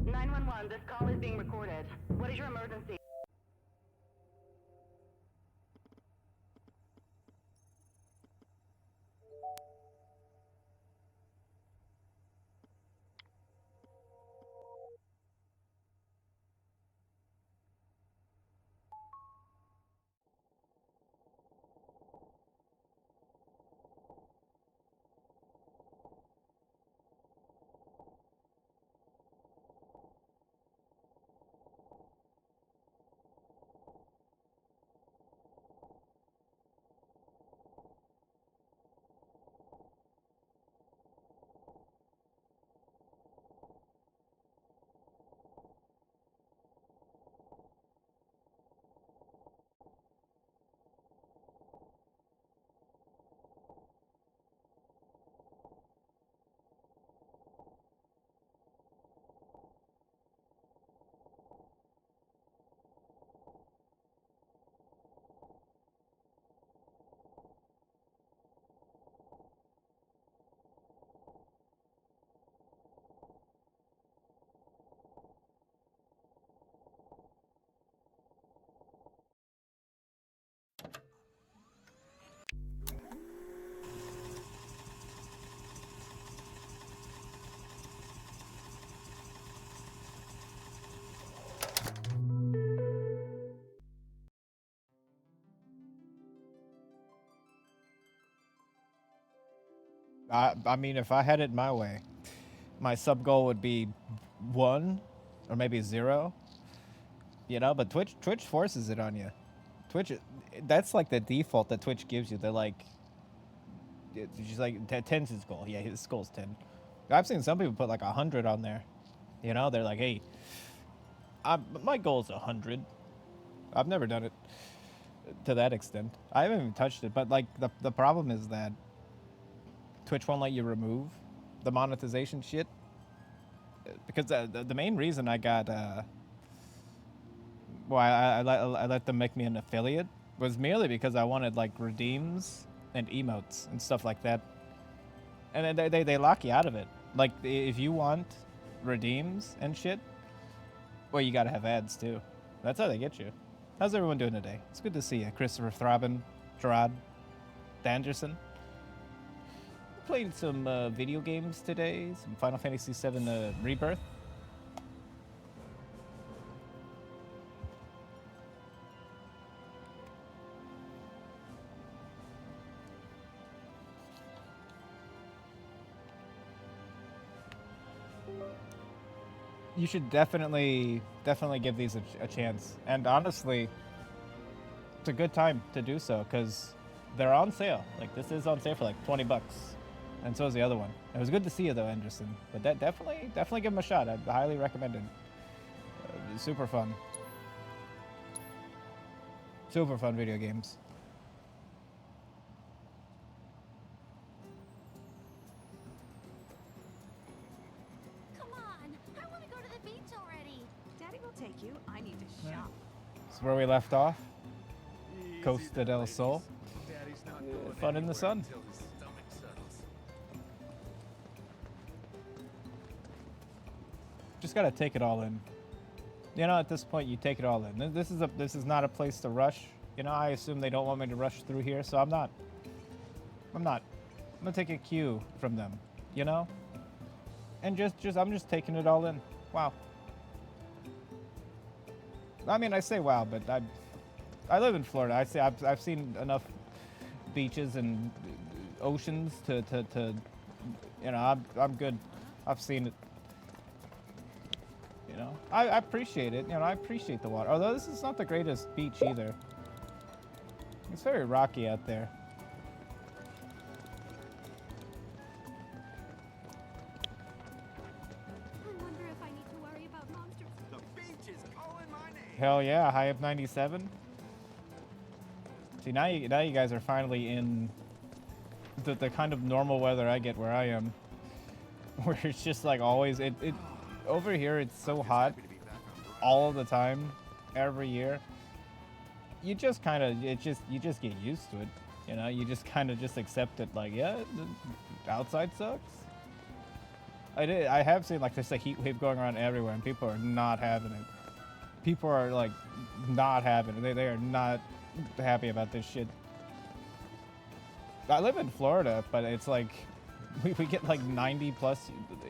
911, this call is being recorded. What is your emergency? I mean, if I had it my way, my sub goal would be 1 or maybe 0. You know, but Twitch forces it on you. Twitch, that's like the default that Twitch gives you. They're like, it's just like 10's his goal. Yeah, his goal's 10. I've seen some people put like 100 on there. You know, they're like, hey, my goal's 100. I've never done it to that extent. I haven't even touched it, but like the problem is that Twitch won't let you remove the monetization shit. Because the main reason I got, I let them make me an affiliate was merely because I wanted like redeems and emotes and stuff like that. And then they lock you out of it. Like if you want redeems and shit, well, you gotta have ads too. That's how they get you. How's everyone doing today? It's good to see you, Christopher Throbbin, Gerard, Danderson. Played some video games today, some Final Fantasy VII Rebirth. You should definitely give these a chance. And honestly, it's a good time to do so because they're on sale. Like this is on sale for like 20 bucks. And so is the other one. It was good to see you though, Anderson. But that definitely give them a shot. I'd highly recommend it. Super fun. Super fun video games. Come on, I want to go to the beach already. Daddy will take you. I need to shop. That's where we left off. Costa del Sol. Fun in the sun. Just gotta take it all in. You know, at this point, you take it all in. This is not a place to rush. You know, I assume they don't want me to rush through here, so I'm not. I'm gonna take a cue from them. You know, and I'm just taking it all in. Wow. I mean, I say wow, but I live in Florida. I say I've seen enough beaches and oceans to you know, I'm good. I've seen it. You know, I appreciate it. You know, I appreciate the water. Although this is not the greatest beach either. It's very rocky out there. I wonder if I need to worry about monsters. The beach is calling my name. Hell yeah, high of 97. See, now you guys are finally in the kind of normal weather I get where I am, where it's just like always over here it's so hot all the time, every year. You just kind of you just get used to it, you know. You just kind of just accept it, like, yeah, the outside sucks. I have seen like there's a heat wave going around everywhere, and people are not having it. People are like not having it. They are not happy about this shit. I live in Florida, but it's like we get like 90 plus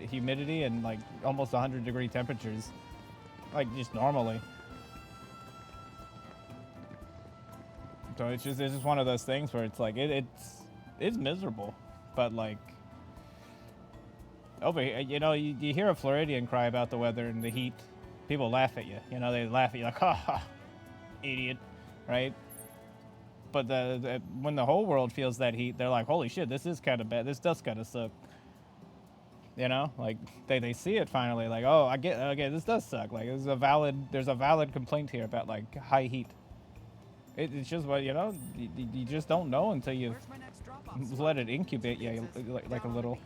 humidity and like almost 100-degree temperatures, like just normally. So it's just one of those things where it's like it's miserable, but like over here, you know, you hear a Floridian cry about the weather and the heat, people laugh at you. You know, they laugh at you like, ha ha, idiot, right? But when the whole world feels that heat, they're like, holy shit, this is kind of bad. This does kind of suck. You know, like they see it finally, like, oh, I get, okay, this does suck. Like there's a valid complaint here about like high heat. It's just what, you know, you just don't know until you've let it incubate you like a little.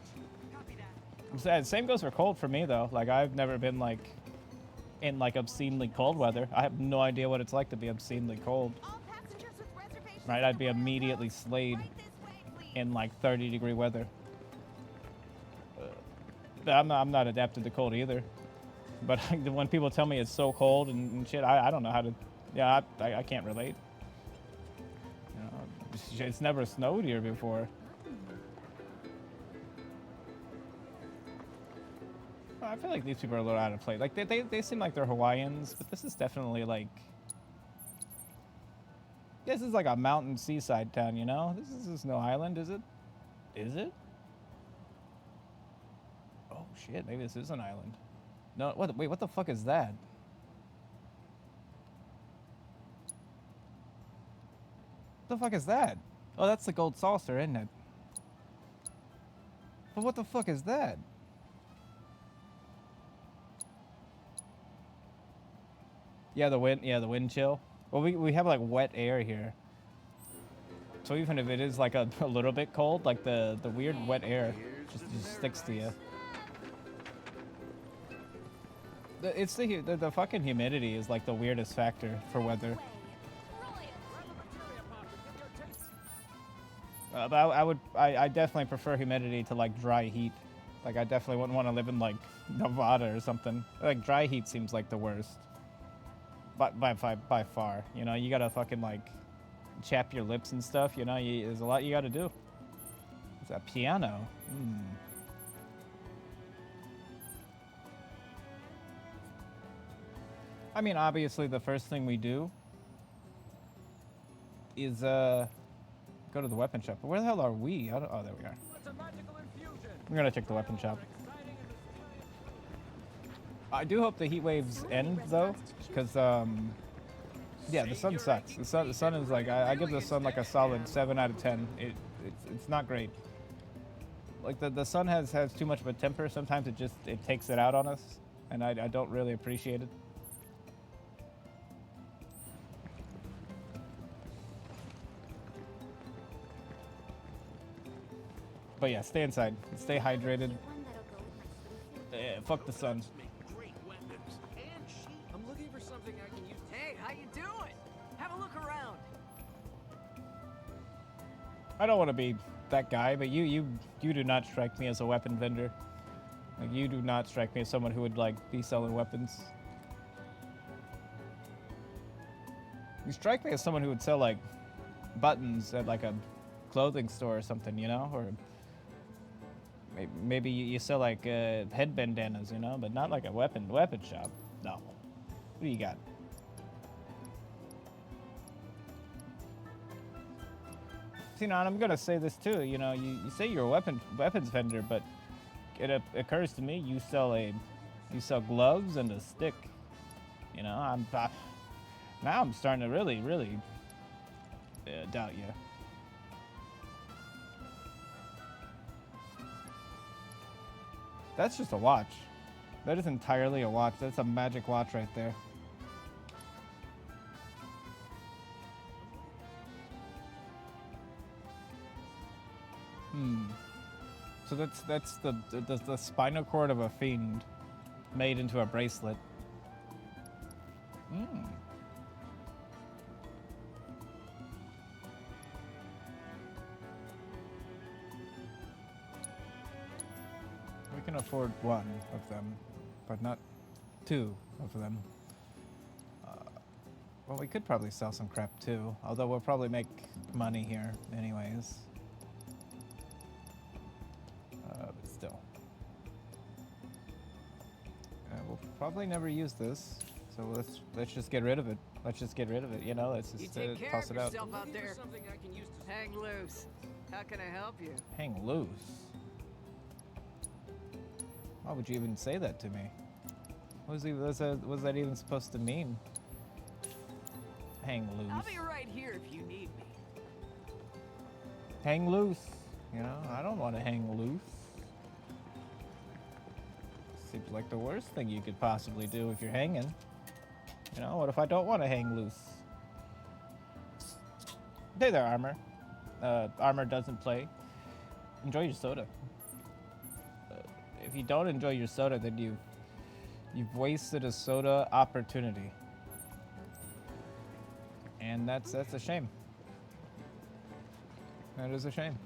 Same goes for cold for me though. Like I've never been like in like obscenely cold weather. I have no idea what it's like to be obscenely cold. Right, I'd be immediately slayed in like 30-degree weather. I'm not adapted to cold either. But when people tell me it's so cold and shit, I don't know how to. Yeah, I can't relate. You know, it's never snowed here before. I feel like these people are a little out of place. Like they seem like they're Hawaiians, but this is definitely like. This is like a mountain seaside town, you know? This is no island, is it? Is it? Oh shit, maybe this is an island. No, wait, what the fuck is that? What the fuck is that? Oh, that's the gold saucer, isn't it? But what the fuck is that? Yeah, the wind chill. Well, we have like wet air here. So even if it is like a little bit cold, like the weird wet air just sticks to you. It's the fucking humidity is like the weirdest factor for weather. But I definitely prefer humidity to like dry heat. Like I definitely wouldn't want to live in like Nevada or something. Like dry heat seems like the worst. By far, you know, you gotta fucking like chap your lips and stuff. You know, there's a lot you gotta do. It's a piano. I mean, obviously, the first thing we do is go to the weapon shop. But where the hell are we? Oh, there we are. We're gonna check the weapon shop. I do hope the heat waves end though, because yeah, the sun sucks. The sun is like I give the sun like a solid 7 out of 10. It's not great. Like the sun has too much of a temper. Sometimes it takes it out on us, and I don't really appreciate it. But yeah, stay inside. Stay hydrated. Fuck the sun. I'm looking for something I can use. Hey, how you doing? Have a look around. I don't want to be that guy, but you do not strike me as a weapon vendor. Like you do not strike me as someone who would like be selling weapons. You strike me as someone who would sell like buttons at like a clothing store or something, you know, or maybe you sell like head bandanas, you know, but not like a weapon shop. No. What do you got? You know, and I'm gonna say this too. You know, you say you're a weapons vendor, but it occurs to me you sell gloves and a stick. You know, now I'm starting to really doubt you. That's just a watch. That is entirely a watch. That's a magic watch right there. So that's the spinal cord of a fiend. made into a bracelet. Mm. We can afford one of them, but not two of them. Well, we could probably sell some crap too, although we'll probably make money here anyways. But still. We'll probably never use this, so let's just get rid of it. Let's just get rid of it, you know, let's You just take care toss of it out. yourself out there. Hang loose. How can I help you? Hang loose? Why would you even say that to me? What was that even supposed to mean? Hang loose. I'll be right here if you need me. Hang loose. You know, I don't want to hang loose. Seems like the worst thing you could possibly do if you're hanging. You know, what if I don't want to hang loose? Hey there, Armor. Armor doesn't play. Enjoy your soda. If you don't enjoy your soda, then you've wasted a soda opportunity. And that's a shame. That is a shame.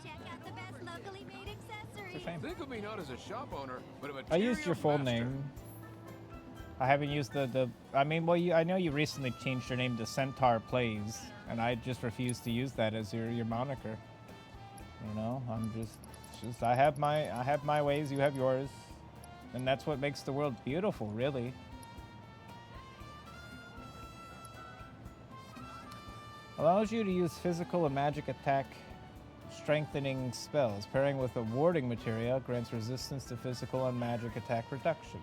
Check out the best locally made accessories. It's a shame. Think of me not as a shop owner, but a I material used your full master. name. I haven't used the I mean, well, I know you recently changed your name to Centaur Plays, and I just refuse to use that as your moniker. You know, I'm just I have my ways, you have yours, and that's what makes the world beautiful, really. Allows you to use physical and magic attack strengthening spells. Pairing with a warding materia grants resistance to physical and magic attack reduction.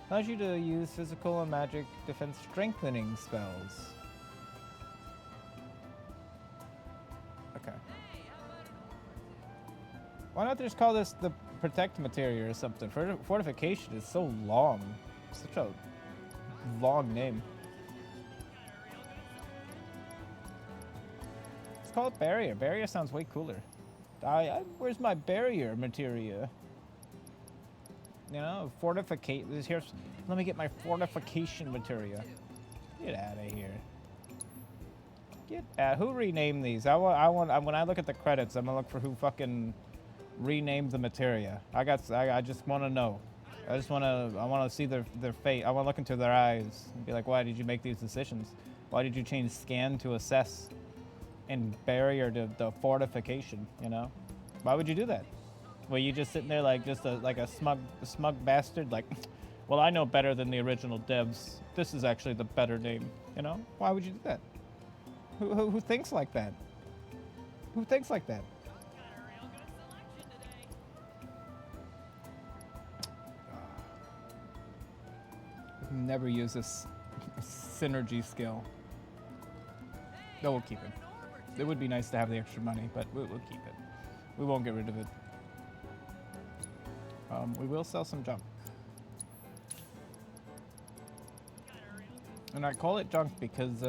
Allows you to use physical and magic defense strengthening spells. Okay. Why not just call this the protect materia or something? Fortification is so long. Such a long name. Call it barrier. Barrier sounds way cooler. Where's my barrier materia? You know, fortificate. Here's. Let me get my fortification materia. Get out of here. Get out. Who renamed these? I want. When I look at the credits, I'm gonna look for who fucking renamed the materia. I just want to know. I want to see their fate. I want to look into their eyes and be like, why did you make these decisions? Why did you change scan to assess? And barrier to the fortification, you know? Why would you do that? Were you just sitting there like a smug bastard? Like, well, I know better than the original devs. This is actually the better name, you know? Why would you do that? Who thinks like that? Who thinks like that? Never use this synergy skill. No, we'll keep it. It would be nice to have the extra money, but we'll keep it. We won't get rid of it. We will sell some junk. And I call it junk because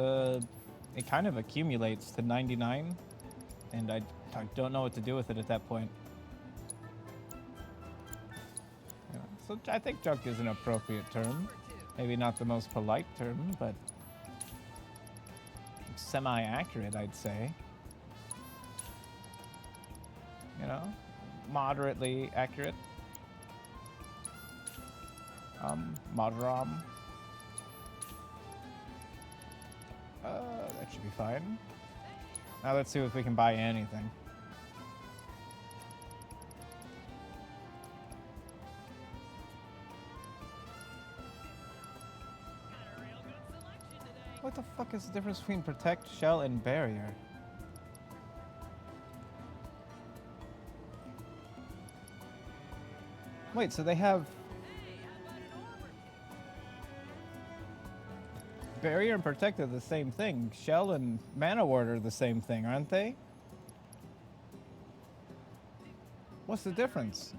it kind of accumulates to 99, and I don't know what to do with it at that point. Yeah, so I think junk is an appropriate term. Maybe not the most polite term, but semi-accurate, I'd say. You know, moderately accurate. Moderam. That should be fine. Now let's see if we can buy anything. What the fuck is the difference between protect, shell, and barrier? Wait, so they have barrier and protect are the same thing. Shell and mana ward are the same thing, aren't they? What's the difference?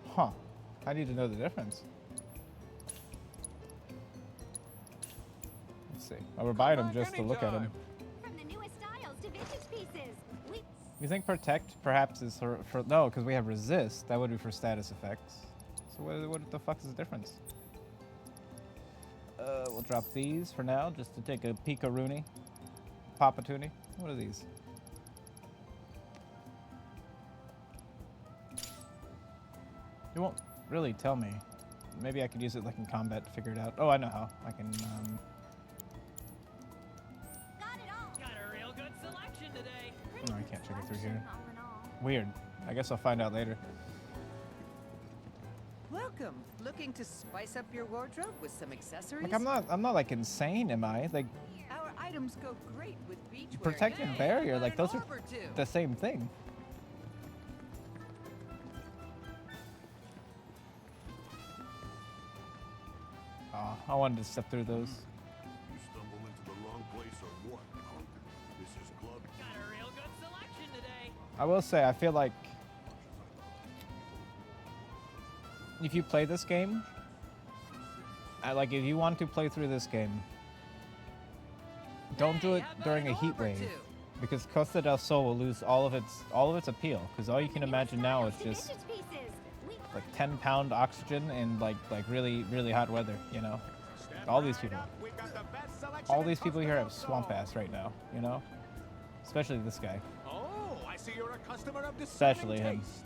Huh. I need to know the difference. We're buying them back just to look at them. anytime. From the newest styles to vintage pieces. We You think protect perhaps is for no, because we have resist. That would be for status effects. So what the fuck is the difference? We'll drop these for now, just to take a peek-a-rooney. Pop-a-toonie. What are these? It won't really tell me. Maybe I could use it like in combat to figure it out. Oh, I know how. I can, got it all. Got a real good selection today. Pretty No, I good can't check it through selection, here. all in all. Weird. I guess I'll find out later. Welcome. Looking to spice up your wardrobe with some accessories? Like, I'm not like insane, am I? Like, Our items go great with beachwear. protect and barrier, like those are Over too. the same thing. Oh, I wanted to step through those. You stumble into the wrong place or what, punk? This is Club. Got a real good selection today. I will say, I feel like if you play this game, if you want to play through this game, don't do Hey, it how about during an a heat over wave, two? because Costa del Sol will lose all of its appeal. Because all you can From the imagine newest now is styles to just vintage pieces. We like 10-pound oxygen and like really hot weather. You know, all these people, all these people here have swamp ass right now. You know, especially this guy. Oh, I see you're a customer of Especially discerning him. taste.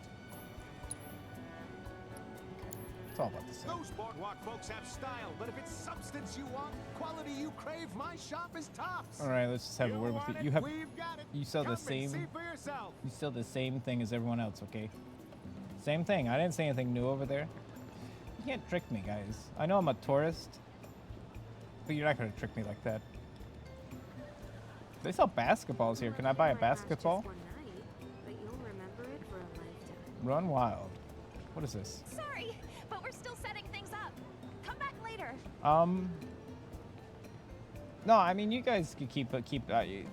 It's all about the same. Those boardwalk folks have style, but if it's substance you want, quality you crave, my shop is tops. All right, let's just have a word with want you. it, You have we've got it. you sell the Come and same. see for yourself. You still the same thing as everyone else, okay? Same thing. I didn't say anything new over there. You can't trick me, guys. I know I'm a tourist, but you're not gonna trick me like that. They sell basketballs here. Can I buy a basketball? Run wild. What is this? Sorry, but we're still setting things up. Come back later. No, I mean you guys can keep.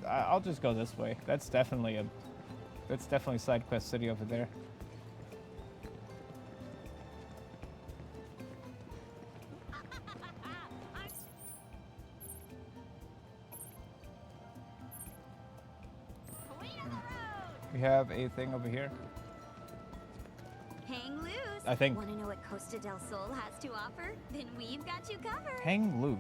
I'll just go this way. That's definitely Side Quest City over there. Queen of the road. We have a thing over here. Hang loose. I think- Want to know what Costa del Sol has to offer? Then we've got you covered. Hang loose.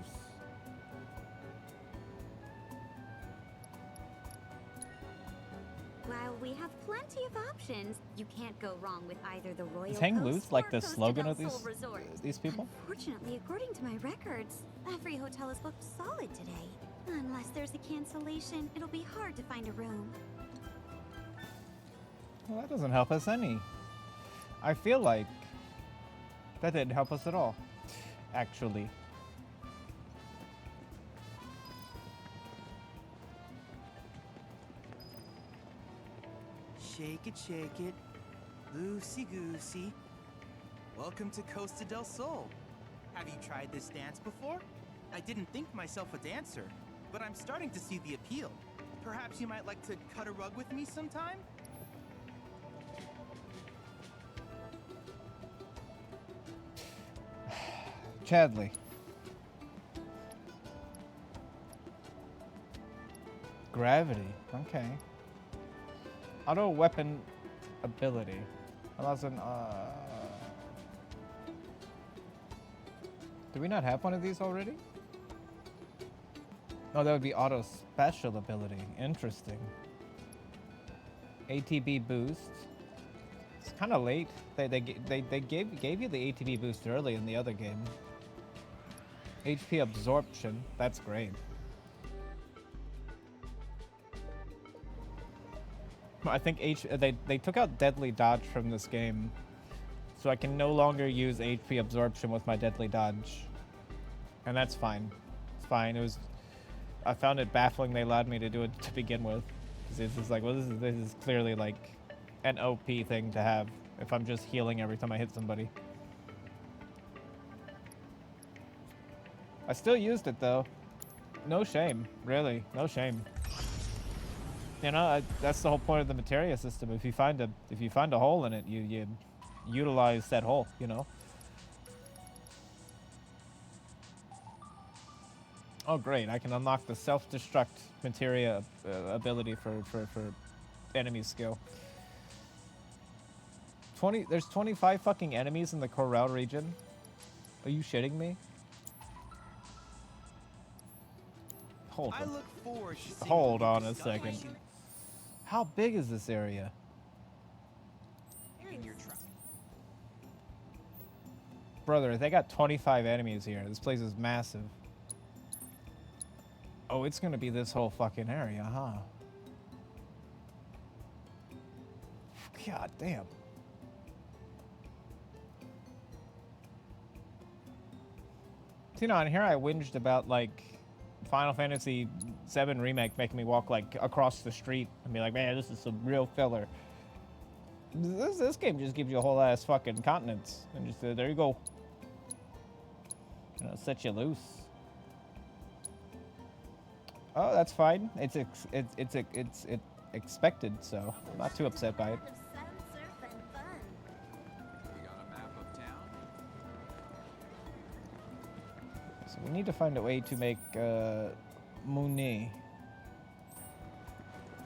While we have plenty of options, you can't go wrong with either the Royal Is Hang Coast Loose like or the Costa slogan del of Sol Resort. these people? Unfortunately, according to my records, every hotel is booked solid today. Unless there's a cancellation, it'll be hard to find a room. Well, that doesn't help us any. I feel like that didn't help us at all, actually. Shake it, loosey goosey. Welcome to Costa del Sol. Have you tried this dance before? I didn't think myself a dancer, but I'm starting to see the appeal. Perhaps you might like to cut a rug with me sometime? Chadley. Gravity. Okay. Auto weapon ability. Allows an. Do we not have one of these already? No, that would be auto special ability. Interesting. ATB boost. It's kind of late. They gave you the ATB boost early in the other game. HP absorption. That's great. I think they took out deadly dodge from this game, so I can no longer use HP absorption with my deadly dodge, and that's fine. It's fine. I found it baffling they allowed me to do it to begin with. 'Cause it's just like, well, this is clearly like an OP thing to have if I'm just healing every time I hit somebody. I still used it though. No shame, really. No shame. You know, that's the whole point of the materia system. If you find a hole in it, you utilize that hole. You know. Oh, great. I can unlock the self-destruct materia ability for enemy skill. 20. There's 25 fucking enemies in the Corel region. Are you shitting me? Hold I on. look forward to seeing Hold what on you a discover second. How big is this area? in your truck. Brother, they got 25 enemies here. This place is massive. Oh, it's gonna be this whole fucking area, huh? God damn. So, you know, on here I whinged about, like, Final Fantasy VII Remake making me walk, like, across the street and be like, man, this is some real filler. This game just gives you a whole ass fucking continents. And just, there you go. You know, set you loose. Oh, that's fine. It's expected, so I'm not too upset by it. We got a map of town? So we need to find a way to make money.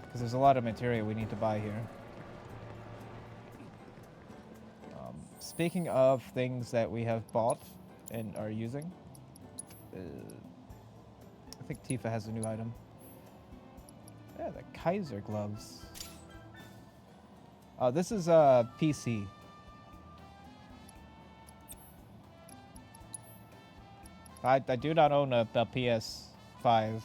Because there's a lot of material we need to buy here. Speaking of things that we have bought and are using, I think Tifa has a new item. Yeah, the Kaiser gloves. This is a PC. I do not own a PS5.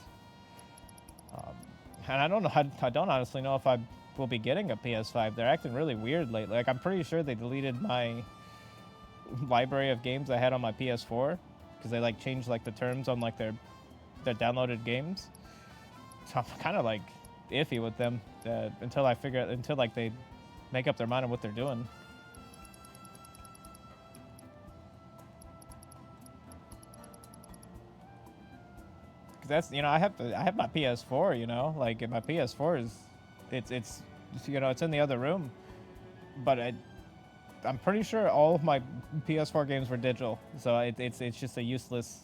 And I don't know. I don't honestly know if I will be getting a PS5. They're acting really weird lately. Like, I'm pretty sure they deleted my library of games I had on my PS4 because they like changed like the terms on like their downloaded games. So I'm kind of like iffy with them until like they make up their mind on what they're doing. That's, you know, I have my PS4, you know, like, and my PS4 is it's you know, it's in the other room, but I'm pretty sure all of my PS4 games were digital, so it's just a useless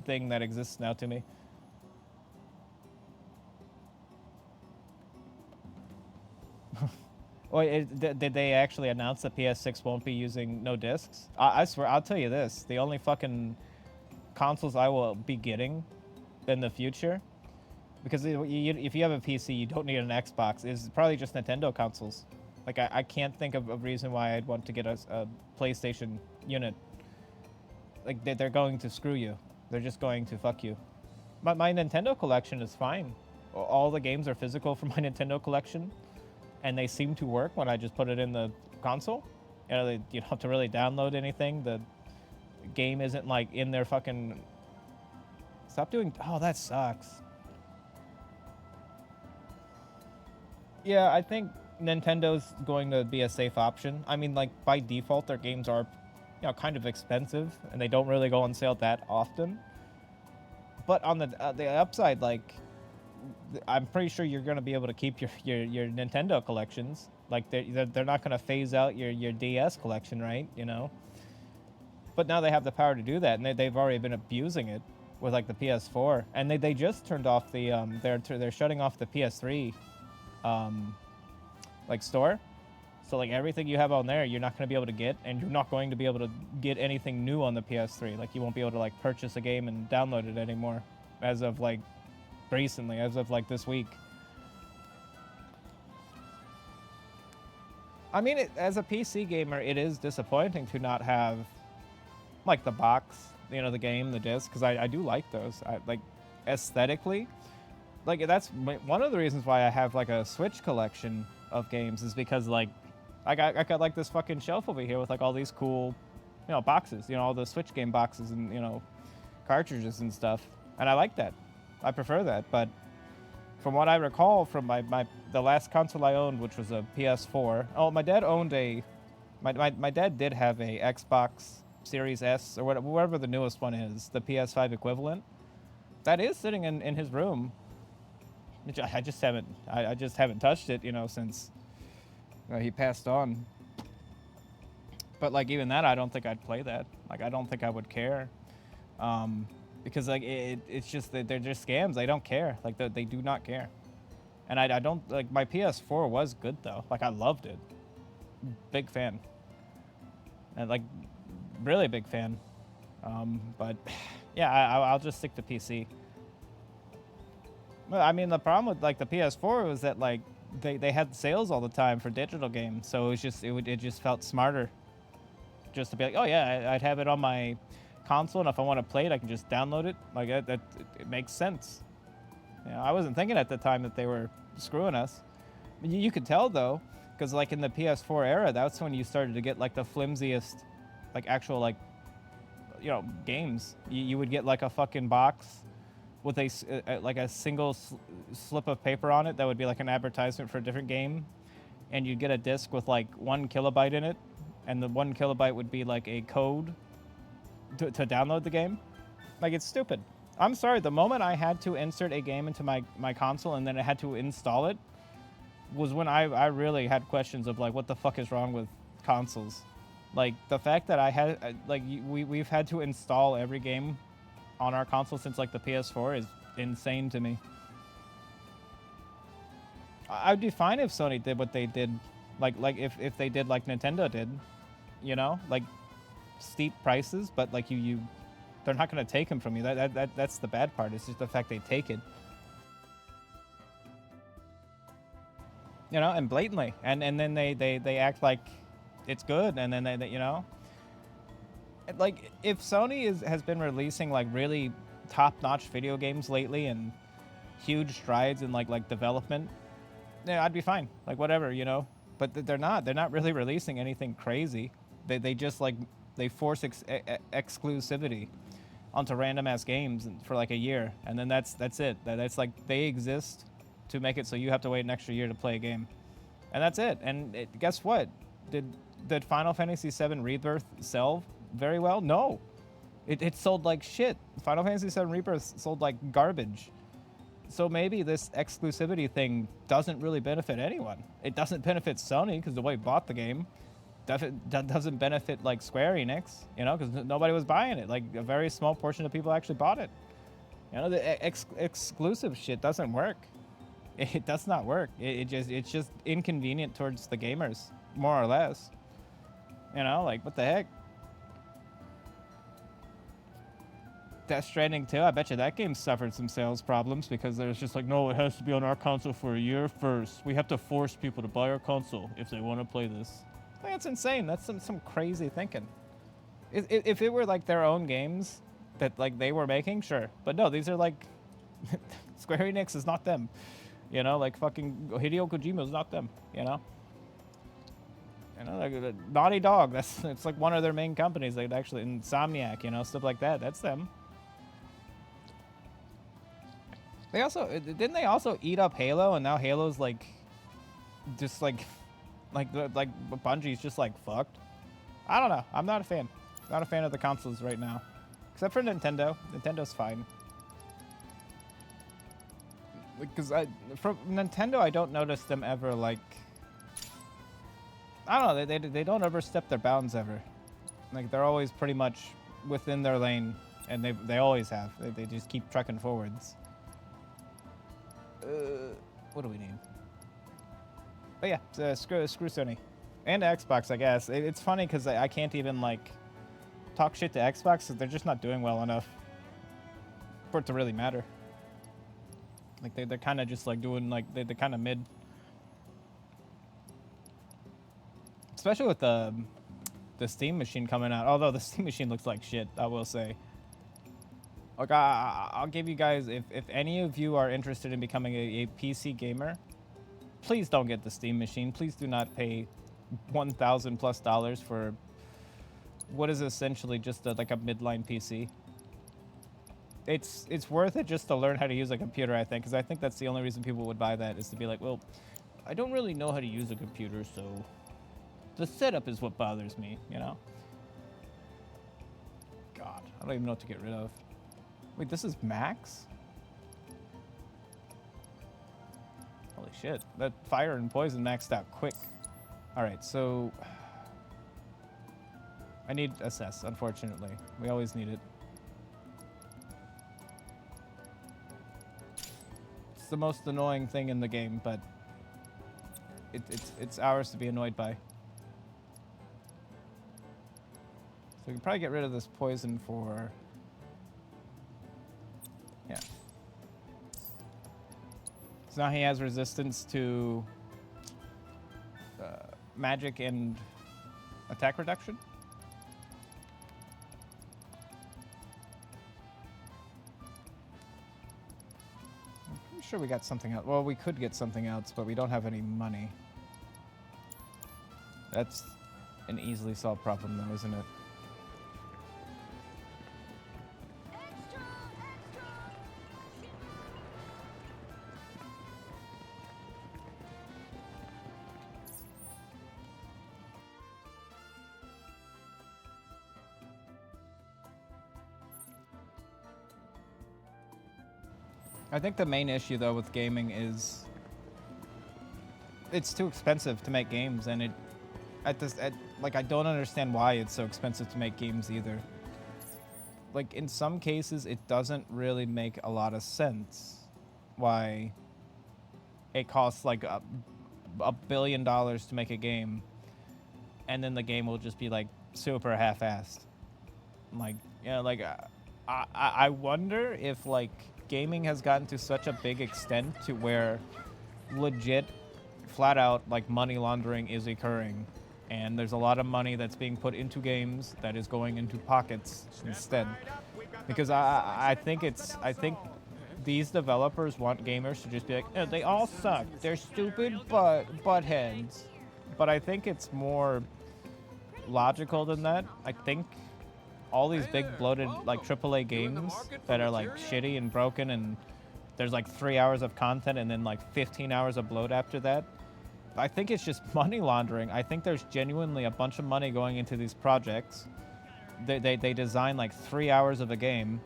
thing that exists now to me. Wait, did they actually announce the PS6 won't be using no discs? I swear, I'll tell you this, the only fucking consoles I will be getting in the future, because if you have a PC, you don't need an Xbox, is probably just Nintendo consoles. Like, I can't think of a reason why I'd want to get a PlayStation unit. Like, they're going to screw you. They're just going to fuck you. My Nintendo collection is fine. All the games are physical from my Nintendo collection, and they seem to work when I just put it in the console. You know, you don't have to really download anything. The game isn't, like, in their fucking... Stop doing... Oh, that sucks. Yeah, I think Nintendo's going to be a safe option. I mean, like, by default, their games are, you know, kind of expensive, and they don't really go on sale that often. But on the upside, like, I'm pretty sure you're going to be able to keep your Nintendo collections. Like, they're not going to phase out your DS collection, right? You know? But now they have the power to do that, and they've already been abusing it with, like, the PS4. And they just turned off the, they're shutting off the PS3, like, store. So, like, everything you have on there, you're not going to be able to get, and you're not going to be able to get anything new on the PS3. Like, you won't be able to, like, purchase a game and download it anymore as of, like, recently, as of, like, this week. I mean, as a PC gamer, it is disappointing to not have, like, the box, you know, the game, the disc, because I do like those. Like, aesthetically, like, that's one of the reasons why I have, like, a Switch collection of games, is because, like, I got like this fucking shelf over here with, like, all these cool, you know, boxes, you know, all the Switch game boxes and, you know, cartridges and stuff, and I like that. I prefer that. But from what I recall from the last console I owned, which was a PS4. Oh, my dad owned my dad did have a Xbox Series S, or whatever the newest one is, the PS5 equivalent. That is sitting in his room. I just haven't touched it, you know, since he passed on. But, like, even that, I don't think I'd play that. Like, I don't think I would care. because like it's just that they're just scams. They don't care. Like they do not care. And I don't like my PS4 was good though. Like I loved it. Big fan. And like really big fan. But yeah, I'll just stick to PC. Well, I mean the problem with like the PS4 was that like they had sales all the time for digital games, so it was just it just felt smarter just to be like, oh yeah, I'd have it on my console, and if I want to play it, I can just download it. Like it makes sense. You know, I wasn't thinking at the time that they were screwing us. You could tell though, because like in the PS4 era, that's when you started to get like the flimsiest, like actual like, you know, games. You would get like a fucking box with like a single slip of paper on it that would be like an advertisement for a different game, and you'd get a disc with like 1 kilobyte in it, and the 1 kilobyte would be like a code to download the game. Like it's stupid. I'm sorry, the moment I had to insert a game into my console and then I had to install it was when I really had questions of like, what the fuck is wrong with consoles? Like the fact that I had like we've had to install every game on our console since like the PS4 is insane to me. I'd be fine if Sony did what they did, like if they did like Nintendo did, you know, like steep prices, but like you they're not going to take them from you. That's the bad part. It's just the fact they take it, you know, and blatantly, and then they act like it's good, and then they you know, like if Sony has been releasing like really top-notch video games lately and huge strides in like development, yeah, I'd be fine. Like whatever, you know. But they're not really releasing anything crazy. They just like they force exclusivity onto random ass games for like a year, and then that's it. That's like they exist to make it so you have to wait an extra year to play a game, and that's it. And guess what? Did Final Fantasy VII Rebirth sell very well? No, it sold like shit. Final Fantasy VII Rebirth sold like garbage. So maybe this exclusivity thing doesn't really benefit anyone. It doesn't benefit Sony because nobody bought the game. That doesn't benefit like Square Enix, you know, because nobody was buying it. Like a very small portion of people actually bought it. You know, the exclusive shit doesn't work. It does not work. It's just inconvenient towards the gamers, more or less. You know, like what the heck? Death Stranding 2, I bet you that game suffered some sales problems because there's just like, no, it has to be on our console for a year first. We have to force people to buy our console if they want to play this. Like, that's insane. That's some crazy thinking. If it were like their own games that like they were making, sure. But no, these are like Square Enix is not them. You know, like fucking Hideo Kojima is not them, you know? You know, like Naughty Dog, it's like one of their main companies. Like actually Insomniac, you know, stuff like that. That's them. They also didn't they also eat up Halo, and now Halo's like just like Bungie's just like fucked. I don't know. I'm not a fan. Not a fan of the consoles right now, except for Nintendo. Nintendo's fine. Because from Nintendo, I don't notice them ever like. I don't know. They don't overstep their bounds ever. Like they're always pretty much within their lane, and they always have. They just keep trucking forwards. What do we need? But yeah, screw Sony and Xbox, I guess. It's funny because I can't even like talk shit to Xbox because they're just not doing well enough for it to really matter. Like they're kind of just like doing like they're kind of mid, especially with the Steam machine coming out. Although the Steam machine looks like shit, I will say. Like I'll give you guys, if any of you are interested in becoming a PC gamer, please don't get the Steam machine. Please do not pay $1,000+ for what is essentially just like a midline PC. It's worth it just to learn how to use a computer, I think, because I think that's the only reason people would buy that, is to be like, well, I don't really know how to use a computer, so the setup is what bothers me, you know? God, I don't even know what to get rid of. Wait, this is max? Holy shit. That fire and poison maxed out quick. Alright, so I need assess, unfortunately. We always need it. the most annoying thing in the game, but it's ours to be annoyed by. So we can probably get rid of this poison for... Yeah. So now he has resistance to magic and attack reduction. I'm sure we got something else. Well, we could get something else, but we don't have any money. That's an easily solved problem, though, isn't it? I think the main issue, though, with gaming is it's too expensive to make games, and like, I don't understand why it's so expensive to make games either. Like, in some cases, it doesn't really make a lot of sense why it costs like $1 billion to make a game, and then the game will just be like super half-assed. Like, you know, like I wonder if like gaming has gotten to such a big extent to where legit, flat out, like, money laundering is occurring, and there's a lot of money that's being put into games that is going into pockets instead. Because I think these developers want gamers to just be like, oh, they all suck, they're stupid buttheads. But I think it's more logical than that. I think all these big bloated like AAA games that are like shitty and broken, and there's like 3 hours of content and then like 15 hours of bloat after that, I think it's just money laundering. I think there's genuinely a bunch of money going into these projects. They design like 3 hours of a game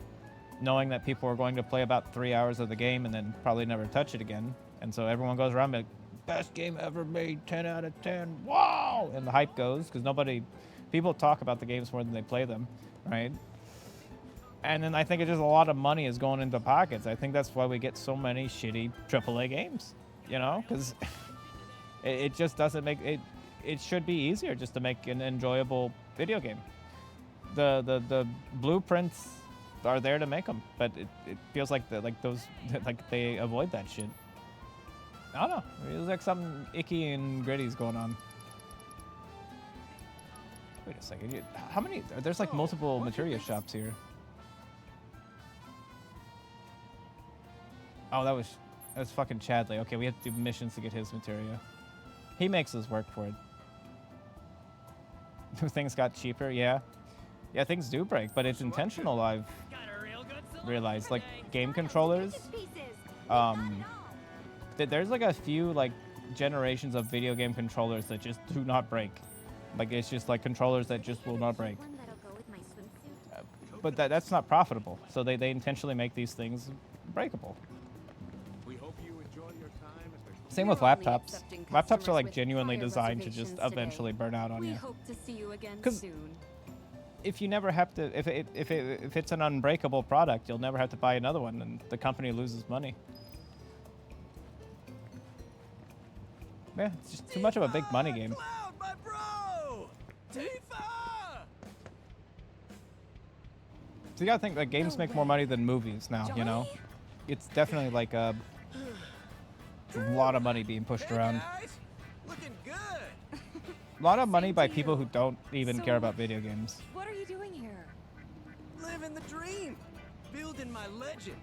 knowing that people are going to play about 3 hours of the game and then probably never touch it again, and so everyone goes around like, best game ever made, 10 out of 10, wow, and the hype goes because people talk about the games more than they play them, right? And then I think it's just a lot of money is going into pockets. I think that's why we get so many shitty AAA games, you know, because it just doesn't make it. It should be easier just to make an enjoyable video game. The blueprints are there to make them, but it feels like they avoid that shit. I don't know. There's like something icky and gritty's going on. Wait a second. How many? There's like multiple materia shops here. Oh, that was fucking Chadley. Okay, we have to do missions to get his materia. He makes us work for it. Things got cheaper, yeah. Yeah, things do break, but it's intentional, I've realized. Like, game controllers, there's like a few like generations of video game controllers that just do not break. Like, it's just like controllers that just will not break. But that's not profitable, so they intentionally make these things breakable. We hope you enjoy your time. Same with laptops. Laptops are like genuinely designed to just eventually burn out on We you. hope to see you again 'Cause soon. if you never have to, if it's an unbreakable product, you'll never have to buy another one, and the company loses money. Yeah, it's just too much of a big money game. Cloud, my bro! Tifa! So you gotta think that games make more money than movies now, you know? It's definitely like a lot of money being pushed around. Guys, looking good. A lot of money by to people you. who don't even So- care about video games. What are you doing here? Living the dream. Building my legend.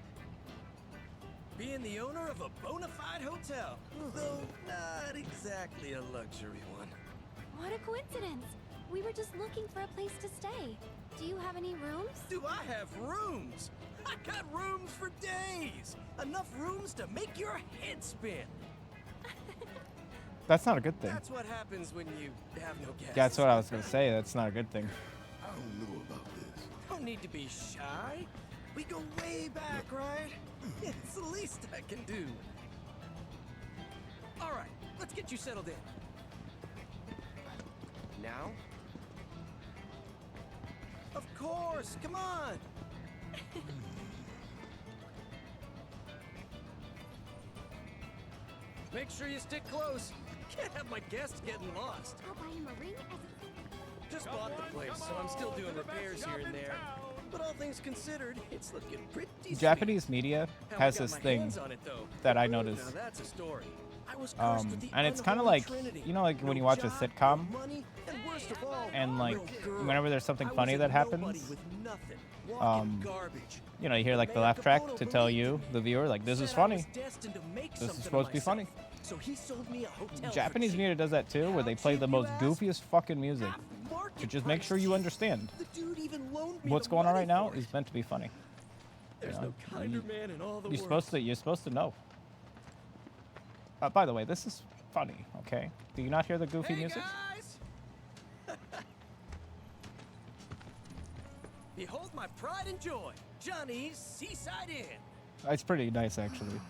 Being the owner of a bona fide hotel. Though not exactly a luxury one. What a coincidence. We were just looking for a place to stay. Do you have any rooms? Do I have rooms? I got rooms for days. Enough rooms to make your head spin. That's not a good thing. That's what happens when you have no guests. That's what I was gonna say. That's not a good thing. I don't know about this. Don't need to be shy. We go way back, right? It's the least I can do. All right, let's get you settled in. Now? Of course, come on. Make sure you stick close. Can't have my guests getting lost. I'll buy him a ring as a... Just bought the place, so I'm still doing repairs here and there. But all things considered, it's looking pretty sweet. Japanese media Haven't has got this my thing hands on it, though. that I Now noticed. that's a story. I was cursed with the And it's kind of unholy like, trinity. you know, like when No you watch a job, sitcom, no money, and worst of all, and like no girl. whenever there's something I was funny a that nobody happens, with nothing, walking garbage. you know, you hear like the laugh track to tell you, the viewer, like, this is Said I was funny. destined to make This is something supposed of to be funny. myself. So he sold me a hotel for Japanese cheap. media does that too, where they play the most goofiest fucking music Half market to just make sure price. you understand. The dude even loaned me What's the going on money right now for it. is meant to be funny. There's know, no kinder man in all the You're world. supposed to know. By the way, this is funny, okay? Do you not hear the goofy Hey music? guys! Behold my pride and joy, Johnny's Seaside Inn. It's pretty nice, actually.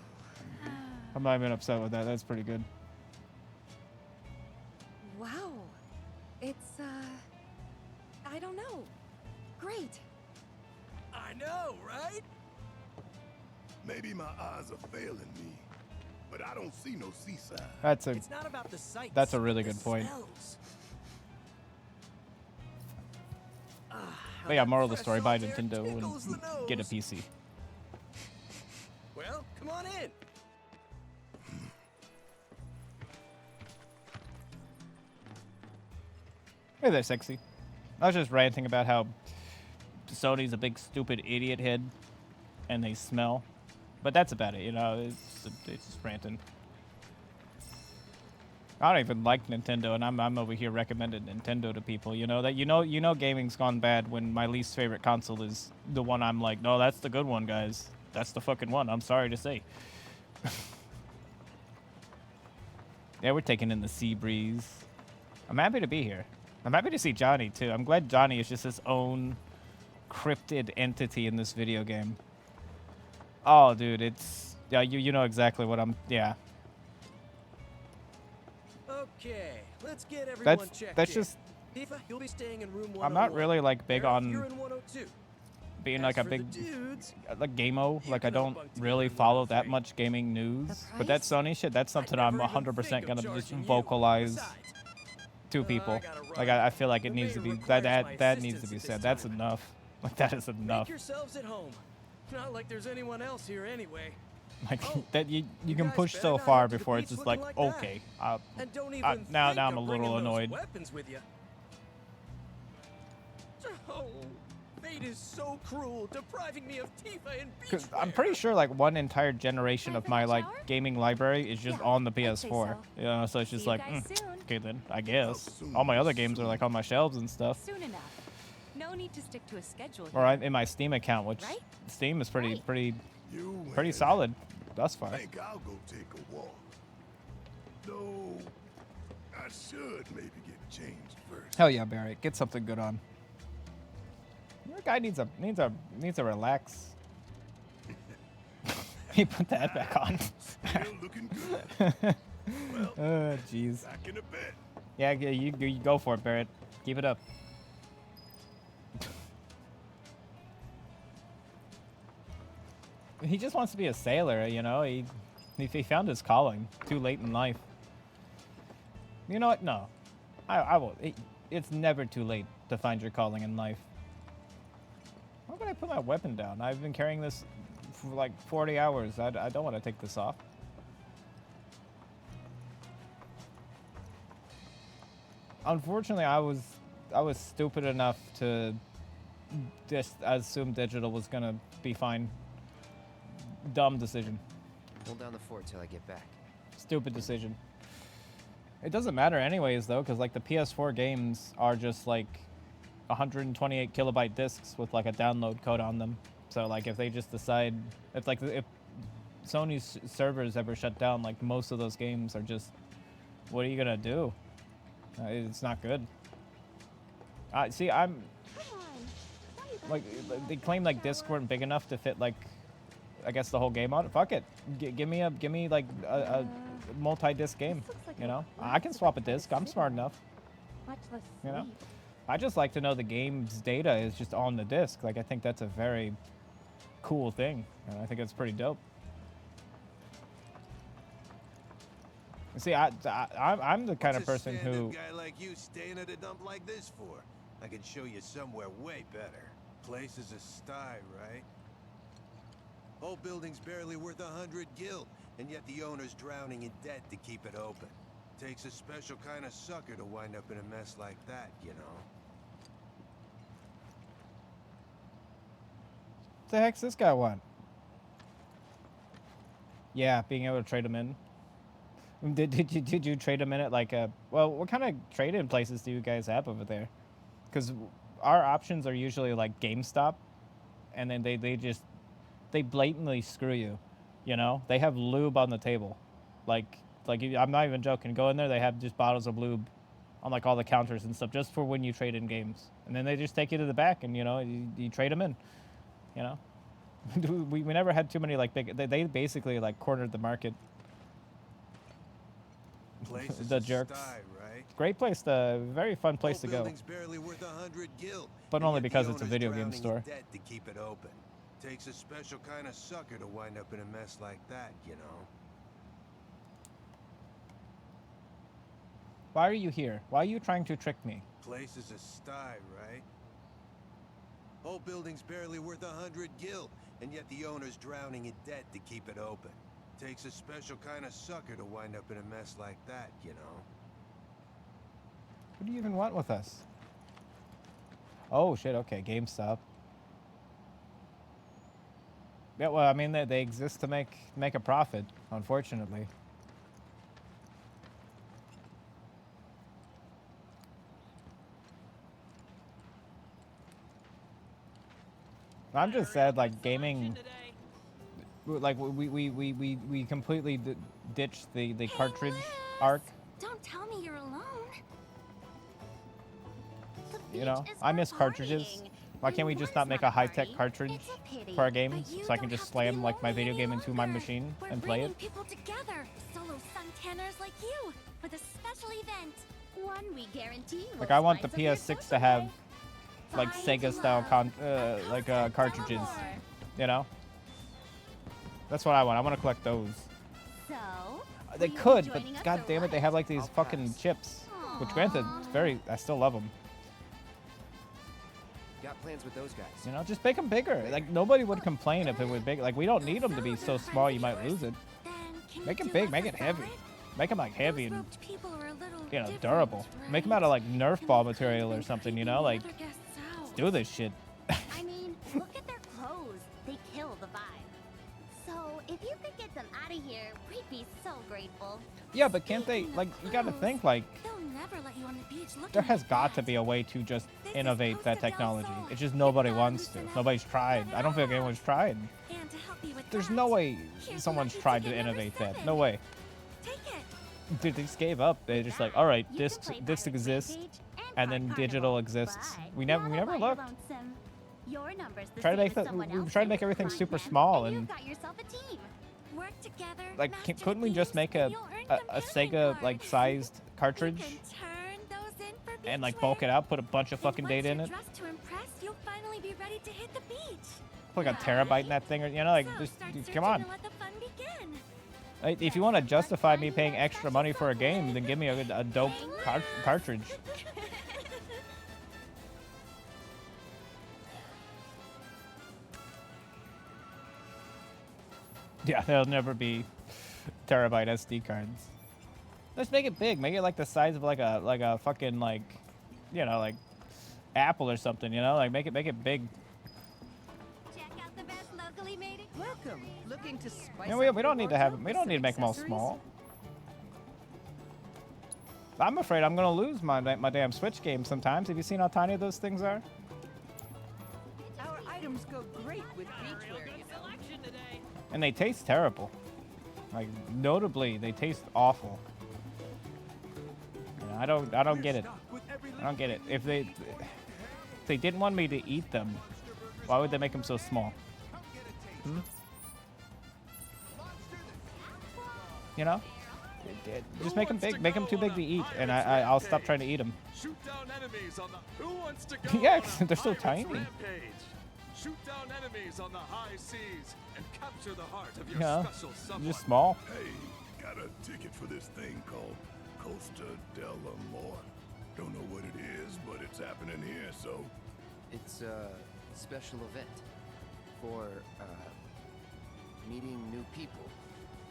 I'm not even upset with that. That's pretty good. Wow. It's, I don't know. Great. I know, right? Maybe my eyes are failing me, but I don't see no seaside. That's a It's not about the sights. That's a really the good point. smells. Ah, how But yeah, that moral of the fresh story, buy salt air Nintendo tickles the and get a nose. PC. Well, come on in. Hey there, sexy. I was just ranting about how Sony's a big stupid idiot head, and they smell. But that's about it, you know. It's just ranting. I don't even like Nintendo, and I'm over here recommending Nintendo to people. You know that you know gaming's gone bad when my least favorite console is the one I'm like, no, that's the good one, guys. That's the fucking one. I'm sorry to say. Yeah, we're taking in the sea breeze. I'm happy to be here. I'm happy to see Johnny, too. I'm glad Johnny is just his own cryptid entity in this video game. Oh, dude, it's... Yeah, you know exactly what I'm... Yeah. Okay, let's get everyone checked That's in. just... Tifa, you'll be staying in room 101. I'm not really, like, big Eric, on you're in 102. being, As like, a for the big... dudes, Like, game-o. You Like, I can all don't bunk together really in follow that 103. much gaming news. The But that price? Sony shit, that's something I'm never even 100% think of gonna just charging you. vocalize Besides, to people. gotta Like, run. I feel like it The needs to maid be... requires my That needs to assistance be at this said. That's time. enough. Like, that is enough. Make yourselves at home. Not like there's anyone else here anyway. Like Oh, that you you can guys push better so not far head to the before it's beach just looking like, like that. okay, And don't even now think I'm of a little bringing those annoyed. weapons with you. Oh, fate is so cruel, depriving me of Tifa and Cause beachwear. I'm pretty sure like one entire generation of my like shower? gaming library is just Yeah, on the I'd say PS4. so. You know, so it's See just you like, guys soon. okay then, I guess. soon, All my other games are like on my shelves and stuff. Soon enough. No need to stick to a schedule. Or here. I'm in my Steam account, which Right? Steam is pretty Right. You pretty and solid thus I far. think I'll go take a walk. Though I should maybe get changed first. Hell yeah, Barrett, get something good on. Your guy needs a relax. He put that back on. Still looking good. Well, Jeez. back in a bit. Yeah, you go for it, Barrett. Keep it up. He just wants to be a sailor, you know. He found his calling too late in life. You know what? No, I will. It's never too late to find your calling in life. Why would I put my weapon down? I've been carrying this for like 40 hours. I don't want to take this off. Unfortunately, I was stupid enough to just assume digital was gonna be fine. Dumb decision. Hold down the fort till I get back. Stupid decision. It doesn't matter anyways though, because like the PS4 games are just like 128 kilobyte discs with like a download code on them. So like if they just decide, if Sony's servers ever shut down, like most of those games are just, what are you gonna do? It's not good. See, I'm like, they claim like discs weren't big enough to fit like, I guess the whole game on it. Fuck it. Give me like a multi-disc game. You know, I can swap a disc. I'm smart enough. Much less You know, sleep. I just like to know the game's data is just on the disc. Like I think that's a very cool thing, and I think it's pretty dope. See, I'm the kind of What's a person stand-up who guy like you staying at a dump like this for? I can show you somewhere way better. Place is a sty, right? Whole building's barely worth 100 gil, and yet the owner's drowning in debt to keep it open. Takes a special kind of sucker to wind up in a mess like that, you know. What the heck's this guy want? Yeah, being able to trade them in. Did you trade them in at like a... Well, what kind of trade-in places do you guys have over there? Because our options are usually like GameStop, and then they blatantly screw you, you know? They have lube on the table. I'm not even joking. Go in there, they have just bottles of lube on like all the counters and stuff just for when you trade in games. And then they just take you to the back and, you know, you trade them in, you know? we never had too many like big... They basically like cornered the market. The jerks. Great place to... Very fun place to go. But only because it's a video game store. To keep it open. Takes a special kind of sucker to wind up in a mess like that, you know. Why are you here? Why are you trying to trick me? Place is a sty, right? Whole building's barely worth 100 gil, and yet the owner's drowning in debt to keep it open. Takes a special kind of sucker to wind up in a mess like that, you know. What do you even want with us? Oh shit, okay, GameStop. Yeah, well, I mean, they exist to make a profit, unfortunately. I'm just sad, like, gaming... Like, we completely ditched the cartridge arc. Don't tell me you're alone. You know, I miss cartridges. Why can't we just not make a high-tech cartridge for our games so I can just slam like my video game into my machine and play it? People together, solo suntanners like you, with a special event. One we guarantee. Like, I want the PS6 to have like Sega-style cartridges. You know, that's what I want. I want to collect those. So They could, but god damn it, they have like these fucking chips. Which, granted, it's I still love them. Got plans with those guys. You know, just make them bigger. Like, nobody would complain if it was big. Like, we don't need them to be so small you might lose it. Make it big, make it heavy. Make them like heavy and, you know, durable. Make them out of like Nerf ball material or something, you know? Like, let's do this shit. I mean, look at their clothes. They kill the vibe. So, if you could get them out of here, we'd be so grateful. Yeah, but can't they, like, you gotta think, like, They'll never let you on the beach looking there has like got that. to be a way to just innovate that technology. It's just nobody wants to. Nobody's tried. I don't feel like anyone's tried. And to help you with There's that, no way here's someone's lucky tried to ticket number innovate that. 7. No way. Take it. Dude, they just gave up. They're just like, all right, You discs can play discs Pirate exist, Rampage and then Park digital Carnival, exists. but We you never wanna buy your looked. lonesome. Your number's the Try to same make as that. someone We else's try to make everything content, super small and and you've got yourself a team. Work together, like, master couldn't we just thieves, make and a you'll earn a companion Sega cards. like sized You cartridge can turn those in for and like beachwear. bulk it out, put a bunch of And fucking once data in you're it, dressed to impress, you'll finally be ready to hit the beach. put like a terabyte in that thing, or you know, like So just start come searching on. and let the fun begin. Like, if you want to justify me paying extra money for a game, then give me a dope cartridge. Yeah, there'll never be terabyte SD cards. Let's make it big. Make it like the size of like a fucking like, you know, like Apple or something. You know, like make it big. Check out the best locally made. Welcome. Looking to spice You know, up we your don't need to have. wardrobe We with don't need to some make them all accessories? small. I'm afraid I'm gonna lose my damn Switch game sometimes. Have you seen how tiny those things are? Our items go great with beachwear, you know. And they taste terrible. Like, notably, they taste awful. You know, I don't get it. I don't get it. If they didn't want me to eat them, why would they make them so small? Hmm? You know? Just make them big. Make them too big to eat, and I'll stop trying to eat them. Shoot down enemies on the Who Wants to Go Yeah, on a they're so Pirate's tiny. Rampage. Shoot down enemies on the high seas and capture the heart of your Yeah, special someone. just small. Hey, Got a ticket for this thing called Costa del Amor. Don't know what it is, but it's happening here, so... It's a special event for, meeting new people.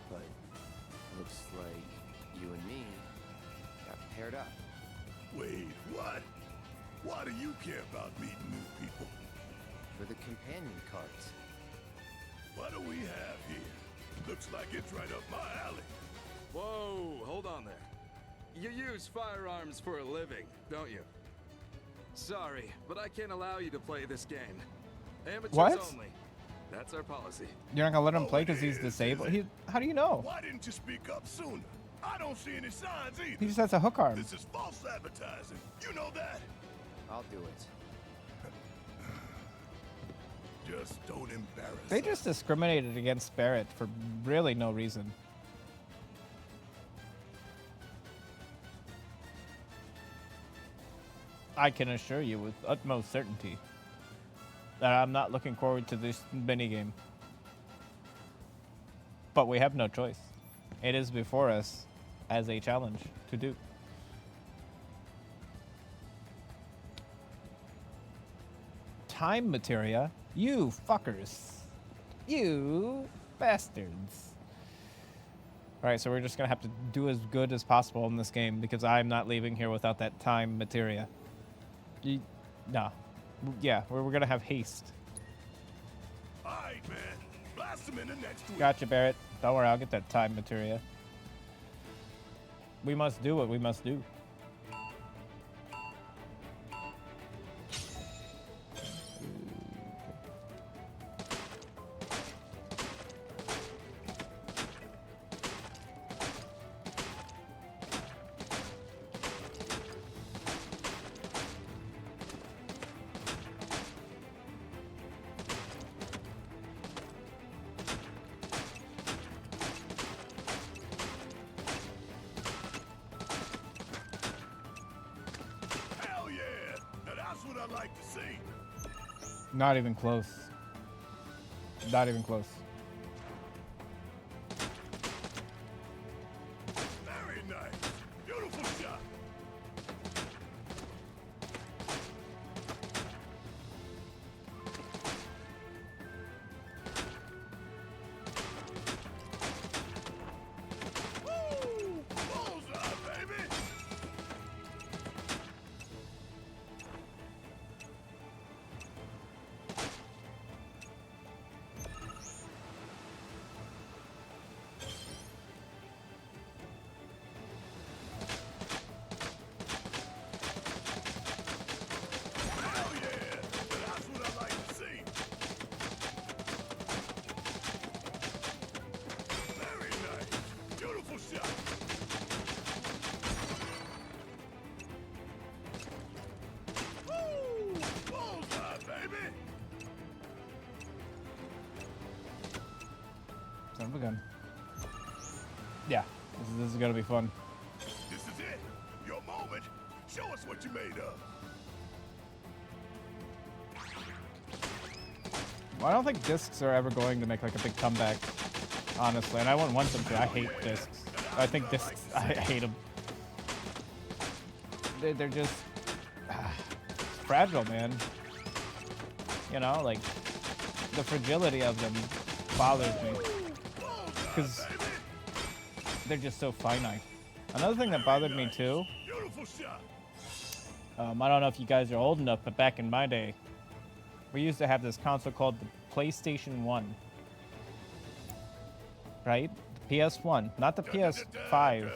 But looks like you and me got paired up. Wait, what? Why do you care about meeting new people? For the companion cards. What do we have here? Looks like it's right up my alley. Whoa, hold on there. You use firearms for a living, don't you? Sorry, but I can't allow you to play this game. Amateurs What? only. That's our policy. You're not gonna let him play because he's disabled? How do you know? Why didn't you speak up sooner? I don't see any signs either. He just has a hook arm. This is false advertising. You know that? I'll do it. Just don't embarrass They us. just discriminated against Barrett for really no reason. I can assure you with utmost certainty that I'm not looking forward to this minigame. But we have no choice. It is before us as a challenge to do. Time materia? You fuckers. You bastards. Alright, so we're just gonna have to do as good as possible in this game because I'm not leaving here without that time materia. Nah. Yeah, we're gonna have haste. Alright, man. Blast him in the next week. Gotcha, Barrett. Don't worry, I'll get that time materia. We must do what we must do. Hell yeah. Now that's what I like to see. Not even close. Not even close. Very nice. Beautiful shot. Woo! Bullseye, baby! Hell yeah! That's what I like to see. Very nice. Beautiful shot. Woo! Bullseye, baby! Son of a gun. Yeah, this is gonna be fun. This is it. Your moment. Show us what you made of. Well, I don't think discs are ever going to make like a big comeback, honestly, and I wouldn't want them to. I hate discs. I think discs, I hate them. They're just fragile, man. You know, like the fragility of them bothers me because they're just so finite. Another thing that bothered me too. Beautiful shot. I don't know if you guys are old enough, but back in my day, we used to have this console called the PlayStation 1. Right? The PS1, not the PS5.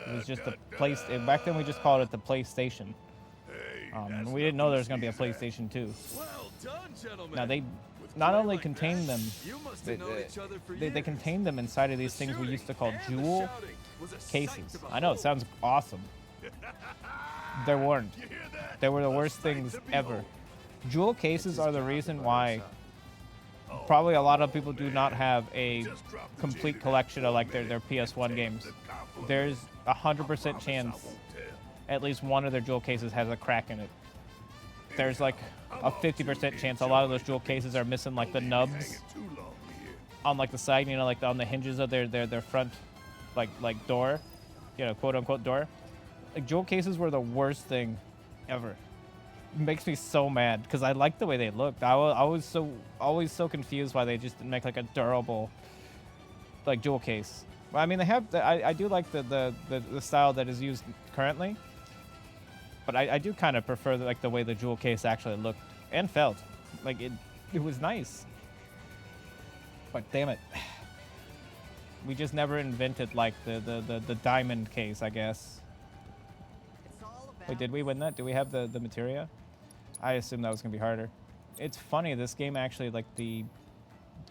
It was just the PlayStation. Back then we just called it the PlayStation. And we didn't know there was going to be a PlayStation 2. Well done, gentlemen. Now they not only contain them, You must have known each other for they years. contain them inside of these things we used to call And the jewel shouting was a sight cases. to I know it sounds awesome. They weren't. You hear that? They were the worst things ever. Jewel cases are the reason why probably a lot of people do not have a complete collection of like their PS1 games. There's 100% chance at least one of their jewel cases has a crack in it. There's like a 50% chance a lot of those jewel cases are missing like the nubs on like the side, you know, like on the hinges of their front like door, you know, quote unquote door. Like jewel cases were the worst thing ever. It makes me so mad because I like the way they looked. I was always so confused why they just didn't make like a durable like jewel case. Well, I mean, they have. I do like the style that is used currently, but I do kind of prefer like the way the jewel case actually looked and felt. Like it was nice. But damn it, we just never invented like the diamond case, I guess. Wait, did we win that? Do we have the materia? I assume that was gonna be harder. It's funny, this game actually, like the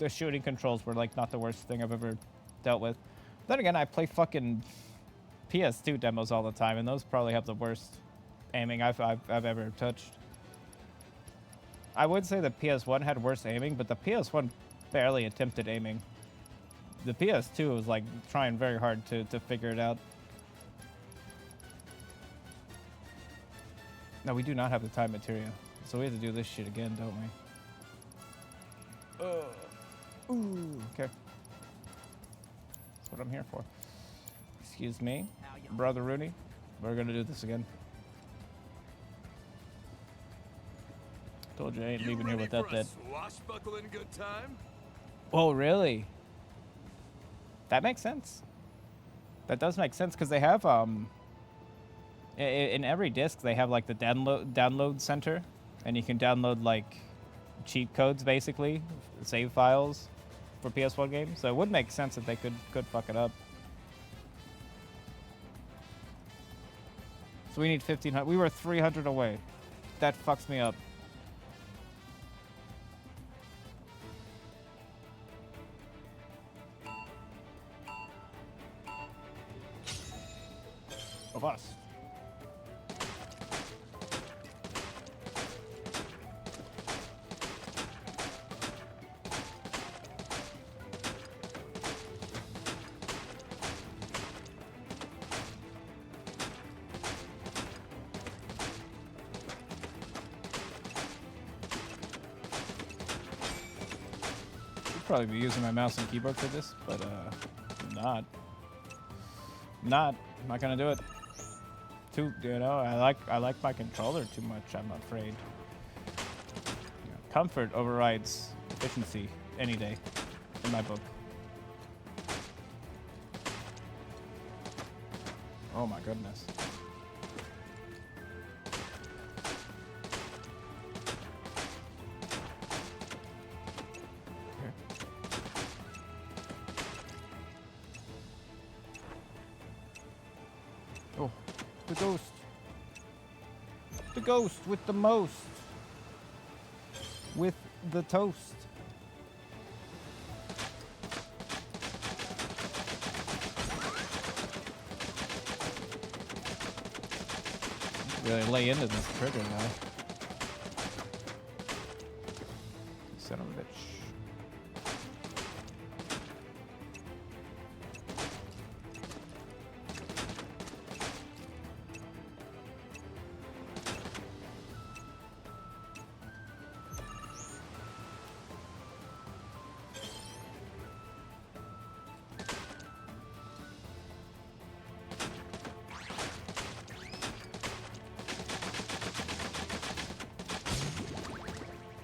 shooting controls were like not the worst thing I've ever dealt with. Then again, I play fucking PS2 demos all the time, and those probably have the worst aiming I've ever touched. I would say the PS1 had worse aiming, but the PS1 barely attempted aiming. The PS2 was like trying very hard to figure it out. No, we do not have the time materia, so we have to do this shit again, don't we? Ooh, okay. That's what I'm here for. Excuse me, Brother Rooney. We're gonna do this again. Told you I ain't leaving here without that. Swashbuckling good time? Oh, really? That makes sense. That does make sense because they have in every disc they have like the download center, and you can download like cheat codes basically, save files for PS1 games. So it would make sense that they could fuck it up. So we need 1,500. We were 300 away. That fucks me up. Of us. Probably be using my mouse and keyboard for this, but not gonna do it. Too, you know, I like my controller too much, I'm afraid. You know, comfort overrides efficiency any day in my book. Oh my goodness. Oh, the ghost. The ghost with the most. With the toast. Really lay into this trigger now. Son of a bitch.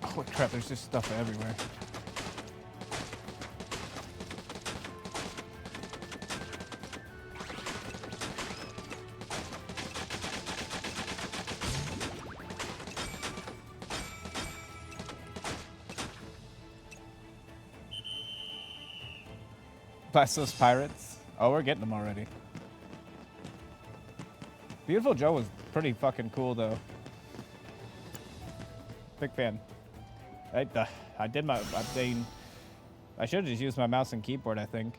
Holy crap, there's just stuff everywhere. Blast those pirates. Oh, we're getting them already. Beautiful Joe was pretty fucking cool, though. Big fan. I did my. I should have just used my mouse and keyboard, I think.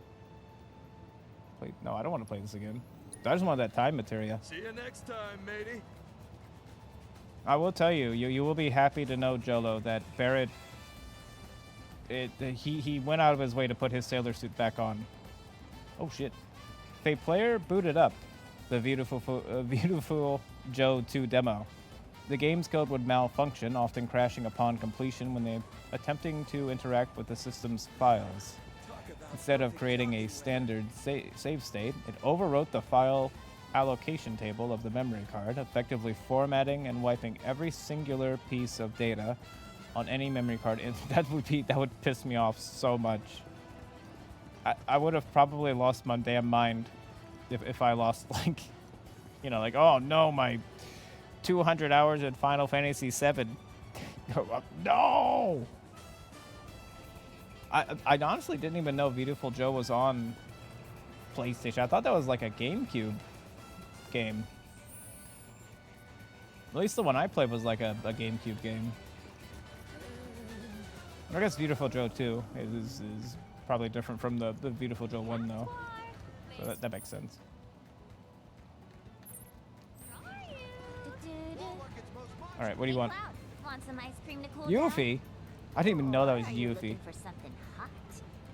No, I don't want to play this again. I just want that time materia. See you next time, matey. I will tell you, you will be happy to know, Jolo, that Barrett. He went out of his way to put his sailor suit back on. Oh shit! If a player booted up the Beautiful Joe 2 demo, the game's code would malfunction, often crashing upon completion when they attempting to interact with the system's files. Talk about Instead of creating a standard save state, it overwrote the file allocation table of the memory card, effectively formatting and wiping every singular piece of data on any memory card. That would piss me off so much. I would have probably lost my damn mind if I lost, like, you know, like, oh no, my 200 hours in Final Fantasy VII. No! I honestly didn't even know Beautiful Joe was on PlayStation. I thought that was like a GameCube game. At least the one I played was like a GameCube game. I guess Beautiful Joe 2 is probably different from the Beautiful Joe 1 though. So that makes sense. Alright, what do you want? Want some ice cream to cool Yuffie? I didn't even know that was Are you Yuffie. looking for something hot?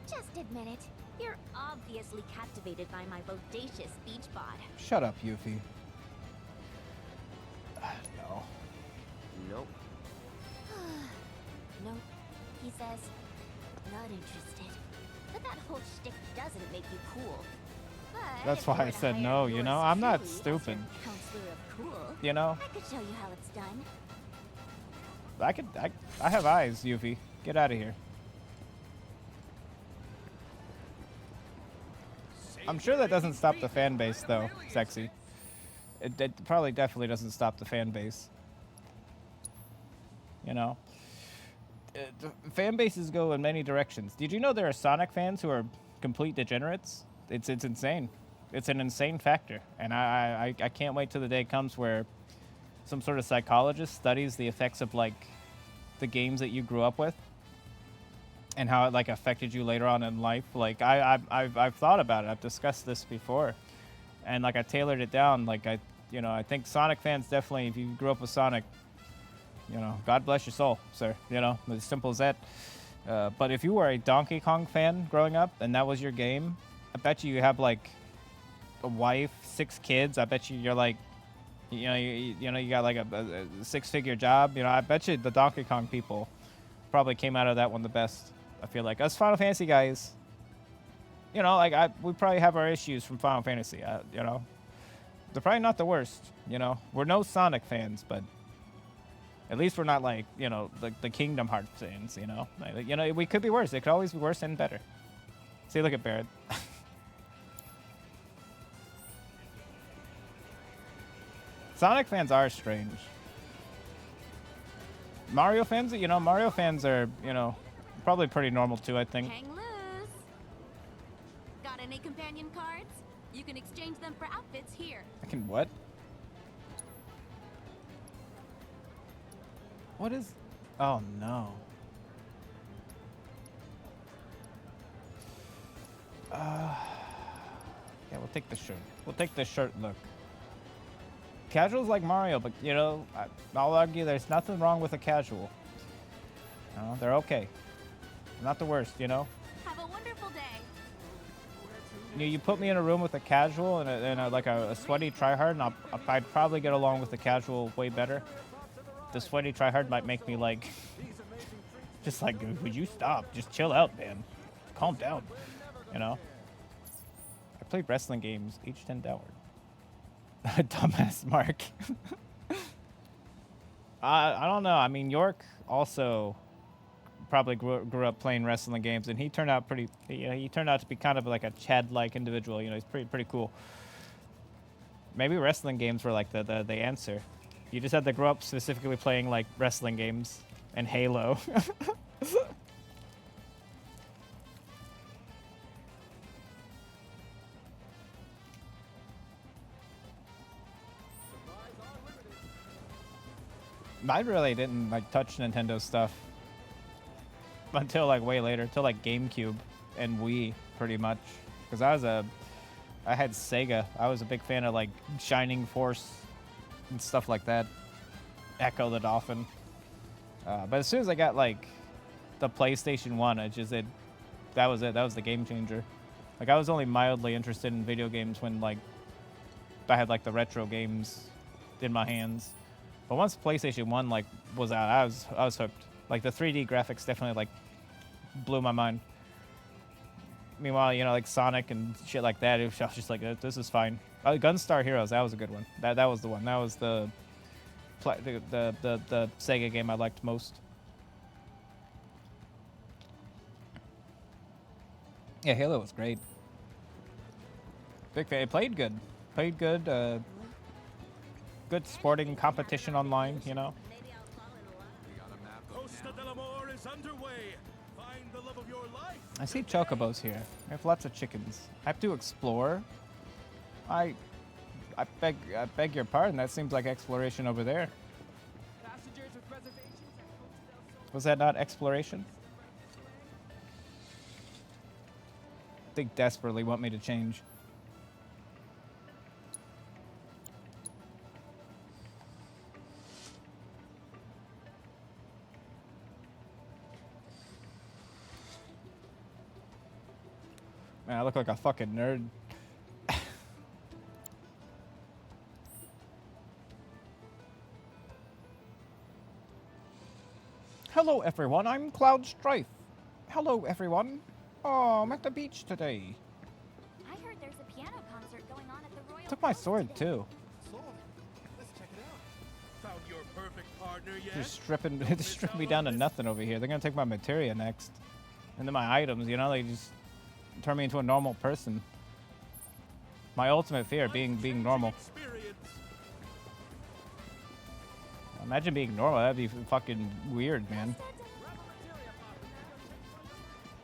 Just admit it. You're obviously captivated by my bodacious beach bod. Shut up, Yuffie. No. Nope. Nope. He says, not interested. But that whole shtick doesn't make you cool. But That's if why you I were to said hire no, you yours know? I'm not truly as stupid. your counselor of cool, You know? I could show you how it's done. I have eyes, Yuffie. Get out of here. I'm sure that doesn't stop the fan base, though, Sexy. It probably definitely doesn't stop the fan base. You know? Fan bases go in many directions. Did you know there are Sonic fans who are complete degenerates? It's insane. It's an insane factor. And I can't wait till the day comes where some sort of psychologist studies the effects of, like, the games that you grew up with and how it, like, affected you later on in life. Like, I've thought about it. I've discussed this before. And, like, I tailored it down. Like, I think Sonic fans definitely, if you grew up with Sonic, you know, God bless your soul, sir. You know, as simple as that. But if you were a Donkey Kong fan growing up and that was your game, I bet you have, like, a wife, 6 kids. I bet you're, like, you got, like, a 6-figure job. You know, I bet you the Donkey Kong people probably came out of that one the best. I feel like us Final Fantasy guys, you know, like, we probably have our issues from Final Fantasy. You know, they're probably not the worst. You know, we're no Sonic fans, but at least we're not, like, you know, the Kingdom Hearts fans. You know, like, you know, we could be worse. It could always be worse and better. See, look at Barrett. Sonic fans are strange. Mario fans, you know, Mario fans are, you know, probably pretty normal too, I think. Hang loose. Got any companion cards? You can exchange them for outfits here. I can what? What is... Oh, no. Yeah, we'll take the shirt. We'll take the shirt look. Casual's like Mario, but, you know, I'll argue there's nothing wrong with a casual. You know, they're okay. Not the worst, you know? Have a wonderful day. You put me in a room with a casual and like a sweaty tryhard, and I'd probably get along with the casual way better. The sweaty tryhard might make me, like, just like, would you stop? Just chill out, man. Calm down, you know? I played wrestling games, H10 downward. Dumbass Mark. I don't know. I mean, York also probably grew up playing wrestling games, and he turned out pretty. You know, he turned out to be kind of like a Chad-like individual. You know, he's pretty cool. Maybe wrestling games were like the answer. You just had to grow up specifically playing like wrestling games and Halo. I really didn't like touch Nintendo stuff until like way later, till like GameCube and Wii, pretty much. Because I had Sega. I was a big fan of like Shining Force and stuff like that. Echo the Dolphin. But as soon as I got like the PlayStation 1, that was it. That was the game changer. Like I was only mildly interested in video games when like I had like the retro games in my hands. But once PlayStation 1 like was out, I was hooked. Like the 3D graphics definitely like blew my mind. Meanwhile, you know, like Sonic and shit like that, I was just like, this is fine. Oh, Gunstar Heroes, that was a good one. That was the one. That was the Sega game I liked most. Yeah, Halo was great. Big fan. It played good. Played good. Good sporting competition online, you know. Costa del Amor is underway. Find the love of your life. I see chocobos here. I have lots of chickens. I have to explore. I beg your pardon. That seems like exploration over there. Was that not exploration? They desperately want me to change. Man, I look like a fucking nerd. Hello, everyone. I'm Cloud Strife. Hello, everyone. Oh, I'm at the beach today. I heard there's a piano concert going on at the Royal Took my Coast sword, today. too. Let's check it out. Found your perfect partner yet? Just stripping me down to nothing over here. They're gonna take my materia next. And then my items, you know, they just turn me into a normal person. My ultimate fear, being normal. Imagine being normal, that'd be fucking weird, man.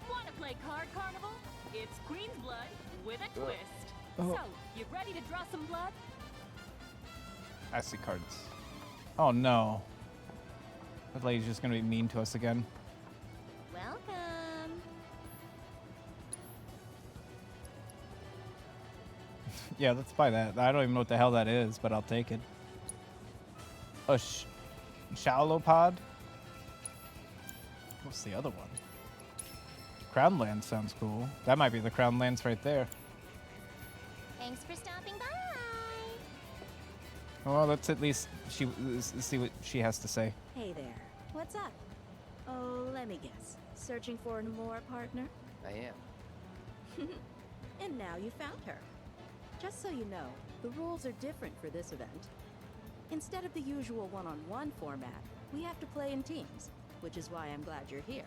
Wanna play Card Carnival? It's Queen's Blood with a twist. Oh. So, you ready to draw some blood? I see cards. Oh no. That lady's just gonna be mean to us again. Welcome. Yeah, let's buy that. I don't even know what the hell that is, but I'll take it. A shallow pod? What's the other one? Crown Lands sounds cool. That might be the Crown Lands right there. Thanks for stopping by. Well, let's at least see what she has to say. Hey there. What's up? Oh, let me guess. Searching for an Amor partner? I am. And now you found her. Just so you know, the rules are different for this event. Instead of the usual one-on-one format, we have to play in teams, which is why I'm glad you're here.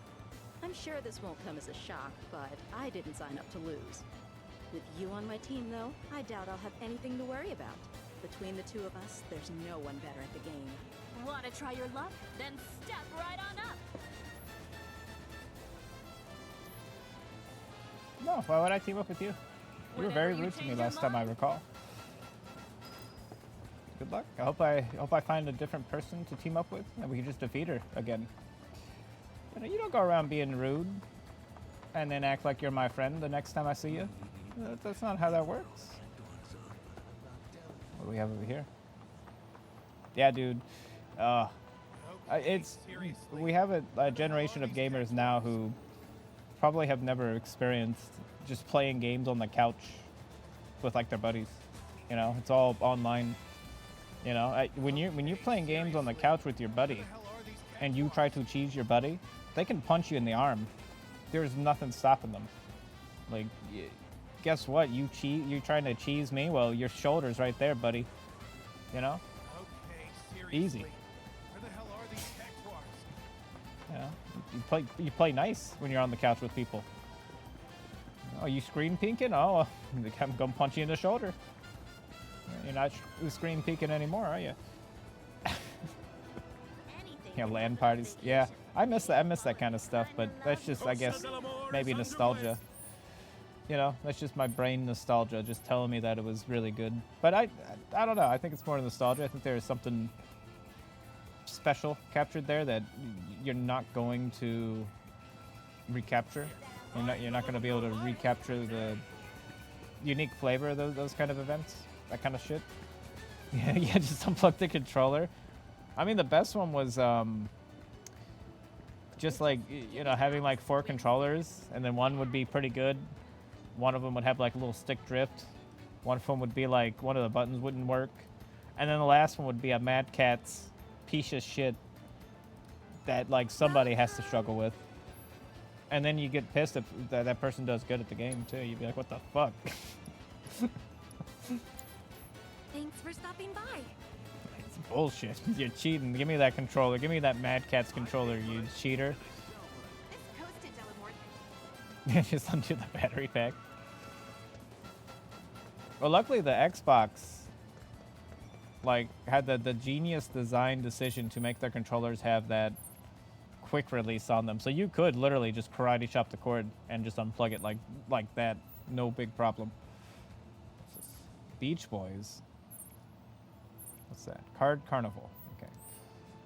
I'm sure this won't come as a shock, but I didn't sign up to lose. With you on my team, though, I doubt I'll have anything to worry about. Between the two of us, there's no one better at the game. Wanna try your luck? Then step right on up. No, why would I team up with you? You were very Whenever you rude to me change your last time I mind. recall. Good luck. I hope I find a different person to team up with, and we can just defeat her again. You know, you don't go around being rude, and then act like you're my friend the next time I see you. That's not how that works. What do we have over here? Yeah, dude. We have a generation of gamers now who probably have never experienced just playing games on the couch with like their buddies. You know, it's all online. You know, when you're playing games on the couch with your buddy, and you try to cheese your buddy, they can punch you in the arm. There's nothing stopping them. Like, guess what? You're trying to cheese me? Well, your shoulder's right there, buddy. You know? Easy. Where the hell are these cactuars? Yeah. You play nice when you're on the couch with people. Oh, you screen peeking? Oh, I'm gonna punch you in the shoulder. You're not screen peeking anymore, are you? Yeah, LAN parties. Yeah, I miss that. I miss that kind of stuff. But that's just, I guess, maybe nostalgia. You know, that's just my brain nostalgia, just telling me that it was really good. But I don't know. I think it's more nostalgia. I think there is something special captured there that you're not going to recapture. You're not going to be able to recapture the unique flavor of those kind of events, that kind of shit. Yeah, just unplug the controller. I mean, the best one was just like, you know, having like 4 controllers, and then one would be pretty good. One of them would have like a little stick drift. One of them would be like one of the buttons wouldn't work, and then the last one would be a Mad Catz piece of shit that like somebody has to struggle with. And then you get pissed if that person does good at the game too. You'd be like, what the fuck? Thanks for stopping by. It's bullshit. You're cheating. Give me that controller. Give me that Mad Catz controller, you cheater. This Costa del Amor. Just undo the battery pack. Well, luckily the Xbox like had the genius design decision to make their controllers have that quick release on them, so you could literally just karate chop the cord and just unplug it like that, no big problem. Beach Boys. What's that? Card Carnival. Okay,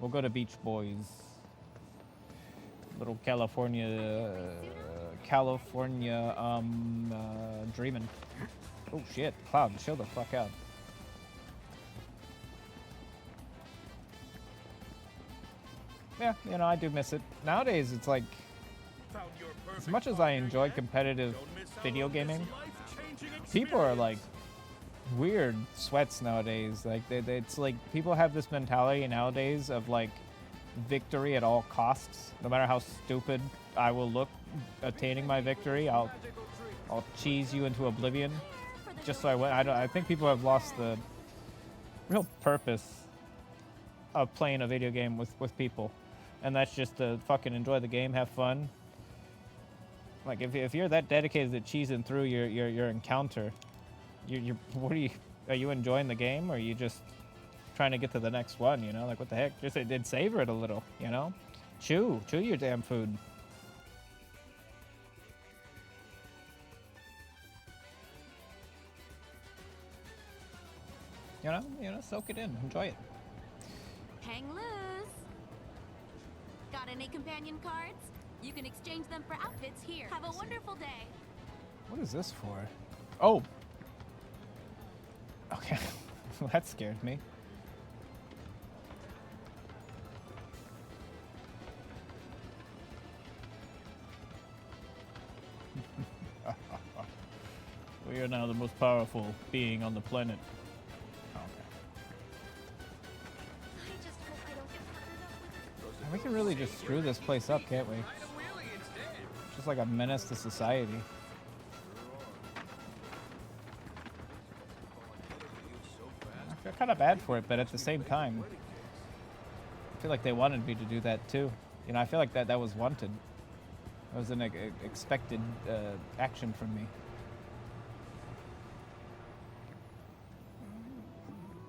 we'll go to Beach Boys. Little California dreaming. Oh shit, Cloud, chill the fuck out. Yeah, you know, I do miss it. Nowadays, it's like, as much as I enjoy competitive video gaming, people are like weird sweats nowadays. Like, it's like people have this mentality nowadays of like victory at all costs. No matter how stupid I will look attaining my victory, I'll cheese you into oblivion just so I win. I think people have lost the real purpose of playing a video game with people. And that's just to fucking enjoy the game, have fun. Like if you're that dedicated to cheesing through your encounter, are you enjoying the game, or are you just trying to get to the next one? You know, like what the heck? Just did savor it a little. You know, chew your damn food. You know, soak it in, enjoy it. Hang loose. Got any companion cards? You can exchange them for outfits here. Have a wonderful day. What is this for? Oh. Okay. That scared me. We are now the most powerful being on the planet. We can really just screw this place up, can't we? Just like a menace to society. I feel kind of bad for it, but at the same time, I feel like they wanted me to do that too. You know, I feel like that was wanted. That was an expected action from me.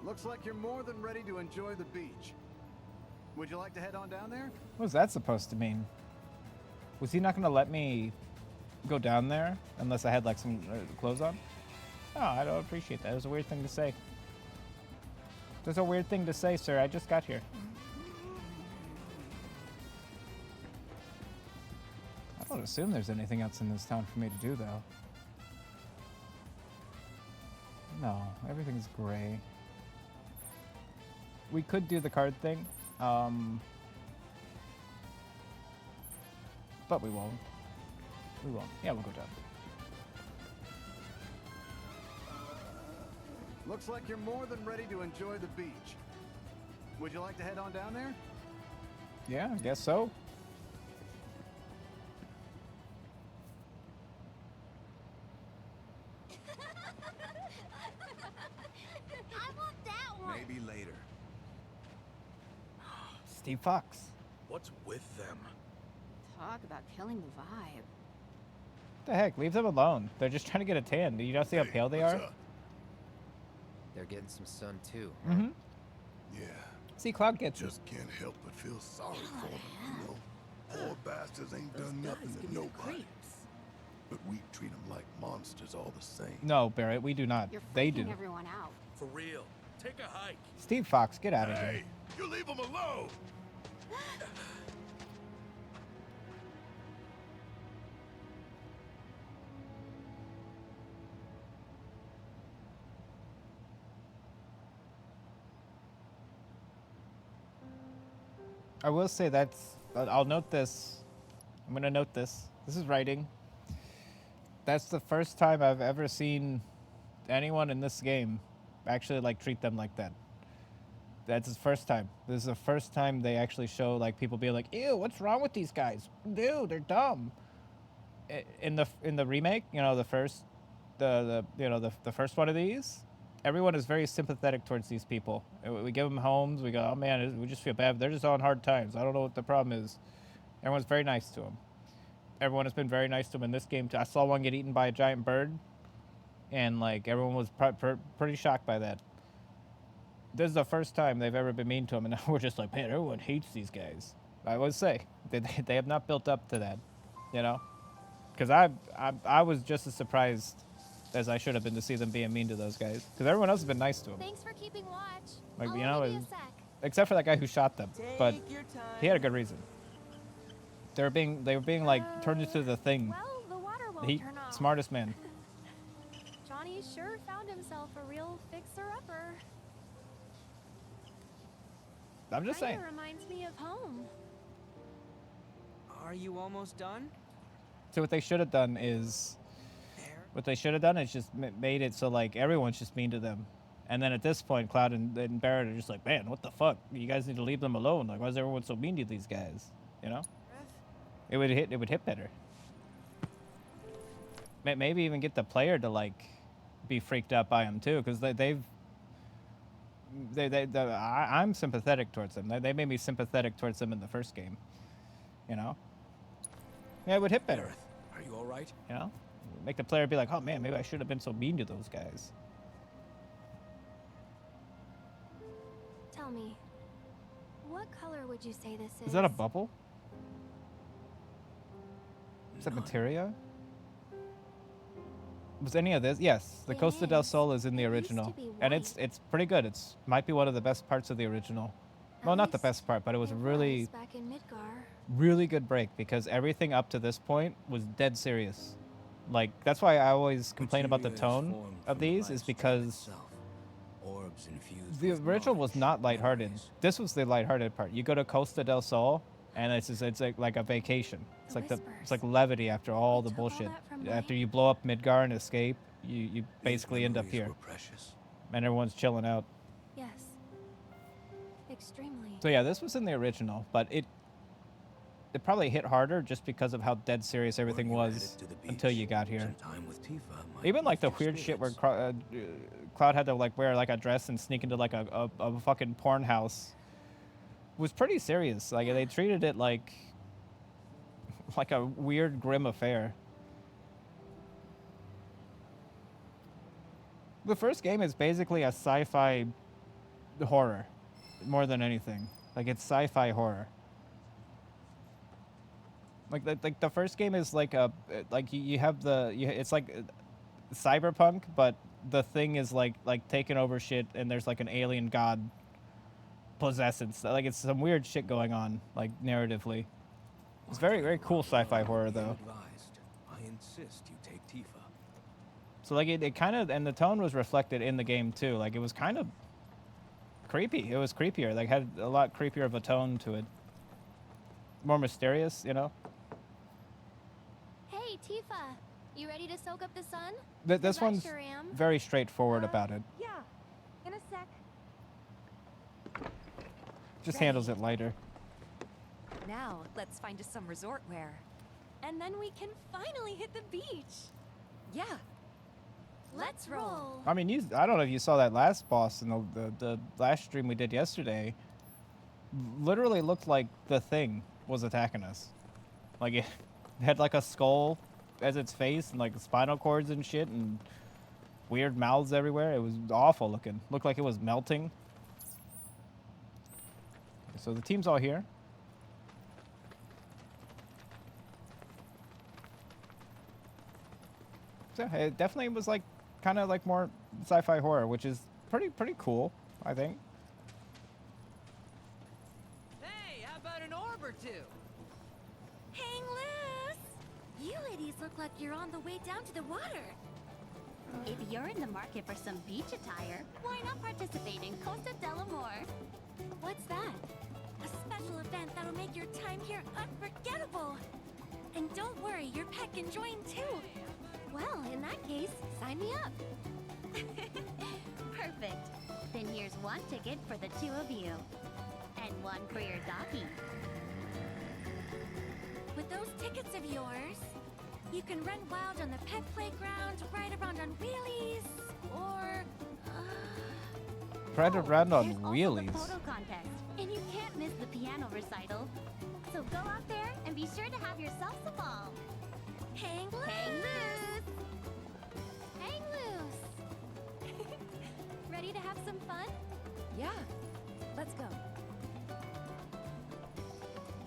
Looks like you're more than ready to enjoy the beach. Would you like to head on down there? What was that supposed to mean? Was he not going to let me go down there unless I had like some clothes on? Oh, I don't appreciate that. It was a weird thing to say. There's a weird thing to say, sir. I just got here. I don't assume there's anything else in this town for me to do, though. No, everything's gray. We could do the card thing. But we won't. We won't. Yeah, we'll go down. Looks like you're more than ready to enjoy the beach. Would you like to head on down there? Yeah, I guess so. I want that one. Maybe later. Steve Fox. What's with them? Talk about killing the vibe. What the heck? Leave them alone. They're just trying to get a tan. Do you not see how pale they are? They're getting some sun too. Mm-hmm. Yeah. See, Cloud gets it. Just can't help but feel sorry for them, you know? Poor bastards ain't done nothing to nobody. But we treat them like monsters all the same. No, Barrett, we do not. You're They freaking do. everyone out. For real. Take a hike. Steve Fox, get out of here. Hey, you leave them alone! I will say I'll note this. I'm going to note this. This is writing. That's the first time I've ever seen anyone in this game actually like treat them like that. That's the first time. This is the first time they actually show like people being like, ew, what's wrong with these guys? Dude, they're dumb. in the remake, you know, the first the first one of these, everyone is very sympathetic towards these people. We give them homes. We go, oh man, we just feel bad. They're just on hard times. I don't know what the problem is. Everyone's very nice to them. Everyone has been very nice to them in this game too. I saw one get eaten by a giant bird, and like everyone was pretty shocked by that. This is the first time they've ever been mean to them, and now we're just like, man, everyone hates these guys. I would say they have not built up to that, you know, because I was just as surprised as I should have been to see them being mean to those guys, because everyone else has been nice to them. Thanks for keeping watch. Like, I'll you know, only be a sec. except for that guy who shot them, but Take your time. he had a good reason. They were being like turned into the thing. Well, the water won't The turn off. smartest man. Johnny sure found himself a real fixer-upper. I'm just saying. Kinda reminds me of home. Are you almost done? So what they should have done is just made it so like everyone's just mean to them, and then at this point, Cloud and Barrett are just like, man, what the fuck? You guys need to leave them alone. Like, why is everyone so mean to these guys? You know? It would hit better. Maybe even get the player to like be freaked out by them too, because I'm sympathetic towards them. They made me sympathetic towards them in the first game. You know? Yeah, it would hit better. Are you all right? You know? Make the player be like, oh man, maybe I should have been so mean to those guys. Tell me, what color would you say this is? Is that a bubble? Is that materia? Was any of this? Yes, the Costa del Sol is in the original, and it's pretty good. It's might be one of the best parts of the original. Well, not the best part, but it was really back in Midgar. really good break, because everything up to this point was dead serious. Like, that's why I always complain about the tone of these, is because the original was not lighthearted. This was the lighthearted part. You go to Costa del Sol, and it's like a vacation. It's like levity after all the bullshit. After you blow up Midgar and escape, you basically end up here, and everyone's chilling out. Yes. Extremely. So yeah, this was in the original, but it probably hit harder just because of how dead serious everything was until you got here. Even like the weird shit where Cloud had to like wear like a dress and sneak into like a fucking porn house was pretty serious. Like, they treated it like a weird, grim affair. The first game is basically a sci-fi horror more than anything. Like, it's sci-fi horror. Like the first game is like you have it's like cyberpunk, but the thing is like taking over shit, and there's like an alien god possessing stuff. Like, it's some weird shit going on, like, narratively. It's very, very cool sci-fi horror though. I insist you take Tifa. So like it kind of, and the tone was reflected in the game too. Like, it was kind of creepy. It was creepier. Like, had a lot creepier of a tone to it. More mysterious, you know. Hey, Tifa, you ready to soak up the sun? This 'Cause I one's sure am. very straightforward about it. Yeah, in a sec. Just handles it lighter. Now, let's find us some resort wear. And then we can finally hit the beach. Yeah. Let's roll. I mean, I don't know if you saw that last boss in the last stream we did yesterday. Literally looked like the thing was attacking us. Like, it had like a skull as its face, and like spinal cords and shit, and weird mouths everywhere. It was awful looking. Looked like it was melting. So the team's all here. So it definitely was like kind of like more sci-fi horror, which is pretty cool, I think. Hey, how about an orb or two? Hang loose! You ladies look like you're on the way down to the water. If you're in the market for some beach attire, why not participate in Costa del Amor? What's that? A special event that'll make your time here unforgettable. And don't worry, your pet can join too. Well, in that case, sign me up. Perfect. Then here's one ticket for the two of you. And one for your doggy. With those tickets of yours, You can run wild on the pet playground, ride around on wheelies, or Ride around on There's also the wheelies. photo contest, and you can't miss the piano recital. So go out there and be sure to have yourself a ball. hang loose. Hang loose! Hang loose. Ready to have some fun? Yeah. Let's go.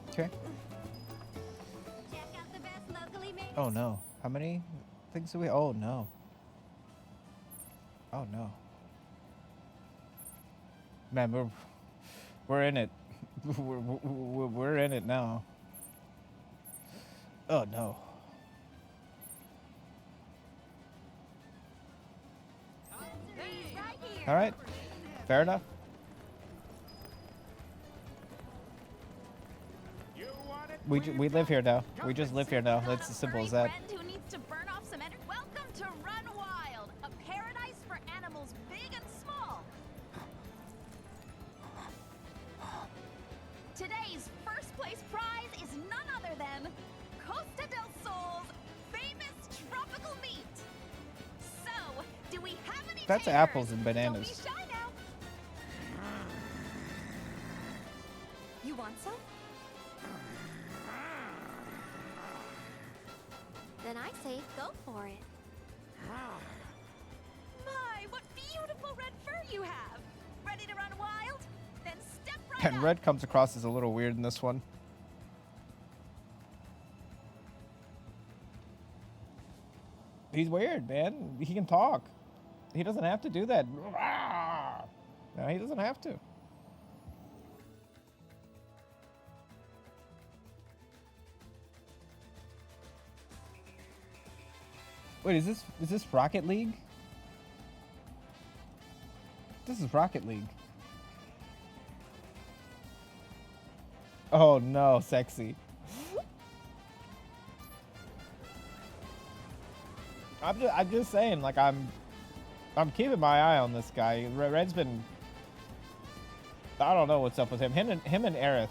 Okay. Check out the best locally made. Oh no. How many things do we? Oh no. Oh no. Man, we're in it. we're in it now. Oh no. All right. Fair enough. We live here now. We just live here now. That's as simple as that. Friend who needs to burn off some energy. Welcome to Run Wild, a paradise for animals big and small. Today's first place prize is none other than Costa del Sol's famous tropical meat. So, do we have any That's takers? apples and Don't be bananas. shy now. You want some? Then I say go for it. My, what beautiful red fur you have. Ready to run wild? Then step right And red comes across as a little weird in this one. He's weird, man. He can talk. He doesn't have to do that. No, he doesn't have to. Wait, is this Rocket League? This is Rocket League. Oh no, sexy. I'm just saying, like I'm keeping my eye on this guy. Red's been, I don't know what's up with him. Him and Aerith.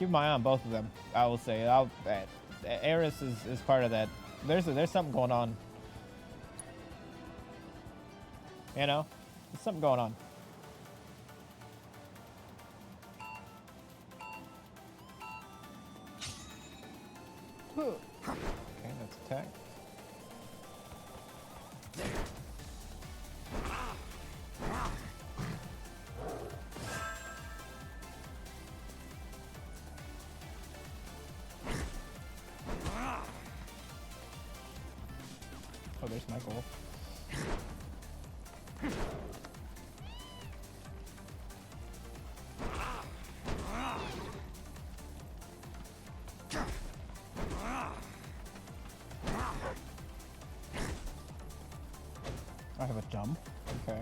Keep my eye on both of them. I will say. Aerith is part of that. There's something going on. You know, there's something going on. Okay, that's attack. Oh, there's my goal. I have a jump. Okay.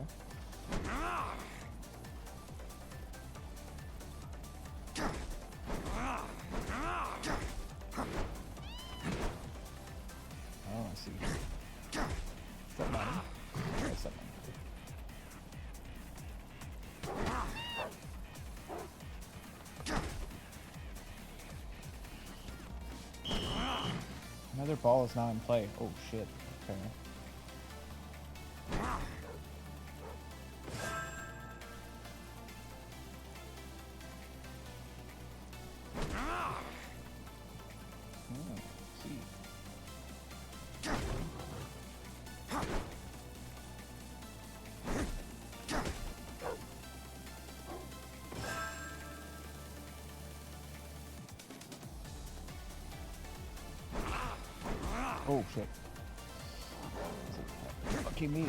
Oh, I see. Is that mine? Yeah, is that mine? Another ball is not in play. Oh shit. Okay. Oh shit. Lucky me.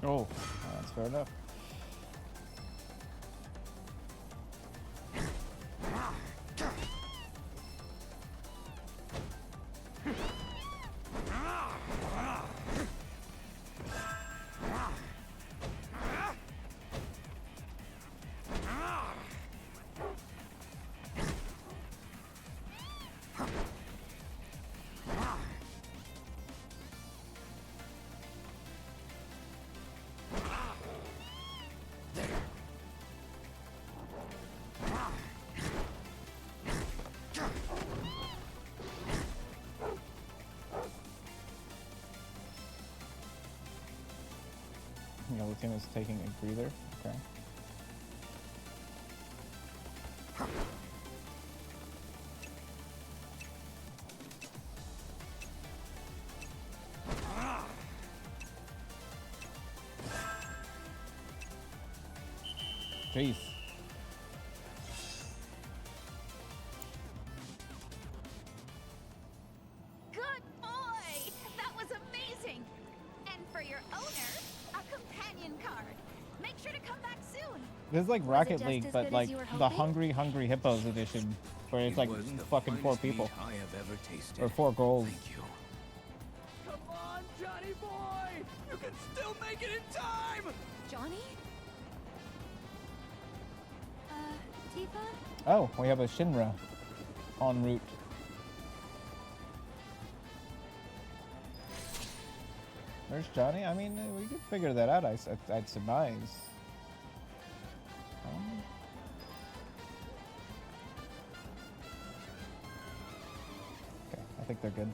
Oh, that's fair enough. You know, Luciana's taking a breather. Okay. Jeez. Good boy! That was amazing! And for your owner, a companion card. Make sure to come back soon. This is like Was it Rocket just League, as but good as like you were the hoping? Hungry Hippos edition, where it's It like was the fucking 4 finest meat people. I have ever tasted. Or 4 goals. Thank you. Come on, Johnny boy! You can still make it in time! Johnny? Tifa? Oh, we have a Shinra en route. Where's Johnny? I mean, we could figure that out, I'd surmise. Okay, I think they're good.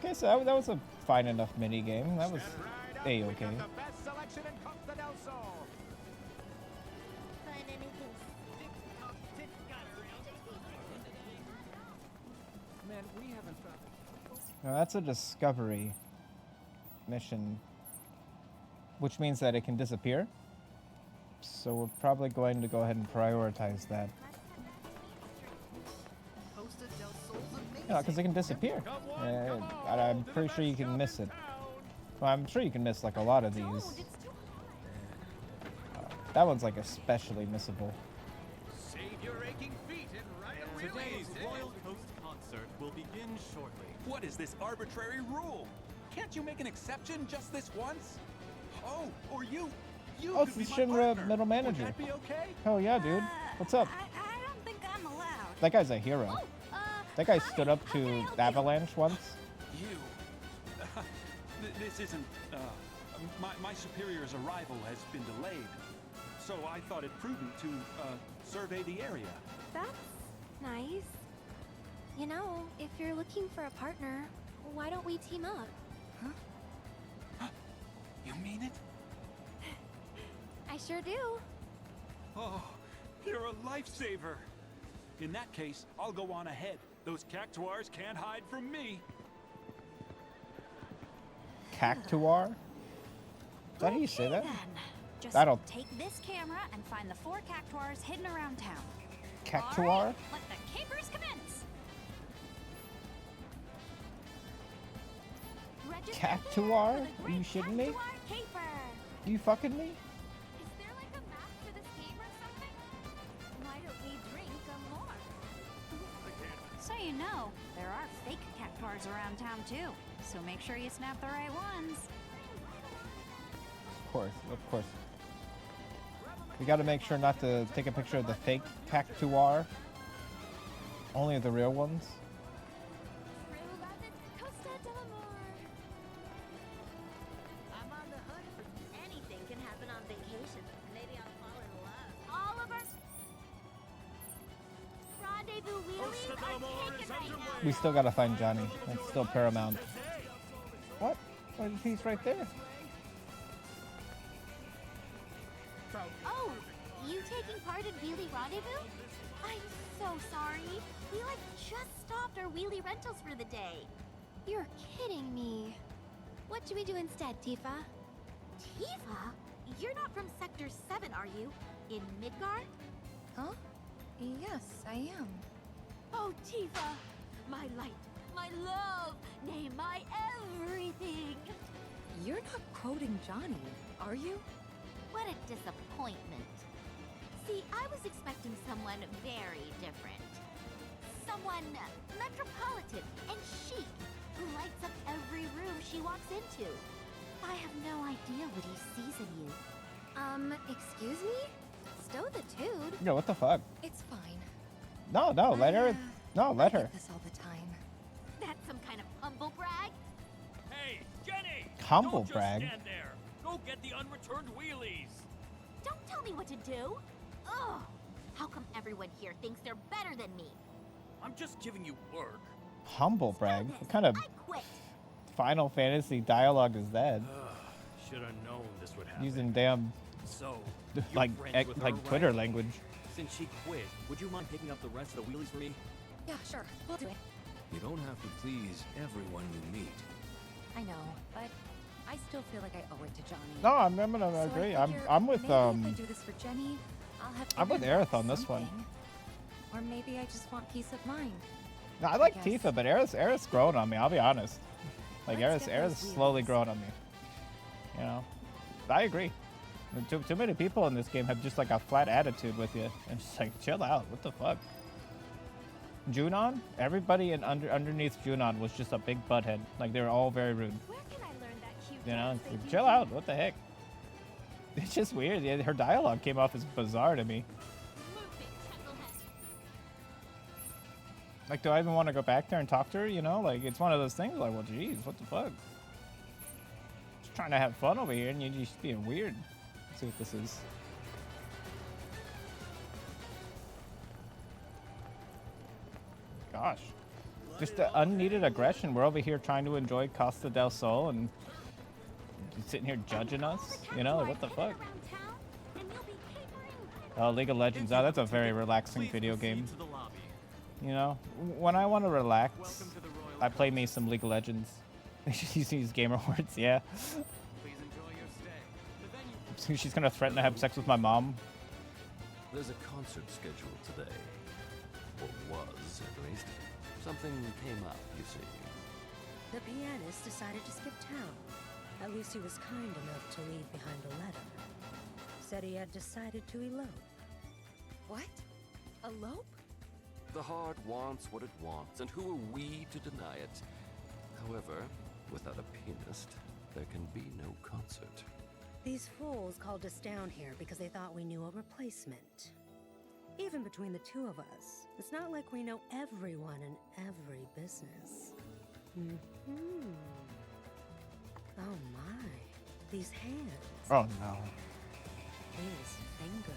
Okay, so that was a fine enough mini game. That was A-okay. Man, we haven't found. Now that's a discovery mission, which means that it can disappear. So we're probably going to go ahead and prioritize that. Yeah, because it can disappear. And I'm pretty sure you can miss it. Well, I'm sure you can miss like a lot of these. That one's like especially missable. Save your aching feet and ride a Today's Royal Coast concert will begin shortly. What is this arbitrary rule? Can't you make an exception just this once? Oh, or you Oh, it's could the be my Shinra partner. middle manager. Would that be okay? Hell yeah, dude. What's up? I don't think I'm allowed. That guy's a hero. That guy stood up to Avalanche once. You. This isn't. My superior's arrival has been delayed, so I thought it prudent to survey the area. That's nice. You know, if you're looking for a partner, why don't we team up? Huh? You mean it? I sure do. Oh, you're a lifesaver. In that case, I'll go on ahead. Those cactuars can't hide from me. Cactuar? Is that how you say that? Just That'll take this camera and find the 4 cactuars hidden around town. Cactuar? All right, let the capers commence. Cactuar? Are you shitting me? Caper. You fucking me? Is there like a map for this game or something? Why don't we drink more? So you know, there are fake cactuars around town too. So make sure you snap the right ones. Of course. We gotta make sure not to take a picture of the fake Cactuar. Only the real ones. Costa del Amor. I'm on the hook. Anything can happen on vacation. Maybe I'll fall in love. Oliver. Rendezvous wheelies are taken right now. We still gotta find Johnny. That's still paramount. What? Oh, he's right there. Oh, you taking part in Wheelie Rendezvous? I'm so sorry. We just stopped our wheelie rentals for the day. You're kidding me. What should we do instead, Tifa? Tifa? You're not from Sector 7, are you? In Midgard? Huh? Yes, I am. Oh, Tifa, my light, my love, nay, my everything. You're not quoting Johnny, are you? What a disappointment. See, I was expecting someone very different. Someone metropolitan and chic, who lights up every room she walks into. I have no idea what he sees in you. Excuse me? Stow the dude. Yo, what the fuck? It's fine. No, let her. No, let her. This all the time. That's some kind of humble brag. Hey, Jenny! Humble Don't just brag. stand there. Go get the unreturned wheelies. Don't tell me what to do. Ugh. How come everyone here thinks they're better than me? I'm just giving you work. Humble brag. What kind of I quit. Final Fantasy dialogue is that? should have known this would happen. Using damn So, like you're friends with her, like Twitter right? language. Since she quit, would you mind picking up the rest of the wheelies for me? Yeah, sure. We'll do it. You don't have to please everyone you meet. I know, but I still feel like I owe it to Johnny. No, I'm gonna So I agree. figure I'm with maybe if I do this for Jenny, I'll have I'm with figured out Aerith on this one. something. Or maybe I just want peace of mind. No, I like guess. Tifa, but Aerith's growing on me. I'll be honest. Like Let's Aerith's get those slowly growing on me. You know, I agree. Too many people in this game have just like a flat attitude with you, and just like chill out. What the fuck? Junon, everybody underneath Junon was just a big butthead. Like they were all very rude. Where can I learn that cute You know, dance they do? chill out. What the heck? It's just weird. Yeah, her dialogue came off as bizarre to me. Like, do I even want to go back there and talk to her? You know, like it's one of those things. Like, well, geez, what the fuck? Just trying to have fun over here, and you're just being weird. Let's see what this is. Gosh, just the unneeded aggression. We're over here trying to enjoy Costa del Sol, and you're sitting here judging us. You know, like what the fuck? Oh, League of Legends. Oh, that's a very relaxing video game. You know, when I want to relax, I play me some League of Legends. These gamer words, yeah. She's gonna threaten to have sex with my mom. There's a concert scheduled today. Or was, at least. Something came up, you see. The pianist decided to skip town. At least he was kind enough to leave behind a letter. Said he had decided to elope. What? Elope? The heart wants what it wants, and who are we to deny it? However, without a pianist, there can be no concert. These fools called us down here because they thought we knew a replacement. Even between the two of us, it's not like we know everyone in every business. Oh my, these hands. Oh no. These fingers.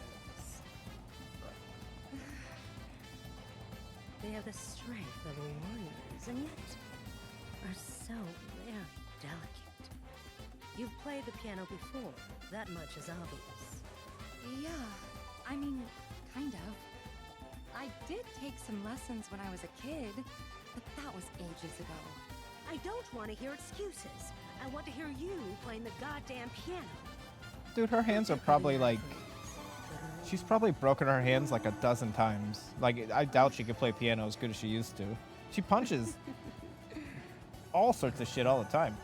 They have the strength of warriors, and yet are so very delicate. You've played the piano before, that much is obvious. Yeah, I mean, kind of. I did take some lessons when I was a kid, but that was ages ago. I don't want to hear excuses. I want to hear you playing the goddamn piano. Dude, her hands are probably like... She's probably broken her hands like a dozen times. Like, I doubt she could play piano as good as she used to. She punches all sorts of shit all the time.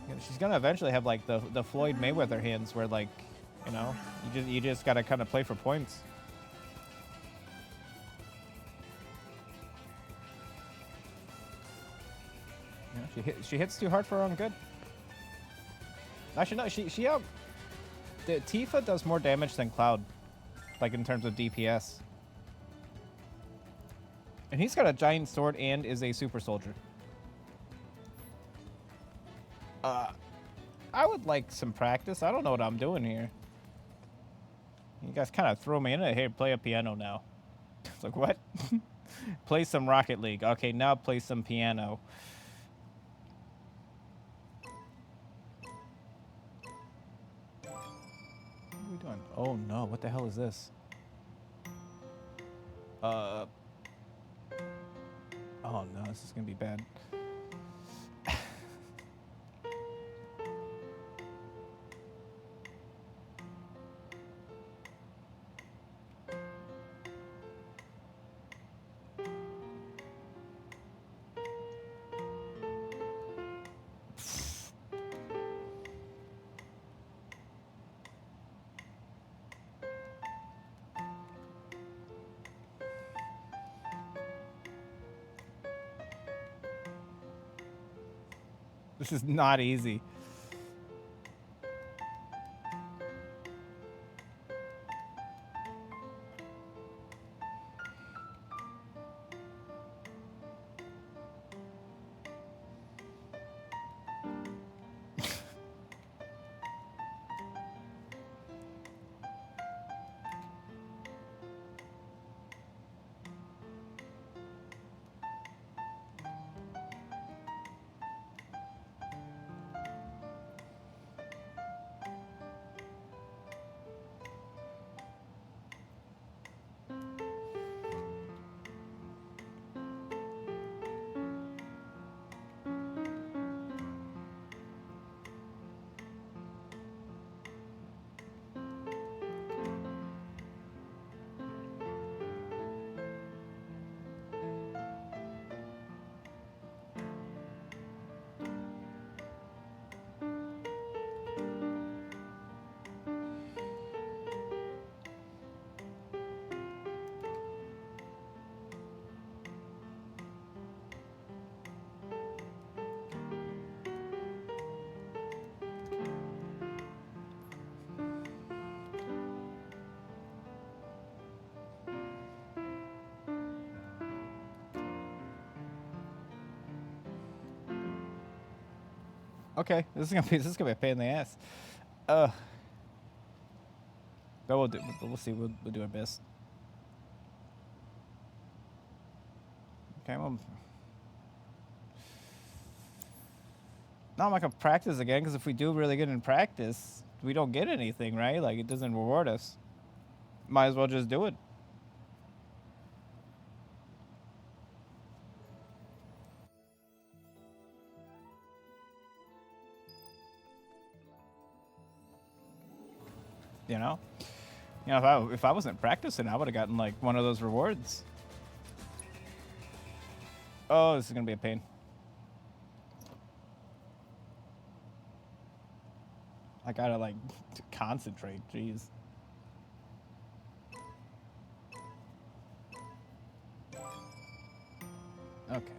You know, she's gonna eventually have like the Floyd Mayweather hands where like, you know, you just gotta kind of play for points. Yeah, she hits too hard for her own good. Actually, no, Tifa does more damage than Cloud, like in terms of DPS. And he's got a giant sword and is a super soldier. I would like some practice. I don't know what I'm doing here. You guys kind of throw me in it. Here, play a piano now. It's like, what? Play some Rocket League. Okay, now play some piano. What are we doing? Oh no, what the hell is this? Oh no, this is gonna be bad. This is not easy. Okay, this is gonna be a pain in the ass. But we'll see. We'll do our best. Okay, well. Now I'm not gonna practice again because if we do really good in practice, we don't get anything, right? Like it doesn't reward us. Might as well just do it. You know, if I wasn't practicing, I would have gotten like one of those rewards. Oh, this is gonna be a pain. I gotta like concentrate. Jeez. Okay.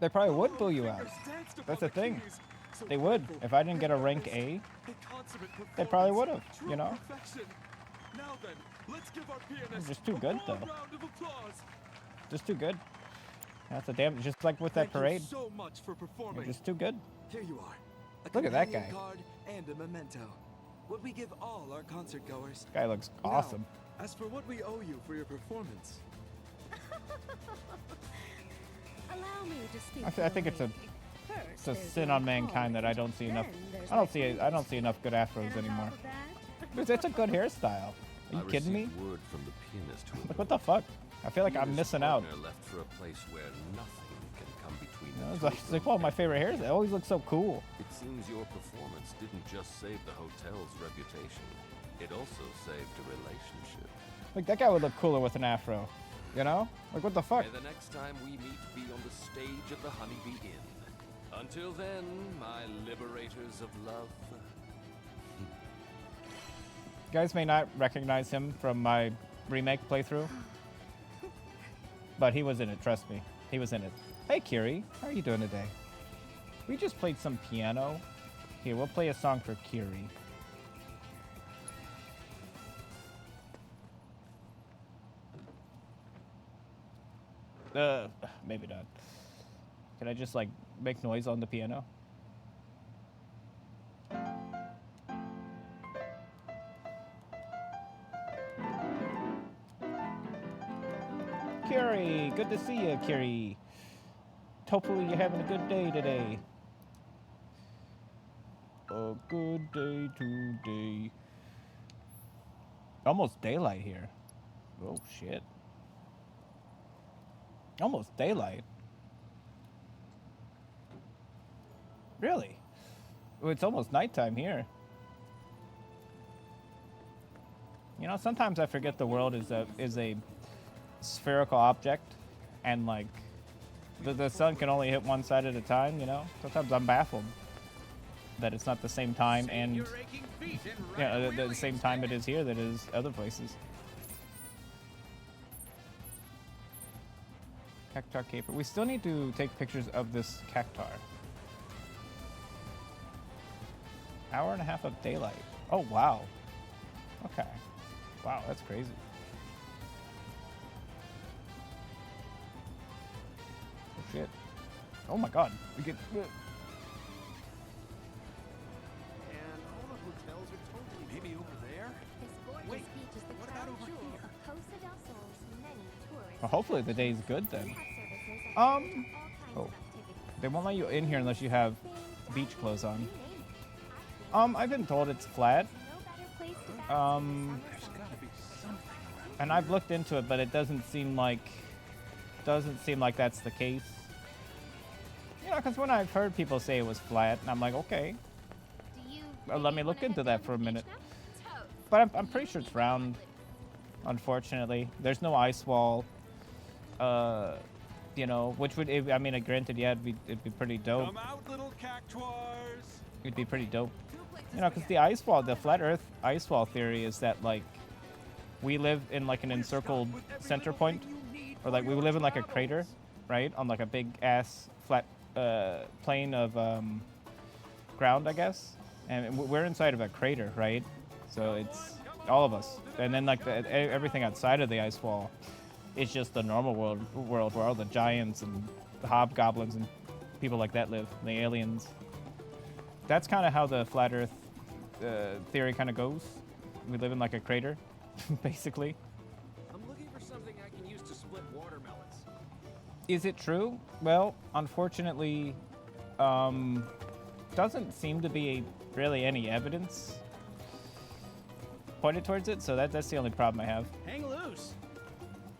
They probably would boo you out. That's the thing. They would. If I didn't get a rank A, they probably would have, you know? I'm just too good, though. Just too good. That's a damn... Just like with that parade. So much for performing. You're just too good. Here you are. Look at that guy. Card and a memento. What we give all our concert goers. This guy looks awesome. Now, as for what we owe you for your performance. Allow me to speak. I think it's a sin on mankind that I don't see enough. I don't see enough good afros anymore. It's a good hairstyle. Are you kidding me? Word from the pianist who Like, what the fuck? I feel like I'm missing out. left for a place where nothing can come between You know, it's like one of my favorite hairs. They always look so cool. It seems your performance didn't just save the hotel's reputation. It also saved a relationship. Like, that guy would look cooler with an afro. You know? Like, what the fuck? May the next time we meet be on the stage of the Honeybee Inn. Until then, my liberators of love. You guys may not recognize him from my remake playthrough. But he was in it, trust me. He was in it. Hey, Kiri. How are you doing today? We just played some piano. Here, we'll play a song for Kiri. Maybe not. Can I just, like, make noise on the piano? Kiri, good to see you, Kiri. Hopefully you're having a good day today. A good day today. Almost daylight here. Oh shit. Almost daylight. Really? Well, it's almost nighttime here. You know, sometimes I forget the world is a spherical object, and like the sun can only hit one side at a time. You know, sometimes I'm baffled that it's not the same time and the same time it is here that it is other places. Cactuar caper. We still need to take pictures of this cactuar. Hour and a half of daylight. Oh, wow. Okay. Wow, that's crazy. Oh, shit. Oh, my God. We get... And all the hotels are totally maybe over there? This gorgeous Wait, beach is the what crown about over jewel here? of Costa del Sol's many tourists. Well, hopefully the day's good then. Have services and all kinds Oh. of activities. They won't let you in here unless you have beach clothes on. I've been told it's flat. Place to There's gotta be something around. And I've looked into it, but it doesn't seem like that's the case. You know, because when I've heard people say it was flat, and I'm like, okay, Do you well, let me really look wanna into head that down for a to the minute. beach now? Totes. But I'm pretty sure it's round. Unfortunately, there's no ice wall. You know, which would, I mean, granted, yeah, it'd be pretty dope. Come out, little cactuars. It'd be pretty dope. You know, because the ice wall, the flat Earth ice wall theory is that like we live in like an encircled center point, or like we live in like a crater, right, on like a big ass flat plane of ground, I guess, and we're inside of a crater, right? So it's all of us, and then like everything outside of the ice wall is just the normal world where all the giants and the hobgoblins and people like that live, the aliens. That's kind of how the flat Earth theory kind of goes. We live in like a crater, basically. I'm looking for something I can use to split watermelons. Is it true? Well, unfortunately, doesn't seem to be really any evidence pointed towards it, so that's the only problem I have. Hang loose.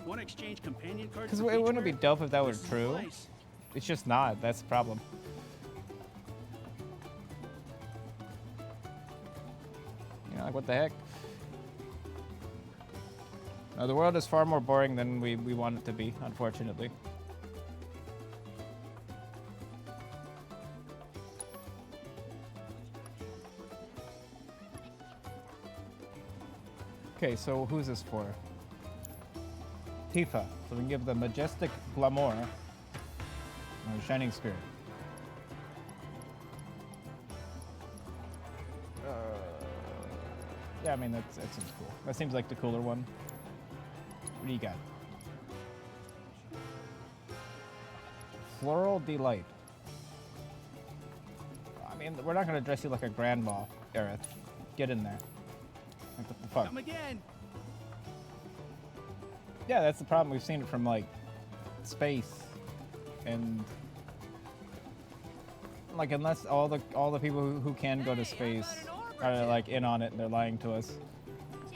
Want to exchange companion cards? Because for it wouldn't it be beachwear? dope if that were This is true? the place. It's just not. That's the problem. You know, like what the heck? No, the world is far more boring than we want it to be, unfortunately. Okay, so who's this for? Tifa. So we can give the majestic glamour or shining spirit. Yeah, I mean that seems cool. That seems like the cooler one. What do you got? Floral delight. I mean, we're not gonna dress you like a grandma, Aerith. Get in there. Like, what the fuck? Come again. Yeah, that's the problem. We've seen it from like space, and like unless all the people who can go to space are like in on it and they're lying to us,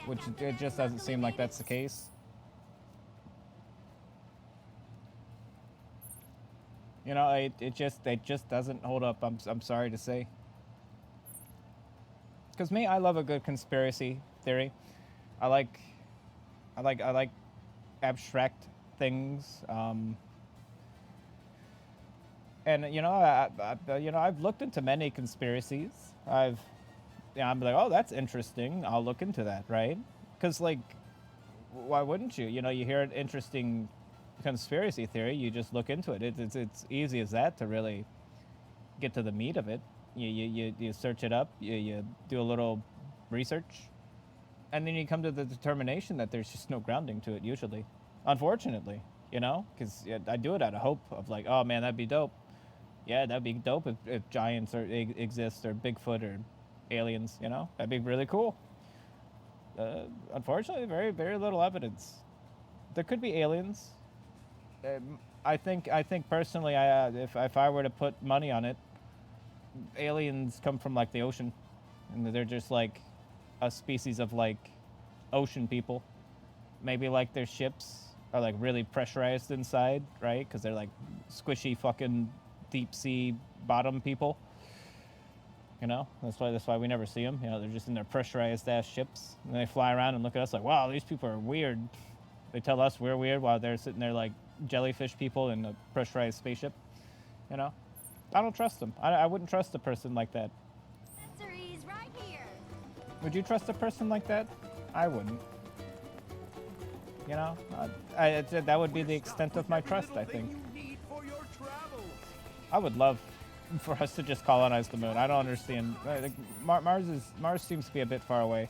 which it just doesn't seem like that's the case. You know, it just doesn't hold up. I'm sorry to say. Because me, I love a good conspiracy theory. I like abstract things. And you know, I've looked into many conspiracies. I'm like, oh, that's interesting. I'll look into that, right? Because like, why wouldn't you? You know, you hear an interesting conspiracy theory, you just look into it. It's easy as that to really get to the meat of it. You search it up, you do a little research, and then you come to the determination that there's just no grounding to it usually, unfortunately, you know, because I do it out of hope of like, oh man, that'd be dope. Yeah, that'd be dope if giants exist or Bigfoot or aliens, you know, that'd be really cool. Unfortunately, very, very little evidence. There could be aliens. I think personally, if I were to put money on it, aliens come from like the ocean, and they're just like a species of like ocean people. Maybe like their ships are like really pressurized inside, right? Because they're like squishy fucking deep sea bottom people. You know, that's why we never see them. You know, they're just in their pressurized ass ships, and they fly around and look at us like, wow, these people are weird. They tell us we're weird while they're sitting there like jellyfish people in a pressurized spaceship. You know, I don't trust them. I wouldn't trust a person like that. Accessories right here. Would you trust a person like that? I wouldn't. You know, that would be the extent of my trust, I think. I would love for us to just colonize the moon. I don't understand. Like, Mars seems to be a bit far away,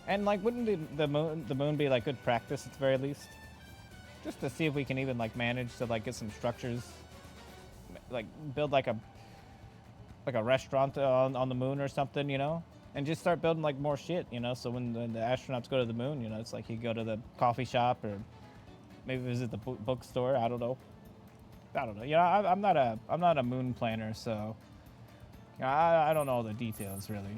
and like, wouldn't the moon be like good practice at the very least, just to see if we can even like manage to like get some structures, like build like a restaurant on the moon or something, you know, and just start building like more shit, you know. So when the astronauts go to the moon, you know, it's like you go to the coffee shop or maybe visit the bookstore. I don't know. You know, I'm not a moon planner, so I don't know the details really.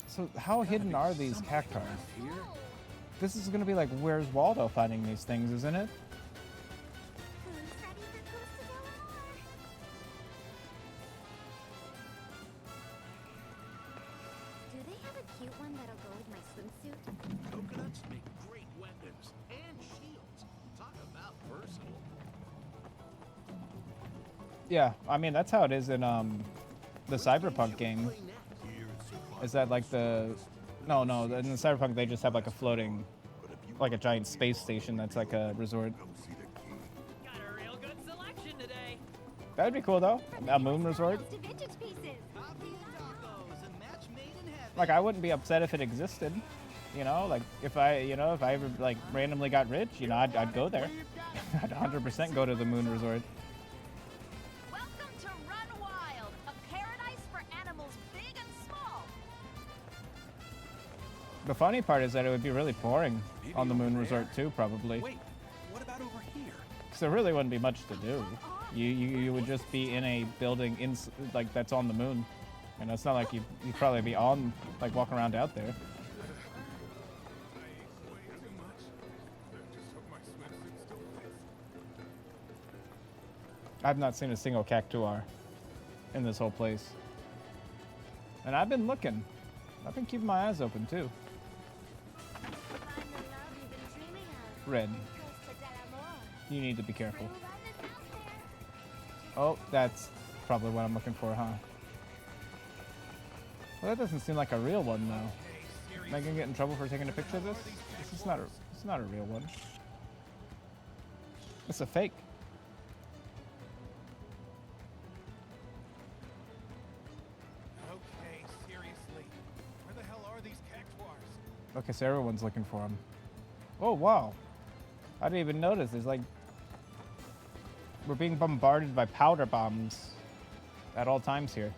So how hidden are these cacti? This is gonna be like Where's Waldo finding these things, isn't it? Do they have a cute one that'll go with my swimsuit? Coconuts make great weapons and shields. Talk about versatile. Yeah, I mean that's how it is in the Cyberpunk game. Is that like the no in the Cyberpunk they just have like a floating, like a giant space station that's like a resort. Got a real good selection today. That'd be cool though, a moon resort. Like I wouldn't be upset if it existed, you know. Like if I ever like randomly got rich, you know, I'd go there. I'd 100% go to the moon resort. Welcome to Run Wild, a paradise for animals big and small. The funny part is that it would be really boring on the moon resort too, probably. Wait, what about over here? Because there really wouldn't be much to do. You would just be in a building like that's on the moon. And it's not like you'd probably be on, like, walking around out there. I've not seen a single cactuar in this whole place. And I've been looking. I've been keeping my eyes open, too. Red. You need to be careful. Oh, that's probably what I'm looking for, huh? Well, that doesn't seem like a real one, though. Am I gonna get in trouble for taking a picture of this? This is not a real one. It's a fake. Okay, seriously. Where the hell are these cactuars? Okay, so everyone's looking for them. Oh, wow. I didn't even notice. There's like... We're being bombarded by powder bombs at all times here.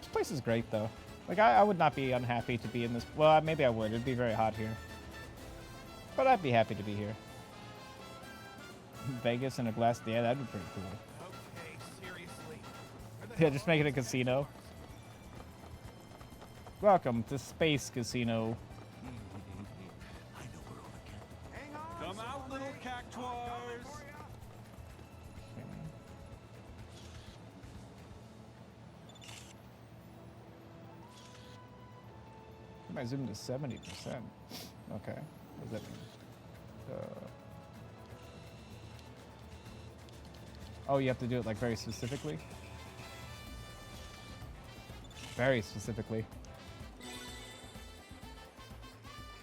This place is great, though. Like, I would not be unhappy to be in this... Well, maybe I would. It'd be very hot here. But I'd be happy to be here. Vegas in a glass... Yeah, that'd be pretty cool. Okay, seriously. Yeah, just make it a casino. Welcome to Space Casino. Come out, little cactuars. I zoomed to 70%. Okay. What does that mean? Oh, you have to do it like very specifically? Very specifically.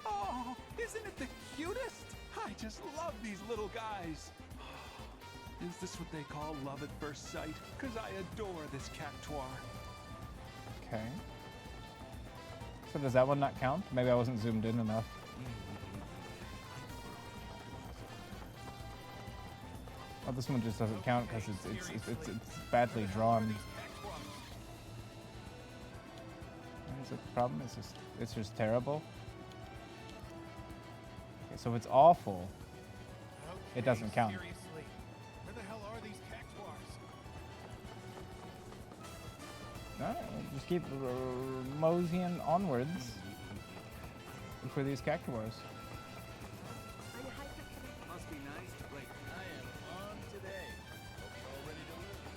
Oh, isn't it the cutest? I just love these little guys. Is this what they call love at first sight? Because I adore this cactuar. Okay. So does that one not count? Maybe I wasn't zoomed in enough. Oh, this one just doesn't count because it's badly drawn. What is the problem? It's just terrible. So if it's awful, it doesn't count. Seriously, where the hell are these cactuars? Alright, just keep moseying onwards for these cactuars. Must be nice to play. I am on today. Hope you're all ready to lose.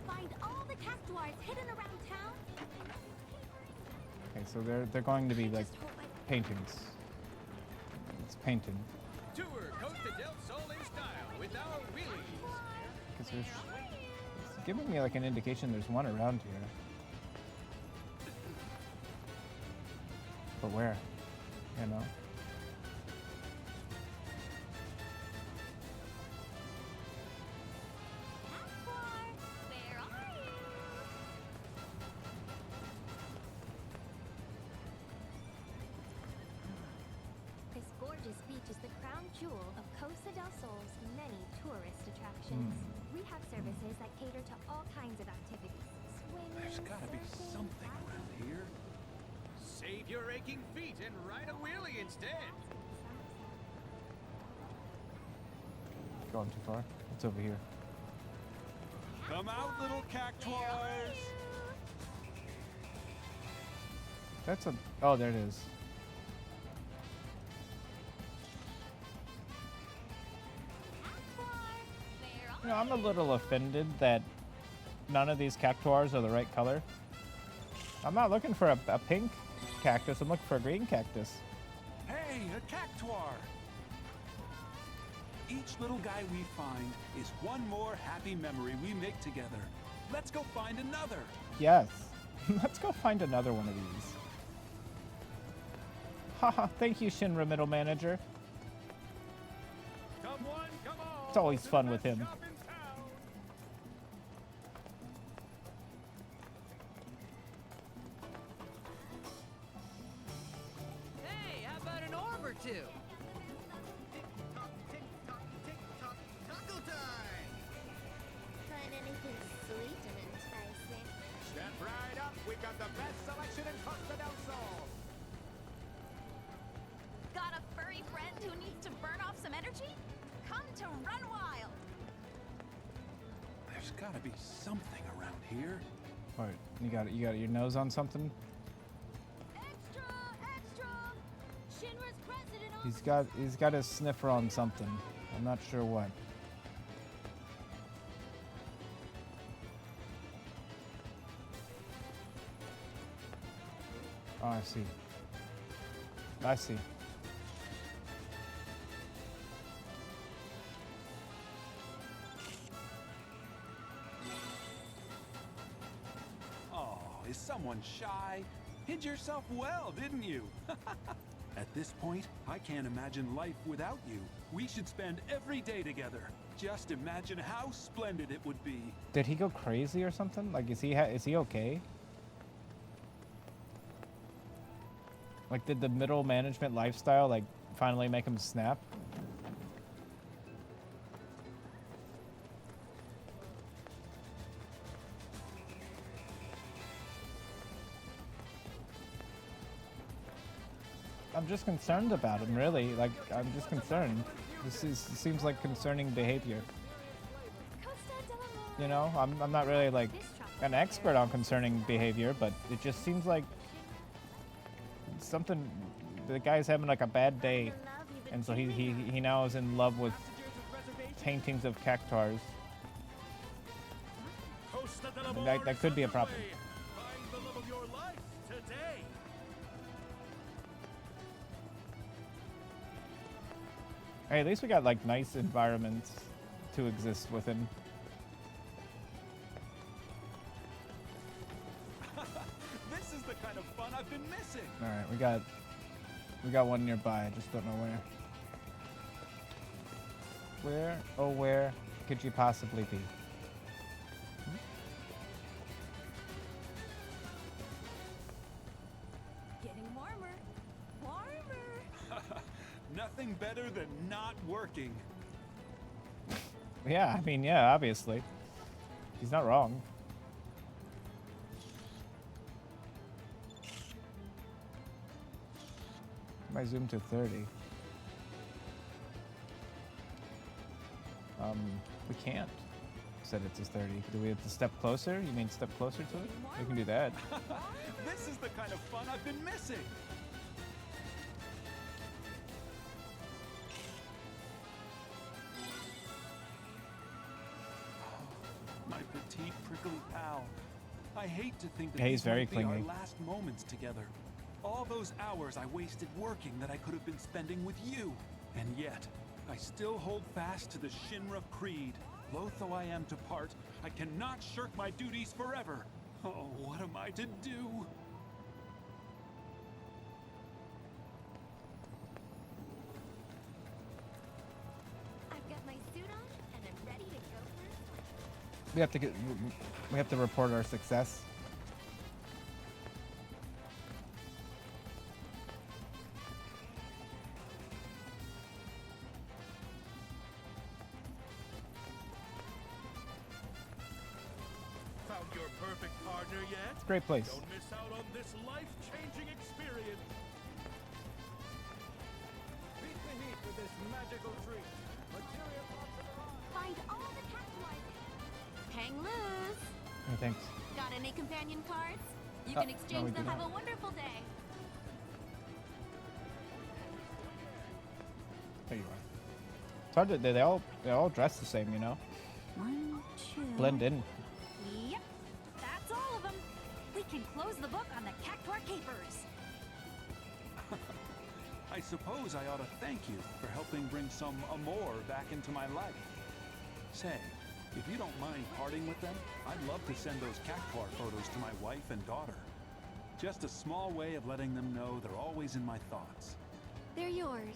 Find all the cactuars hidden around town. Okay, so they're going to be like paintings. It's painted. Tour Costa del Sol in style with our wheelies. Because it's giving me like an indication there's one around here. But where? You know? Where are you? This gorgeous beach is the crown jewel of Costa del Sol's many tourist attractions. We have services that cater to all kinds of activities. Swimming, There's gotta be surfing, something around here. Save your aching feet and ride a wheelie instead. Going too far? It's over here. Come out, little cactuars. That's a... Oh, there it is. You know, I'm a little offended that none of these cactuars are the right color. I'm not looking for a pink cactus, I'm looking for a green cactus. Hey, a cactuar. Each little guy we find is one more happy memory we make together. Let's go find another. Yes. Let's go find another one of these. Haha, thank you, Shinra Middle Manager. Come on, come on. It's always fun with him. Hey, how about an orb or two? Taco time. Find anything sweet and enticing? Step right up. We got the best selection in Costa del Sol. Got a furry friend who needs to burn off some energy? Come to Run Wild! There's gotta be something around here. Alright, you got your nose on something? Extra! Extra! Shinra's president He's got his sniffer on something. I'm not sure what. Oh, I see. I see. Oh, is someone shy? Hid yourself well, didn't you? At this point, I can't imagine life without you. We should spend every day together. Just imagine how splendid it would be. Did he go crazy or something? Like, is he okay? Like, did the middle management lifestyle, like, finally make him snap? I'm just concerned about him, really. Like, I'm just concerned. This seems like concerning behavior. You know, I'm not really, like, an expert on concerning behavior, but it just seems like something, the guy's having like a bad day, and so he now is in love with paintings of cactuars. And that could be a problem. Find the love of your life today. Hey, at least we got like nice environments to exist within. This is the kind of fun I've been missing. All right, we got one nearby. I just don't know where. Where, oh where could you possibly be? Getting warmer. Warmer! Nothing better than not working. Yeah, I mean, yeah, obviously. He's not wrong. I zoom to 30. We can't set it to 30. Do we have to step closer? You mean step closer to it? We can do that. This is the kind of fun I've been missing. My petite prickly pal. I hate to think that Yeah, he's these very might be our clingy. last moments together. All those hours I wasted working that I could have been spending with you. And yet, I still hold fast to the Shinra Creed. Loath though I am to part, I cannot shirk my duties forever. Oh, what am I to do? I've got my suit on and I'm ready to go for a swim. We have to get. We have to report our success. Found your perfect partner yet? It's a great place. Don't miss out on this life-changing experience. Beat the heat with this magical treat. Materia parts of the line. Find all the cacti. Hang loose. Oh, thanks. Got any companion cards? You No, can exchange we them. do Have not. a wonderful day. There you are. It's hard to. They all dress the same, you know. 1, 2. Blend in. Yep, that's all of them. We can close the book on the Cactuar Capers. I suppose I ought to thank you for helping bring some amour back into my life. Say, if you don't mind parting with them, I'd love to send those Cactuar photos to my wife and daughter. Just a small way of letting them know they're always in my thoughts. They're yours.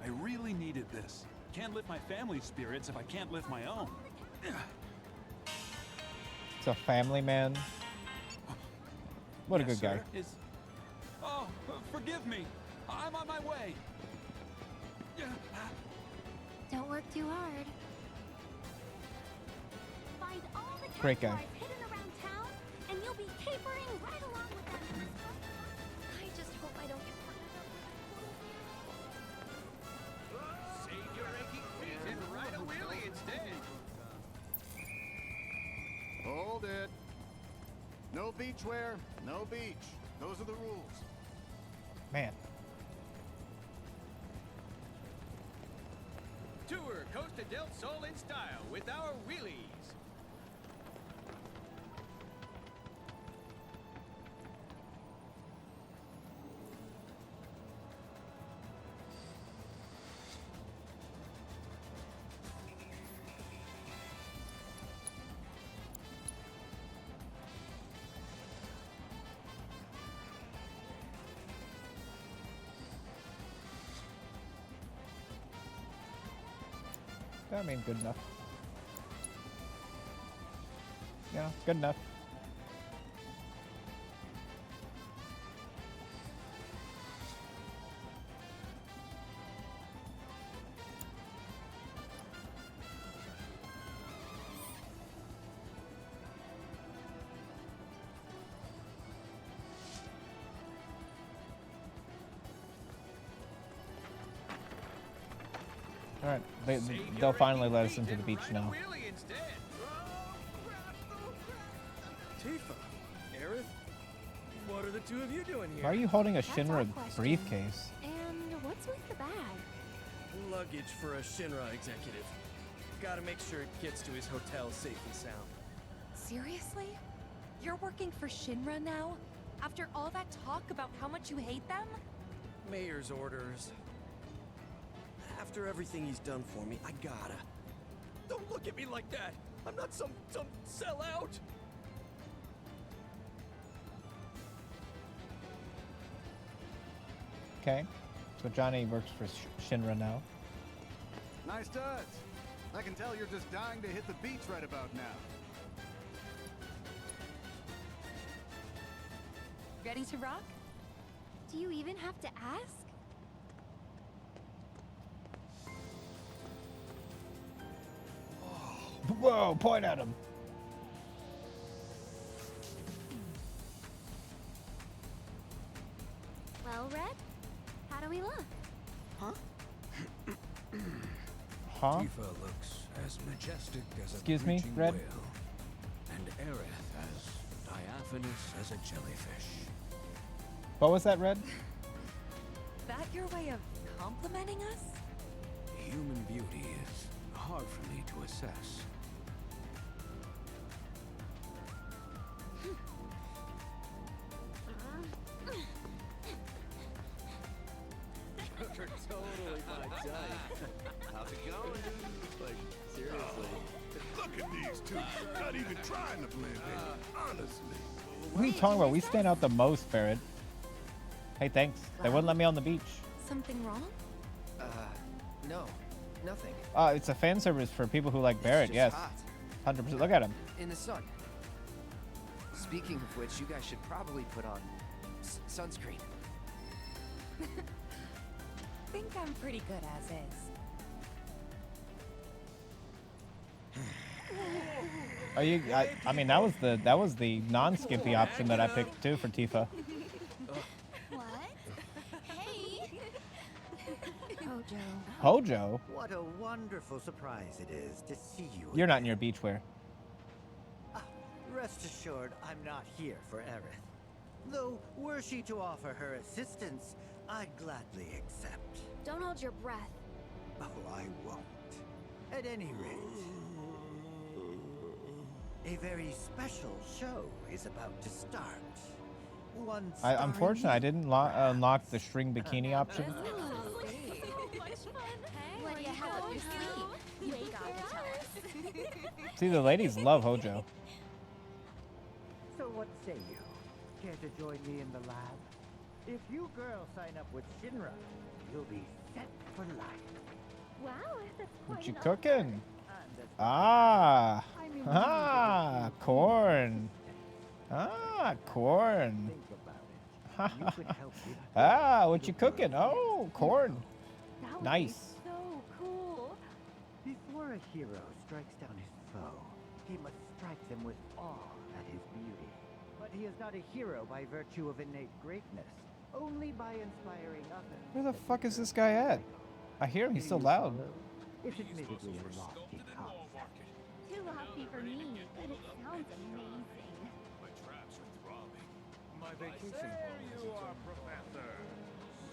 I really needed this. Can't lift my family's spirits if I can't lift my own. It's a family man. What a Yes, good guy. sir. Oh, forgive me. I'm on my way. Don't work too hard. Find all the Great guy. cactuars hidden around town, and you'll be capering right along with them. I just hope I don't get Save your aching feet and ride a wheelie instead. Hold it. No beachwear, no beach. Those are the rules. Man. Tour Costa del Sol in style with our wheelies. I mean, good enough. Yeah, good enough. All right, they'll finally let us into the beach now. Wheelie instead. Tifa, Aerith, what are the two of you doing here? Why are you holding a That's our Shinra question. briefcase? And what's with the bag? Luggage for a Shinra executive. Gotta make sure it gets to his hotel safe and sound. Seriously? You're working for Shinra now? After all that talk about how much you hate them? Mayor's orders. After everything he's done for me, I gotta. Don't look at me like that. I'm not some sellout. Okay, so Johnny works for Shinra now. Nice duds. I can tell you're just dying to hit the beach right about now. Ready to rock? Do you even have to ask? Whoa, point at him. Well, Red, how do we look? Huh? Huh? Tifa looks as majestic as Excuse a me, breaching Red? whale, and Aerith as diaphanous as a jellyfish. What was that, Red? That your way of complimenting us? Human beauty is hard for me to assess. You're totally my type. How's it going? Like, seriously. Look at these two. Not even trying to blend in. Honestly. What are you talking about? We stand out the most, Barrett. Hey, thanks. They wouldn't let me on the beach. Something wrong? No. Nothing. It's a fan service for people who like Barrett, just yes. hot. 100%. Look at him. In the sun. Speaking of which, you guys should probably put on sunscreen. Think I'm pretty good as is. Are you? I mean, that was the non-skimpy option that I picked too for Tifa. What? Hey! Hojo. Hojo? What a wonderful surprise it is to see you. You're not in your beachwear. Rest assured, I'm not here for Aerith. Though, were she to offer her assistance, I'd gladly accept. Don't hold your breath. Oh, I won't. At any rate, a very special show is about to start. One Unfortunately, I didn't unlock the string bikini option. What do you have up your sleeve? You ain't got to tell us. See, the ladies love Hojo. So what say you? Care to join me in the lab? If you girls sign up with Shinra, you'll be set for life. Wow, that's quite What you an cooking? Ah, corn. Corn. What you cooking? Oh, corn. That would Nice. be so cool. Before a hero strikes down his foe, he must strike them with awe at his beauty. But he is not a hero by virtue of innate greatness, only by inspiring others. Where the fuck is this guy at? I hear him. He's so loud. It's admittedly a lofty concept. Too lofty for me, but it sounds amazing. My traps are throbbing. My vacation home. You are, Professor.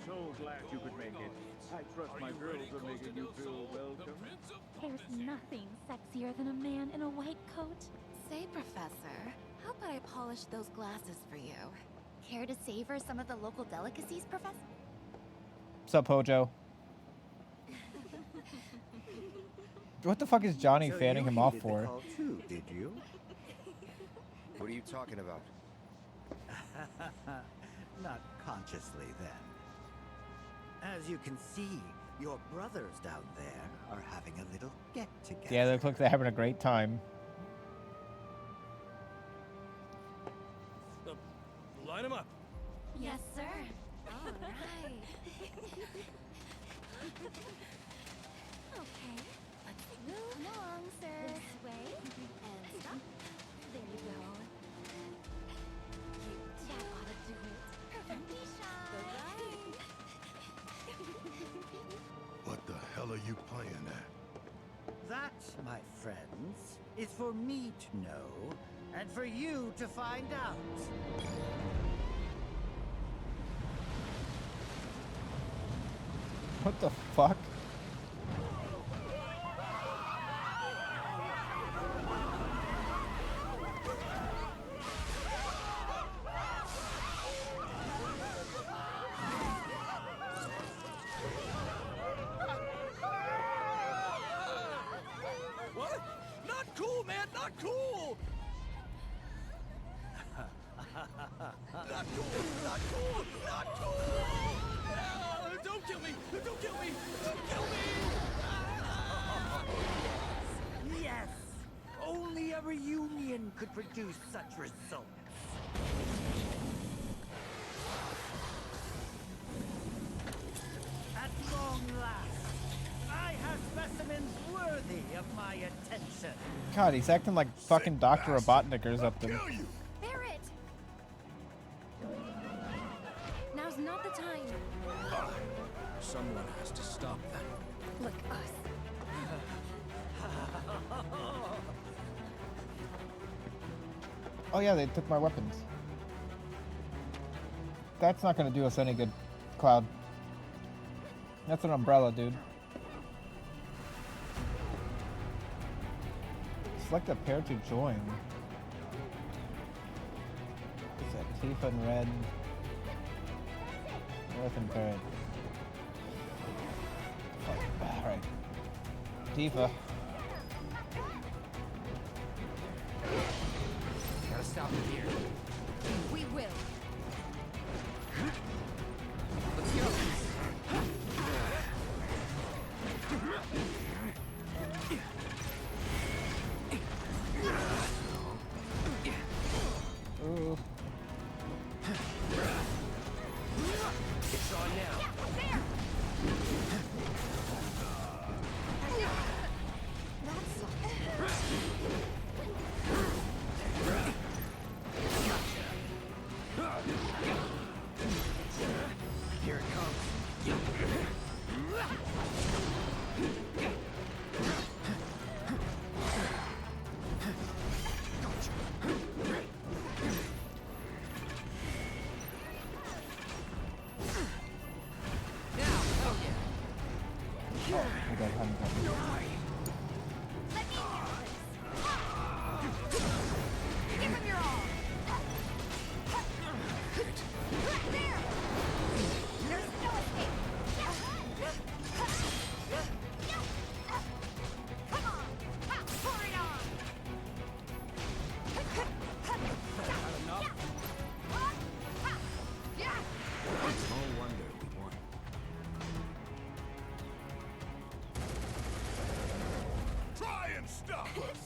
So glad you could make it. I trust my girls are making you feel welcome. There's nothing sexier than a man in a white coat. Say, Professor, how about I polish those glasses for you? Care to savor some of the local delicacies, Professor? What's up, Hojo? What the fuck is Johnny So fanning you him off heeded the for? call too, did you? What are you talking about? Not consciously, then. As you can see, your brothers down there are having a little get-together. Yeah, they look like they're having a great time. Line them up. Yes, sir. All right. Okay. Let's move along, sir. This way. And stop. There you go. That ought to do it. Perfect. What the hell are you playing at? That, my friends, is for me to know, and for you to find out. What the fuck? What? Not cool, man. Not cool. Not cool. Not cool. Not cool. Don't kill me. Don't kill me. Don't kill me. Yes! Only a reunion could produce such results. At long last, I have specimens worthy of my attention. God, he's acting like fucking Dr. Robotnik or something. Barrett! Now's not the time. Someone has to stop them. Look, us. Oh yeah, they took my weapons. That's not gonna do us any good, Cloud. That's an umbrella, dude. Select a pair to join. Is that Tifa and Red? North and Barrett. Alright. Tifa. Gotta stop him here. We will. Let's go. Ooh. It's on now. Here it comes. Oh, we got honeycomb. Give him your all. There. There's no escape. Come on. Pour it on. No wonder we won. Try and stop us!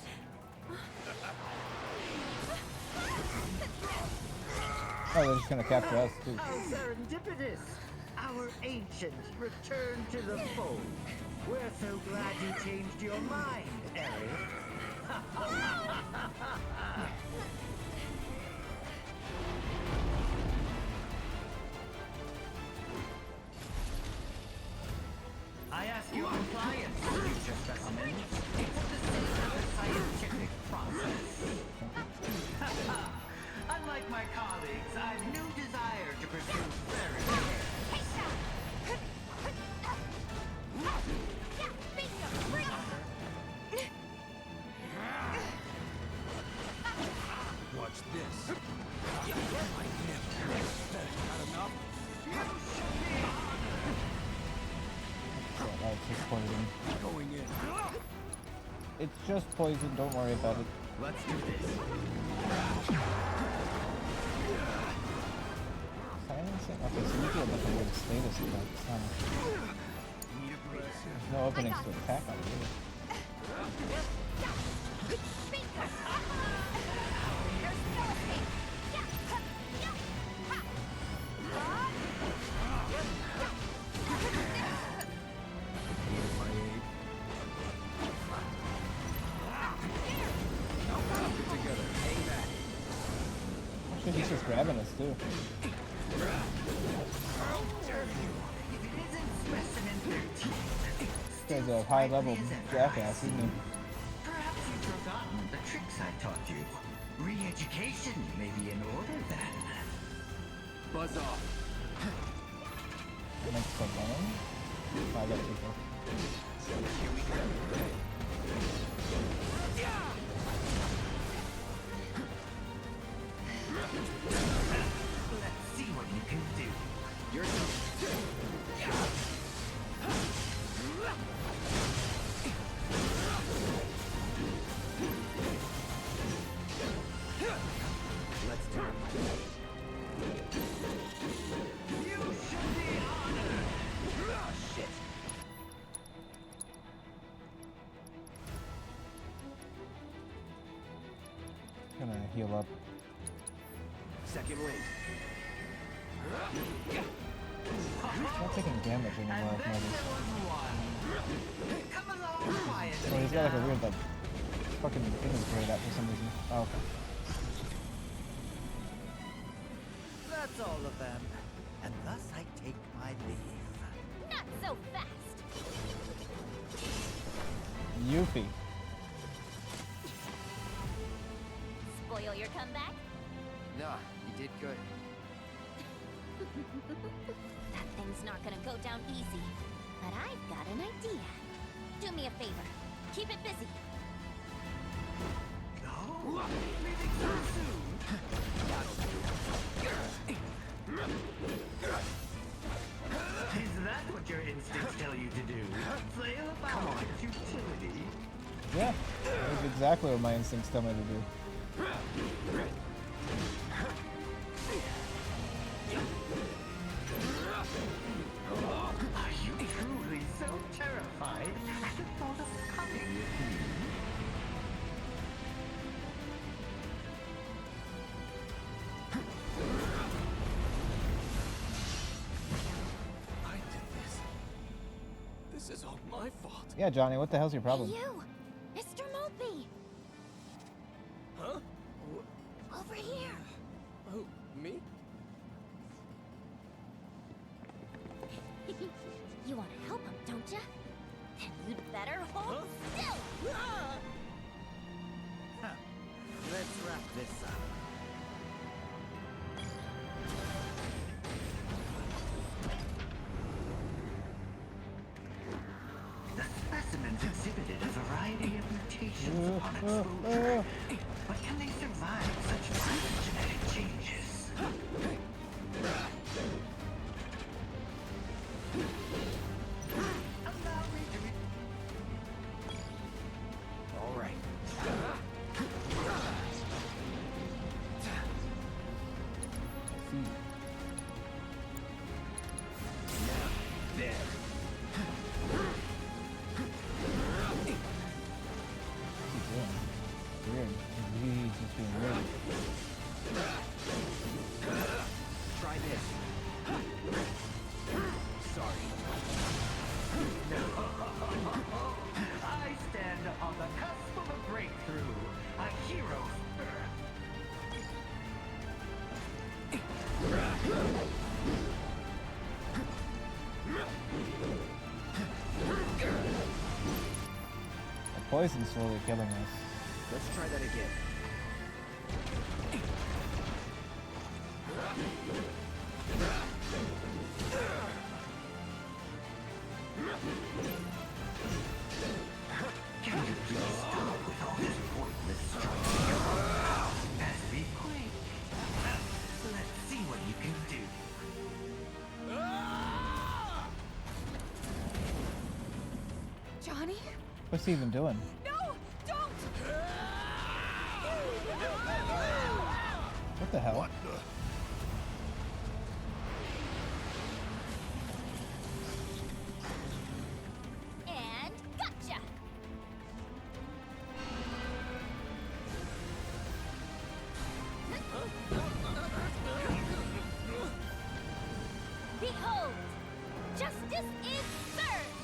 Oh, they're just gonna capture us too. How serendipitous! Our ancients return to the fold. We're so glad you changed your mind, Aerith. I ask your compliance, future specimens. It's the sake of the scientific process. Unlike my colleagues, I've no desire to pursue fairy tales. Watch this. I never. Not enough? Yeah, that's just poison. Going in. It's just poison, don't worry about it. Let's do this. Silencing? Okay, so we do a bunch of weird status effects, huh? There's no openings to attack on it either. Actually, he's just grabbing us too. This guy's a high-level jackass, isn't he? Perhaps you've forgotten the tricks I taught you. Re-education may be in order then. Buzz off. Next one. Oh, I got people. Here we go. Let's see what you can do. You're Let's do it. You should be honored. Oh, shit. Gonna heal up. Second wind. He's not taking damage anymore, I've noticed. One. Come along quietly. Oh, he's got like a weird like fucking inventory that for some reason. Oh, okay. That's all of them. And thus I take my leave. Not so fast. Yuffie. Spoil your comeback? Nah, you did good. That thing's not gonna go down easy. But I've got an idea. Do me a favor. Keep it busy. No? Leaving so soon? Is that what your instincts tell you to do? Flail about with futility? Yeah, that's exactly what my instincts tell me to do. Are you truly so terrified at the thought of coming with me? I did this. This is all my fault. Yeah, Johnny, what the hell's your problem? Hey, you! Mr. Mopey! Huh? Over here! Oh, me? You want to help him, don't you? Then you'd better hold still! Huh. Let's wrap this up. The specimens exhibited a variety of mutations upon exposure. But can they survive such violent genetic changes? Allow me to All right. Now, there. What's he doing? Weird. He's just being weird. Try this. Sorry. I stand on the cusp of a breakthrough. A hero. The poison's slowly killing us. Let's try that again. Can you please stop with all this pointless striking? As we quick. Let's see what you can do. Johnny? What's he even doing? No! Don't! What the hell? What the? And gotcha! Behold! Justice is served!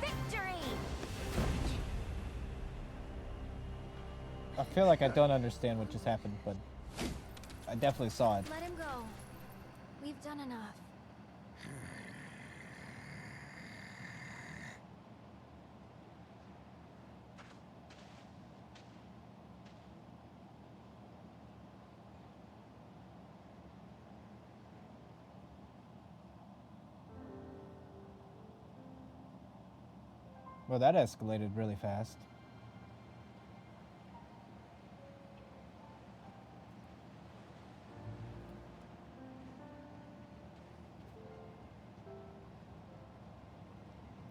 Victory! I feel like I don't understand what just happened, but I definitely saw it. Let him go. We've done enough. Well, that escalated really fast.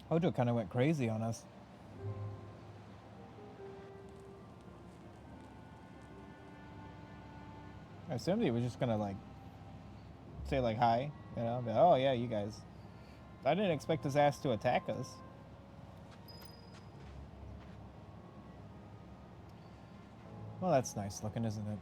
Hojo kind of went crazy on us. I assumed he was just gonna like say like hi, you know, but, oh yeah, you guys. I didn't expect his ass to attack us. Well, that's nice looking, isn't it?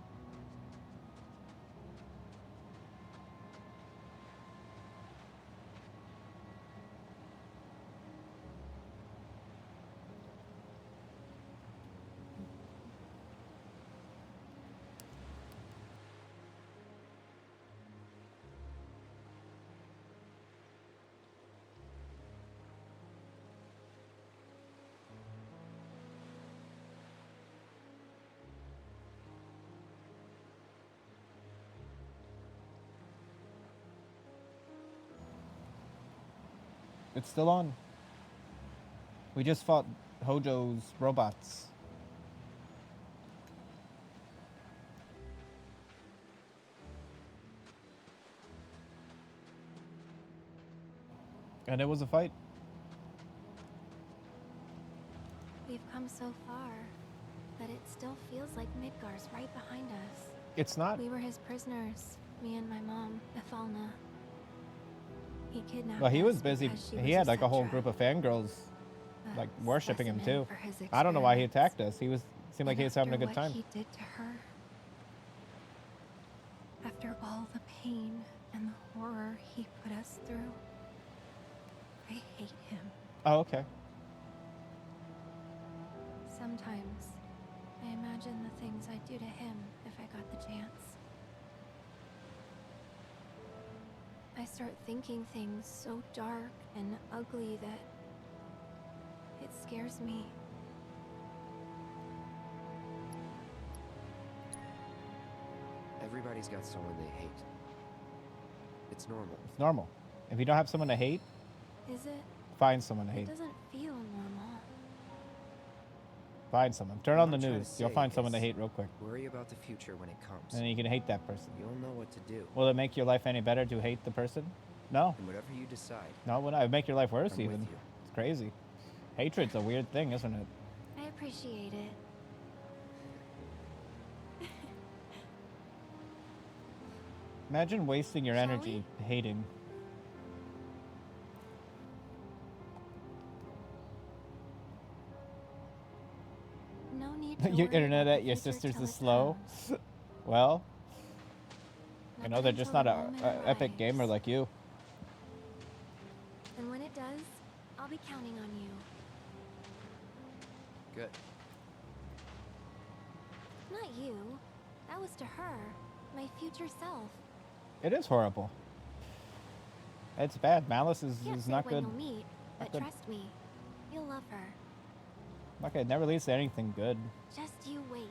It's still on. We just fought Hojo's robots. And it was a fight. We've come so far, but it still feels like Midgar's right behind us. It's not. We were his prisoners, me and my mom, Ethalna. He kidnapped Well, he was us busy. because she He was had a like a whole Cetra, group of fangirls, like worshiping him specimen too. for his I don't know why he experiments. attacked us. Seemed like And he was having a after good time. What he did to her, after all the pain and the horror he put us through, I hate him. Oh, okay. Sometimes I imagine the things I'd do to him if I got the chance. I start thinking things so dark and ugly that it scares me. Everybody's got someone they hate. It's normal. It's normal. If you don't have someone to hate, Is it? find someone to It hate. doesn't feel normal. Find someone. Turn What on the I'm trying to news. You'll say find someone to is, hate real quick. Worry about the future when it comes. And then you can hate that person. You'll know what to do. Will it make your life any better to hate the person? No. And whatever you decide. No, it would not make your life worse I'm with even. you. It's crazy. Hatred's a weird thing, isn't it? I appreciate it. Imagine wasting your Shall energy hating. No need to Your worry internet about at the your future sister's till is it slow. comes. Well, you know, they're until just not the a moment epic arrives. gamer like you. And when it does, I'll be counting on you. Good. Not you. That was to her, my future self. It is horrible. It's bad. Malice Can't is say not when good. you'll meet, but good. trust me, you'll love her. Okay, it never leads to anything good. Just you wait.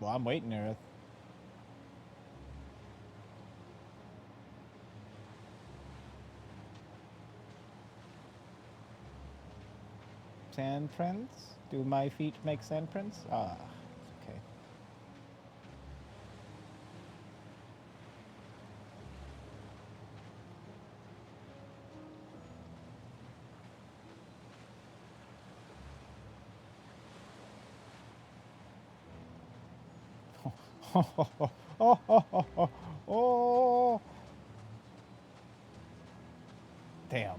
Well, I'm waiting, Aerith. Sand prints? Do my feet make sand prints? Ah, okay. Oh. Damn.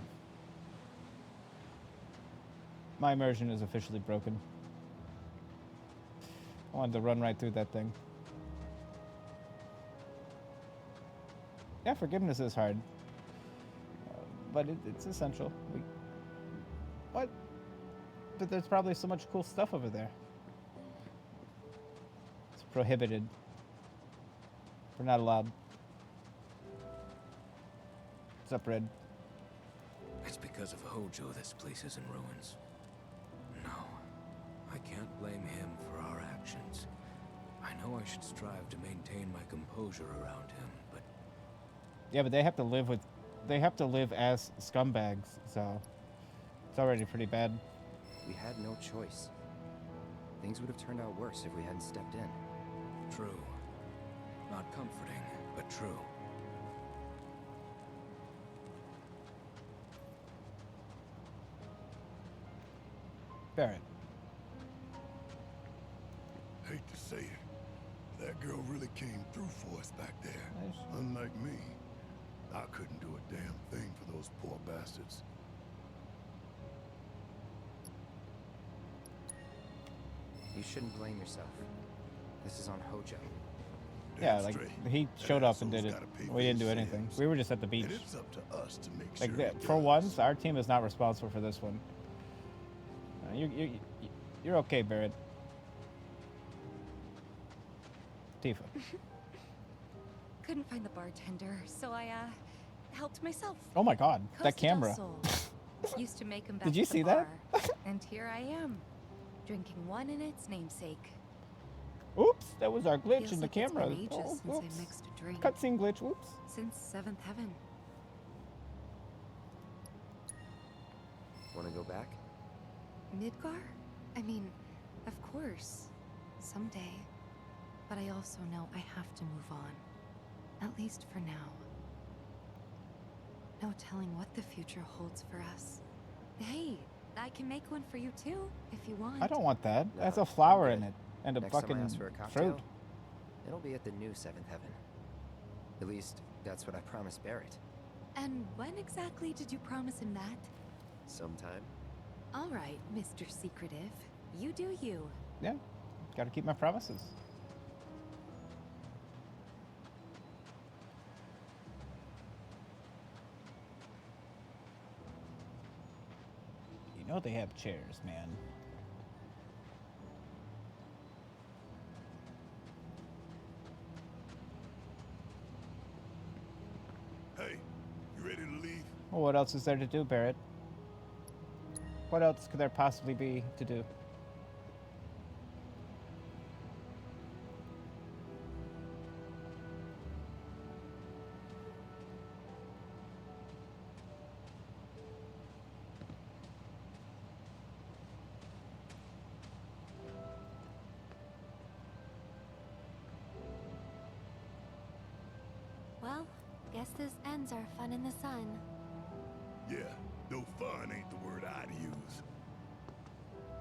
My immersion is officially broken. I wanted to run right through that thing. Yeah, forgiveness is hard. But it's essential. What? But there's probably so much cool stuff over there. It's prohibited. We're not allowed. What's up, Red? It's because of Hojo this place is in ruins. No, I can't blame him for our actions. I know I should strive to maintain my composure around him, but Yeah, but they have to live with... They have to live as scumbags, so... It's already pretty bad. We had no choice. Things would have turned out worse if we hadn't stepped in. true. Not comforting, but true. Barrett. Hate to say it, that girl really came through for us back there. Unlike me, I couldn't do a damn thing for those poor bastards. You shouldn't blame yourself. This is on Hojo. Yeah, like, he showed up and did it. We didn't do anything. We were just at the beach. And it's up to us to make Like, sure for once, our team is not responsible for this one. You're okay, Barrett. Tifa. Couldn't find the bartender, so I helped myself. Oh my god, that Costa del camera. Sol. Used to make 'em back Did you at the see that? bar. And here I am, drinking one in its namesake. Oops, that was our glitch Feels in the like it's camera. been ages Oh, since oops. I mixed a drink. Cutscene glitch. Oops. Since Seventh Heaven. Want to go back? Midgar? I mean, of course. Someday. But I also know I have to move on. At least for now. No telling what the future holds for us. Hey, I can make one for you too, if you want. I don't want that. No, That's a flower I'm in good. it. And a Next time I fucking ask for a cocktail, fruit. it'll be at the new Seventh Heaven. At least, that's what I promised Barrett. And when exactly did you promise him that? Sometime. All right, Mr. Secretive. You do you. Yeah. Gotta keep my promises. You know they have chairs, man. Hey, you ready to leave? Well, what else is there to do, Barrett? What else could there possibly be to do? Well, guess this ends our fun in the sun. Yeah, no fun ain't the word I'd use.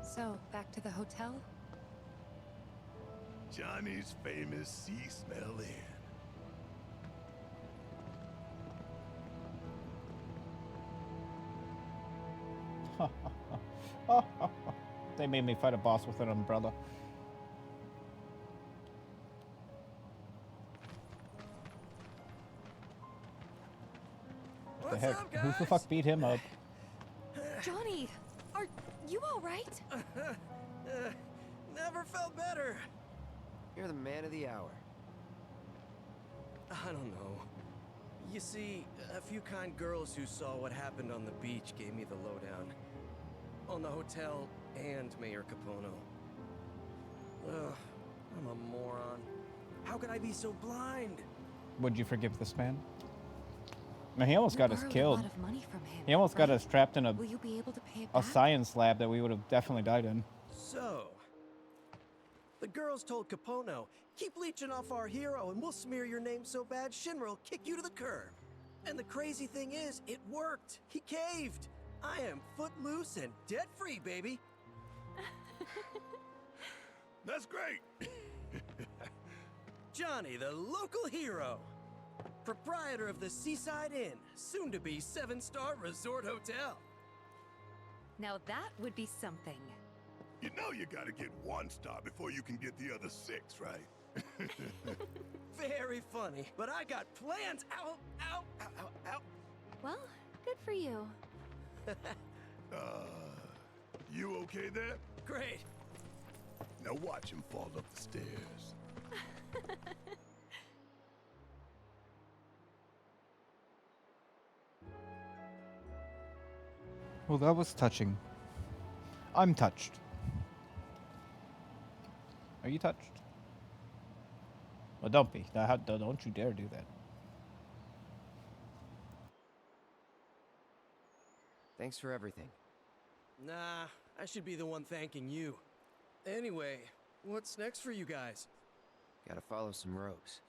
So, back to the hotel? Johnny's famous Sea Smell Inn. They made me fight a boss with an umbrella. The heck? Who the fuck beat him up? Johnny, are you all right? Never felt better. You're the man of the hour. I don't know. You see, a few kind girls who saw what happened on the beach gave me the lowdown. On the hotel and Mayor Capono. Ugh, I'm a moron. How could I be so blind? Would you forgive this man? No, he almost got us borrowed killed. A lot of money from him, He almost got right? us trapped in Will you be able to pay it a back? science lab that we would have definitely died in. So, the girls told Capono, keep leeching off our hero and we'll smear your name so bad Shinra will kick you to the curb. And the crazy thing is, it worked. He caved. I am footloose and debt-free, baby. That's great. Johnny, the local hero. Proprietor of the Seaside Inn, soon to be 7-star resort hotel. Now that would be something. You know you gotta get 1 star before you can get the other 6, right? Very funny, but I got plans. Ow, ow, ow, ow, ow. Well, good for you. You okay there? Great. Now watch him fall up the stairs. Well, that was touching. I'm touched. Are you touched? Well, don't be. Don't you dare do that. Thanks for everything. Nah, I should be the one thanking you. Anyway, what's next for you guys? Gotta follow some rogues.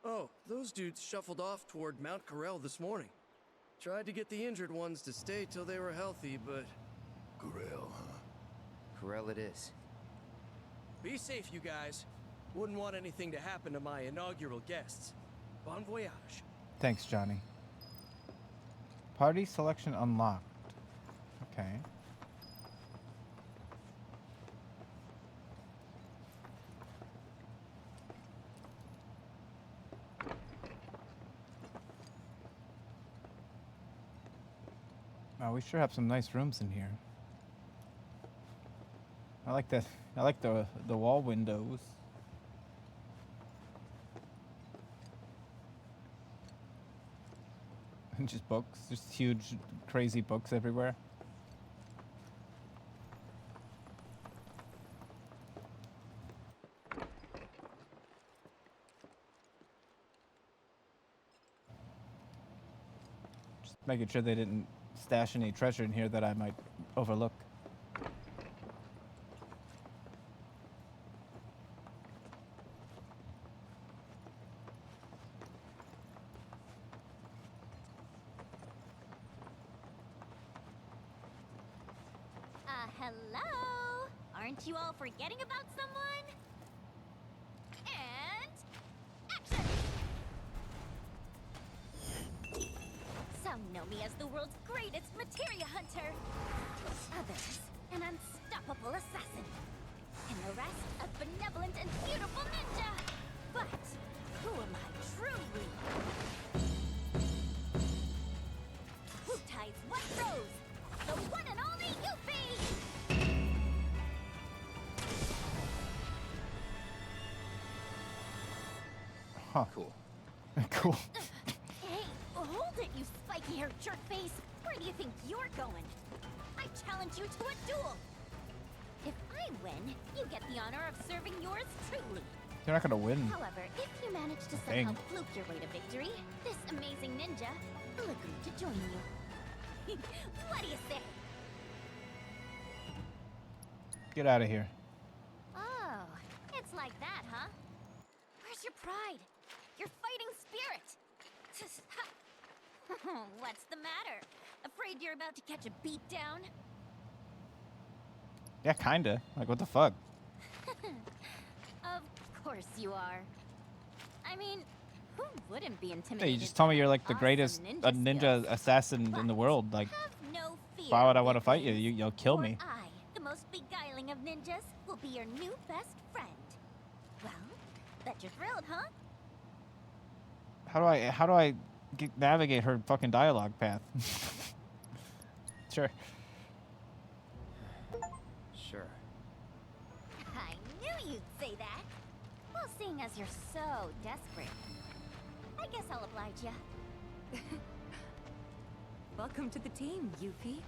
Oh, those dudes shuffled off toward Mount Corel this morning. Tried to get the injured ones to stay till they were healthy, but... Corel, huh? Corel it is. Be safe, you guys. Wouldn't want anything to happen to my inaugural guests. Bon voyage. Thanks, Johnny. Party selection unlocked. Okay. Wow, we sure have some nice rooms in here. I like that. I like the wall windows. And just books, just huge, crazy books everywhere. Making sure they didn't stash any treasure in here that I might overlook. Hello? Aren't you all forgetting about someone? And action! Some know me as the world's greatest materia hunter. Others, an unstoppable assassin. And the rest, a benevolent and beautiful ninja. But who am I truly? Who ties what rose? The one and only Yuffie! Huh. Cool. Cool. Hey, hold it, you spiky-haired jerkface! Where do you think you're going? I challenge you to a duel! If I win, you get the honor of serving yours truly. You're not gonna win. However, if you manage to Dang. somehow fluke your way to victory, this amazing ninja will agree to join you. What do you say? Get out of here. Oh, it's like that, huh? Where's your pride? Your fighting spirit? What's the matter? Afraid you're about to catch a beat down? Yeah, kinda. Like, what the fuck? Of course you are. I mean, who wouldn't be Hey, intimidated? you just told me you're like the by greatest awesome ninja assassin in the world. Like, no fear, why would I want to big fight you? face. You'll kill me. I, the most beguiling of ninjas, will be your new best friend. Well, bet you're thrilled, huh? How do I navigate her fucking dialogue path? Sure. Sure. I knew you'd say that. Well, seeing as you're so desperate, I guess I'll oblige ya. Welcome to the team, Yuffie.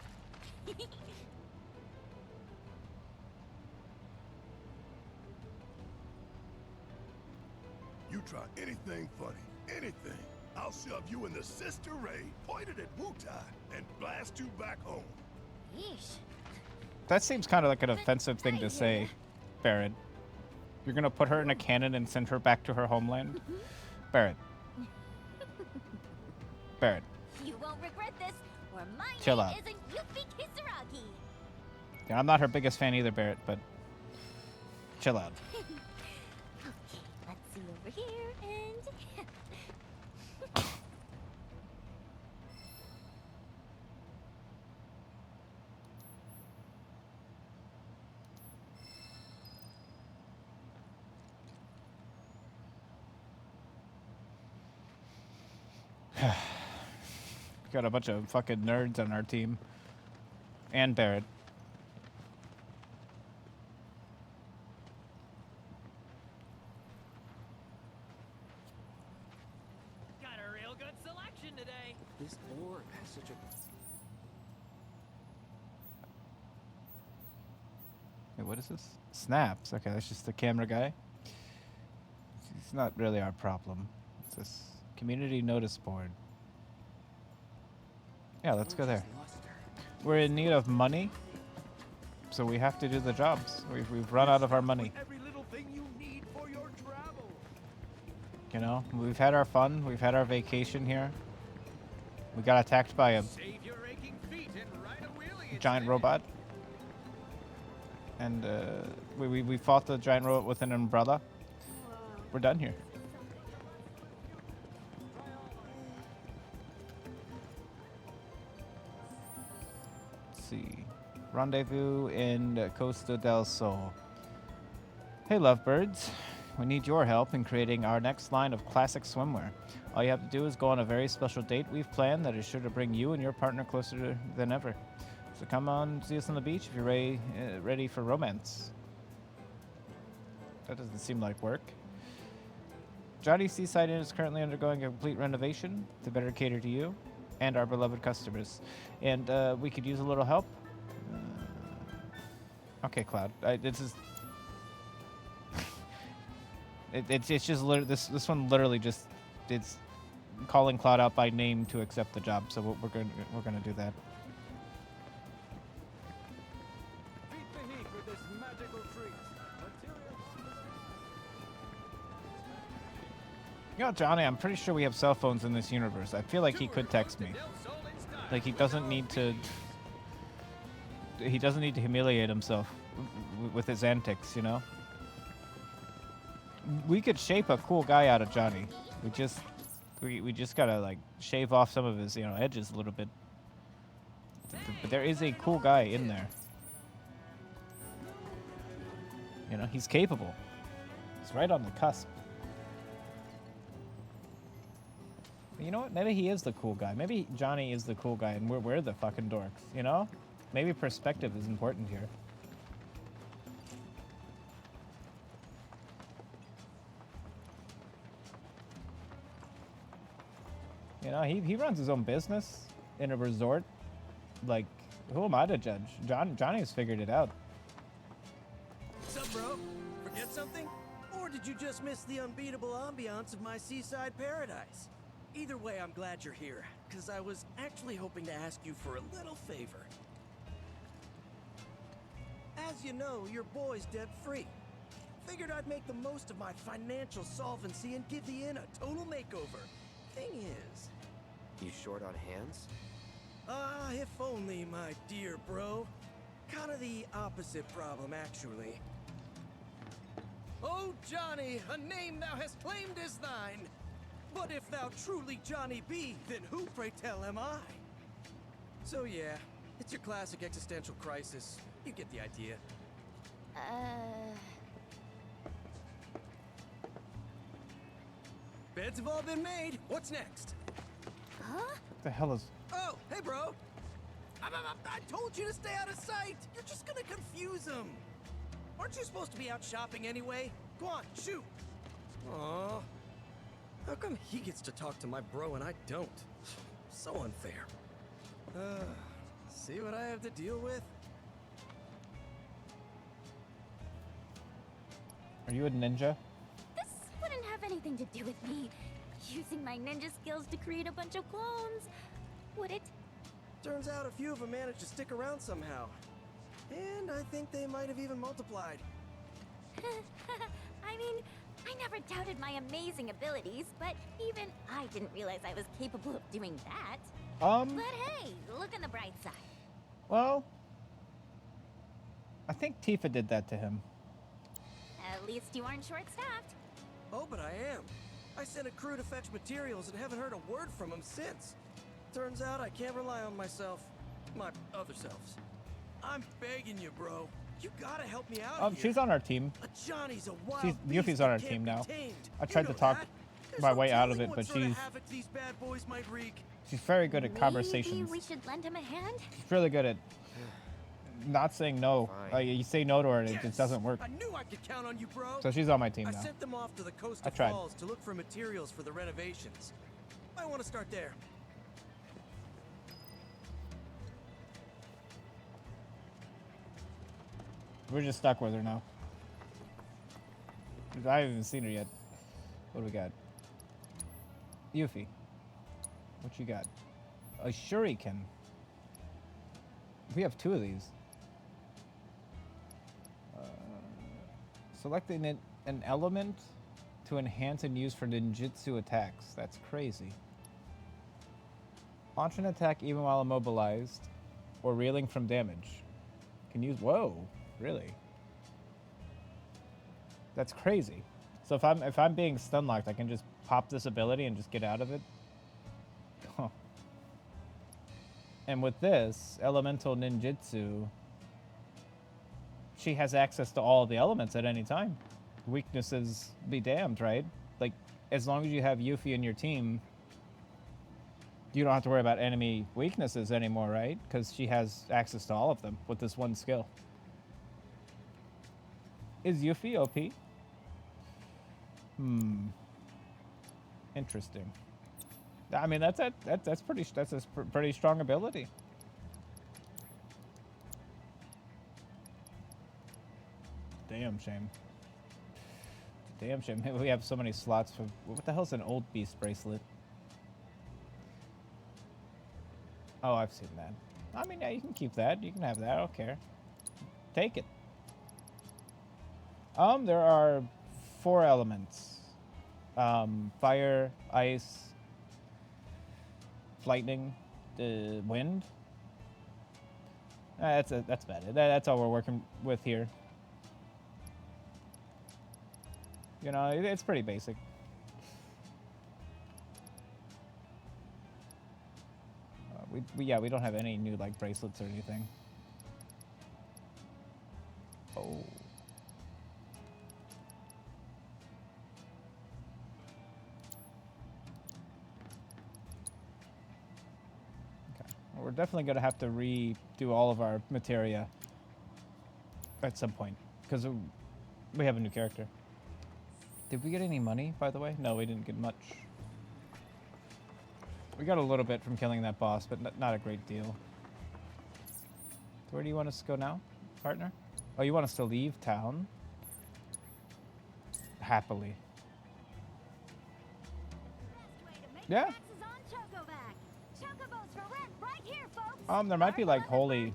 You try anything funny, anything, I'll shove you in the Sister Ray, pointed at Wutai, and blast you back home. Yeesh. That seems kind of like an offensive thing to say, Barret. You're gonna put her in a cannon and send her back to her homeland? Barret. Barret. You won't regret this, or my Chill name out. isn't Yuffie Kisaragi. Yeah, I'm not her biggest fan either, Barret, but chill out. Okay, let's see over here and... Got a bunch of fucking nerds on our team. And Barret. Got a real good selection today. This orb has such a... Wait, what is this? Snaps. Okay, that's just the camera guy. It's not really our problem. It's this community notice board. Yeah, let's go there. We're in need of money, so we have to do the jobs. We've run out of our money. Every little thing you need for your travel. You know, we've had our fun. We've had our vacation here. We got attacked by a Save your aching feet and ride a wheelie. giant robot. And we fought the giant robot with an umbrella. We're done here. Let's see. Rendezvous in Costa del Sol. Hey, lovebirds. We need your help in creating our next line of classic swimwear. All you have to do is go on a very special date we've planned that is sure to bring you and your partner closer than ever. So come on, see us on the beach if you're ready for romance. That doesn't seem like work. Johnny Seaside Inn is currently undergoing a complete renovation to better cater to you and our beloved customers. And we could use a little help. Okay, Cloud. This is... it's just this one literally just... It's calling Cloud out by name to accept the job, so we're gonna do that. Feed the heat with this magical treat. You know, Johnny, I'm pretty sure we have cell phones in this universe. I feel like he could text me. Like he doesn't need to. He doesn't need to humiliate himself with his antics, you know. We could shape a cool guy out of Johnny. We just gotta like shave off some of his, you know, edges a little bit. But there is a cool guy in there. You know, he's capable. He's right on the cusp. You know what? Maybe he is the cool guy. Maybe Johnny is the cool guy, and we're the fucking dorks. You know? Maybe perspective is important here. You know, he runs his own business in a resort. Like, who am I to judge? Johnny's figured it out. What's up, bro? Forget something? Or did you just miss the unbeatable ambiance of my seaside paradise? Either way, I'm glad you're here, because I was actually hoping to ask you for a little favor. As you know, your boy's debt free. Figured I'd make the most of my financial solvency and give the inn a total makeover. Thing is... You short on hands? If only, my dear bro. Kinda the opposite problem, actually. Oh, Johnny, a name thou hast claimed is thine. But if thou truly Johnny be, then who, pray tell, am I? So yeah, it's your classic existential crisis. You get the idea. Beds have all been made. What's next? Huh? What the hell is... Oh, hey, bro. I told you to stay out of sight. You're just gonna confuse them. Aren't you supposed to be out shopping anyway? Go on, shoot. Aww. How come he gets to talk to my bro and I don't? So unfair. See what I have to deal with? Are you a ninja? This wouldn't have anything to do with me using my ninja skills to create a bunch of clones, would it? Turns out a few of them managed to stick around somehow. And I think they might have even multiplied. I mean, I never doubted my amazing abilities, but even I didn't realize I was capable of doing that. But hey, look on the bright side. Well, I think Tifa did that to him. At least you aren't short-staffed. Oh, but I am. I sent a crew to fetch materials and haven't heard a word from them since. Turns out I can't rely on myself. My other selves. I'm begging you, bro. You gotta help me out here. She's on our team. Johnny's a wild Yuffie's on our team now. I tried to talk my way out of it, but she's very good at conversations. Maybe we should lend him a hand? She's really good at not saying no. You say no to her, and it just doesn't work. I knew I could count on you, bro. So she's on my team now. I sent them off to the coast I of tried. Falls to look for materials for the renovations. I want to start there. We're just stuck with her now. I haven't even seen her yet. What do we got? Yuffie. What you got? A shuriken. We have 2 of these. Select an element to enhance and use for ninjutsu attacks. That's crazy. Launch an attack even while immobilized or reeling from damage. Can use... Whoa. Really? That's crazy. So if I'm being stun locked, I can just pop this ability and just get out of it. Huh. And with this elemental ninjutsu, she has access to all of the elements at any time. Weaknesses be damned, right? Like, as long as you have Yuffie in your team, you don't have to worry about enemy weaknesses anymore, right? Because she has access to all of them with this one skill. Is Yuffie OP? Interesting. I mean, that's a pretty strong ability. Damn shame. Damn shame. We have so many slots for... What the hell's an old beast bracelet? Oh, I've seen that. I mean, yeah, you can keep that. You can have that. I don't care. Take it. There are 4 elements. Fire, ice, lightning, wind. That's about it. That's all we're working with here. You know, it's pretty basic. We don't have any new like bracelets or anything. Oh. Okay. Well, we're definitely gonna have to redo all of our materia at some point because we have a new character. Did we get any money, by the way? No, we didn't get much. We got a little bit from killing that boss, but not a great deal. Where do you want us to go now, partner? Oh, you want us to leave town? Happily. Yeah. There might be like holy,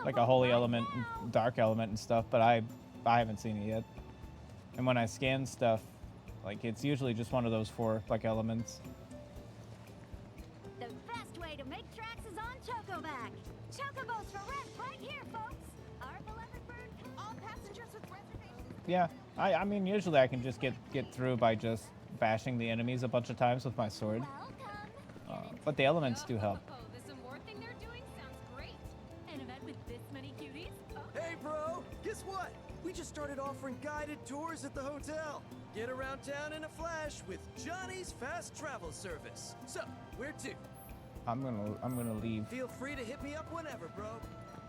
like a holy element, and dark element and stuff, but I haven't seen it yet. And when I scan stuff, like it's usually just one of those 4 like elements. The best way to make tracks is on Chocoback. Chocobos for rent right here, folks. Our beloved bird. All passengers with reservations. Yeah, I mean usually I can just get through by just bashing the enemies a bunch of times with my sword. But the elements do help. Oh, this award thing they're doing sounds great. An event with this many cuties? Hey, bro! Guess what? We just started offering guided tours at the hotel. Get around town in a flash with Johnny's Fast Travel Service. So, where to? I'm gonna leave. Feel free to hit me up whenever, bro.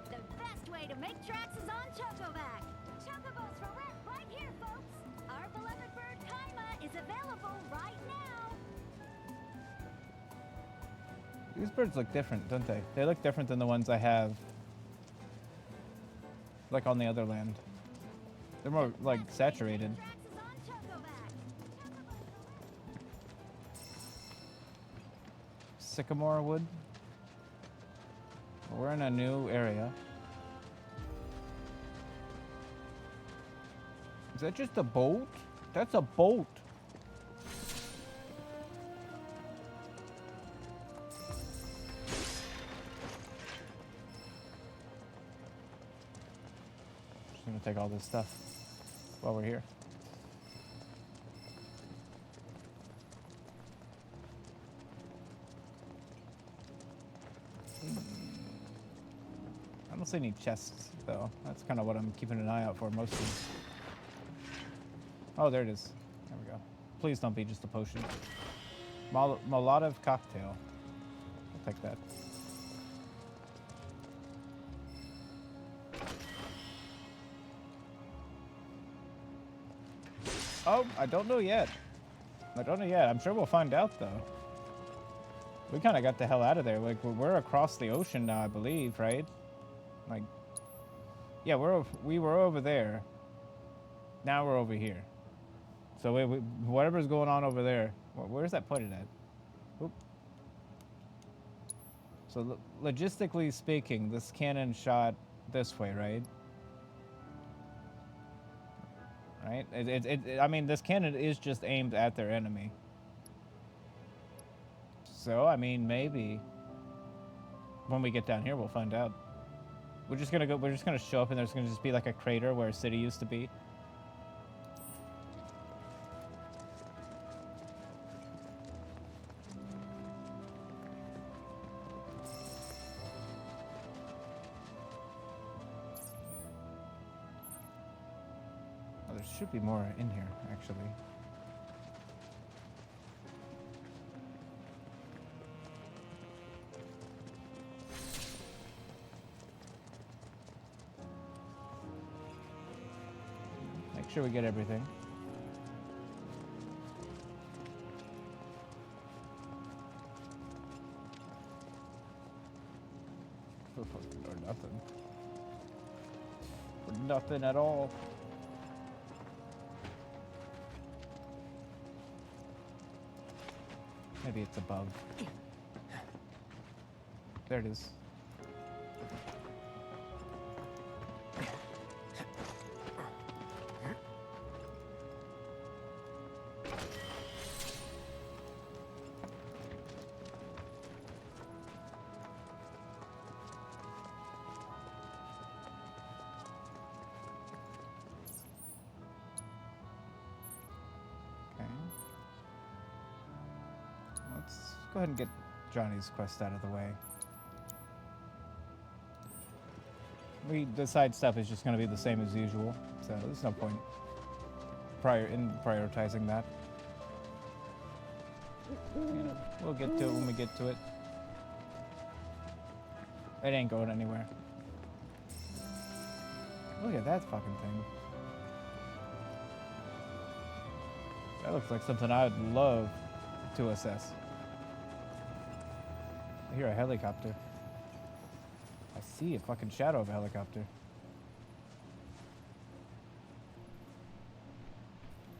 The best way to make tracks is on Chocoback. Chocobos for rent right here, folks. Our beloved bird Kaima is available right now. These birds look different, don't they? They look different than the ones I have, like on the other land. They're more like saturated. Sycamore wood. We're in a new area. Is that just a boat? That's a boat. Just gonna take all this stuff while we're here. I don't see any chests, though. That's kind of what I'm keeping an eye out for mostly. Oh, there it is. There we go. Please don't be just a potion. Molotov cocktail. I'll take that. Oh, I don't know yet. I don't know yet. I'm sure we'll find out, though. We kind of got the hell out of there. Like, we're across the ocean now, I believe, right? Like, yeah, we were over there. Now we're over here. So whatever's going on over there, where's that pointed at? Oop. So logistically speaking, this cannon shot this way, right? Right? I mean, this cannon is just aimed at their enemy. So, I mean, maybe when we get down here, we'll find out. We're just gonna show up and there's gonna just be like a crater where a city used to be. Oh, there should be more in here, actually. Make sure we get everything. Or nothing. Or nothing at all. Maybe it's above. There it is. Go ahead and get Johnny's quest out of the way. The side stuff is just going to be the same as usual, so there's no point in prioritizing that. You know, we'll get to it when we get to it. It ain't going anywhere. Look at that fucking thing. That looks like something I'd love to assess. I hear a helicopter. I see a fucking shadow of a helicopter.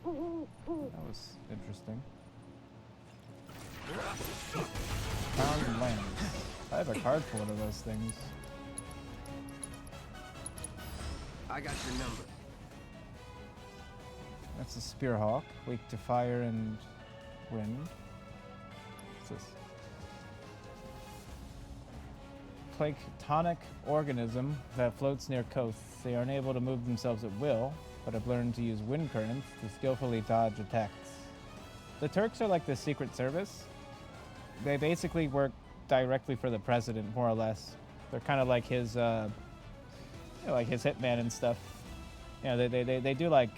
That was interesting. Found lands. I have a card for one of those things. I got your number. That's a Spearhawk, weak to fire and wind. What's this? Planktonic organism that floats near coasts. They are unable to move themselves at will, but have learned to use wind currents to skillfully dodge attacks. The Turks are like the Secret Service. They basically work directly for the president, more or less. They're kind of like his, like his hitman and stuff. You know, they do like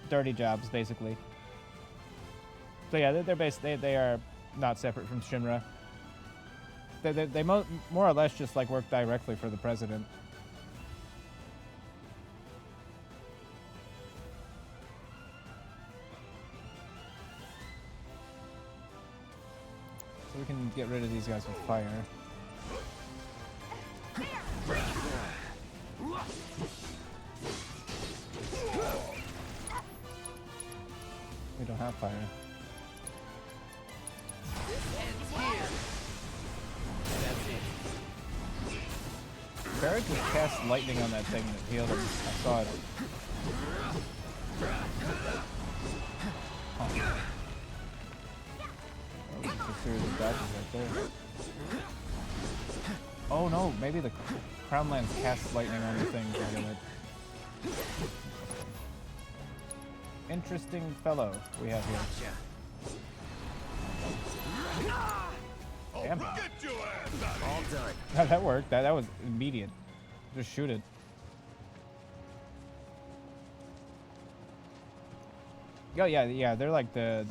dirty jobs basically. So yeah, they are not separate from Shinra. They more or less just like work directly for the president. So we can get rid of these guys with fire. We don't have fire. Barrett just cast lightning on that thing and it healed him. I saw it. Huh. That was a series of dodges right there. Oh no, maybe the Crownlands cast lightning on the thing. Interesting fellow we have here. Damn. All done. That worked. That was immediate. Just shoot it. Oh yeah. They're like they're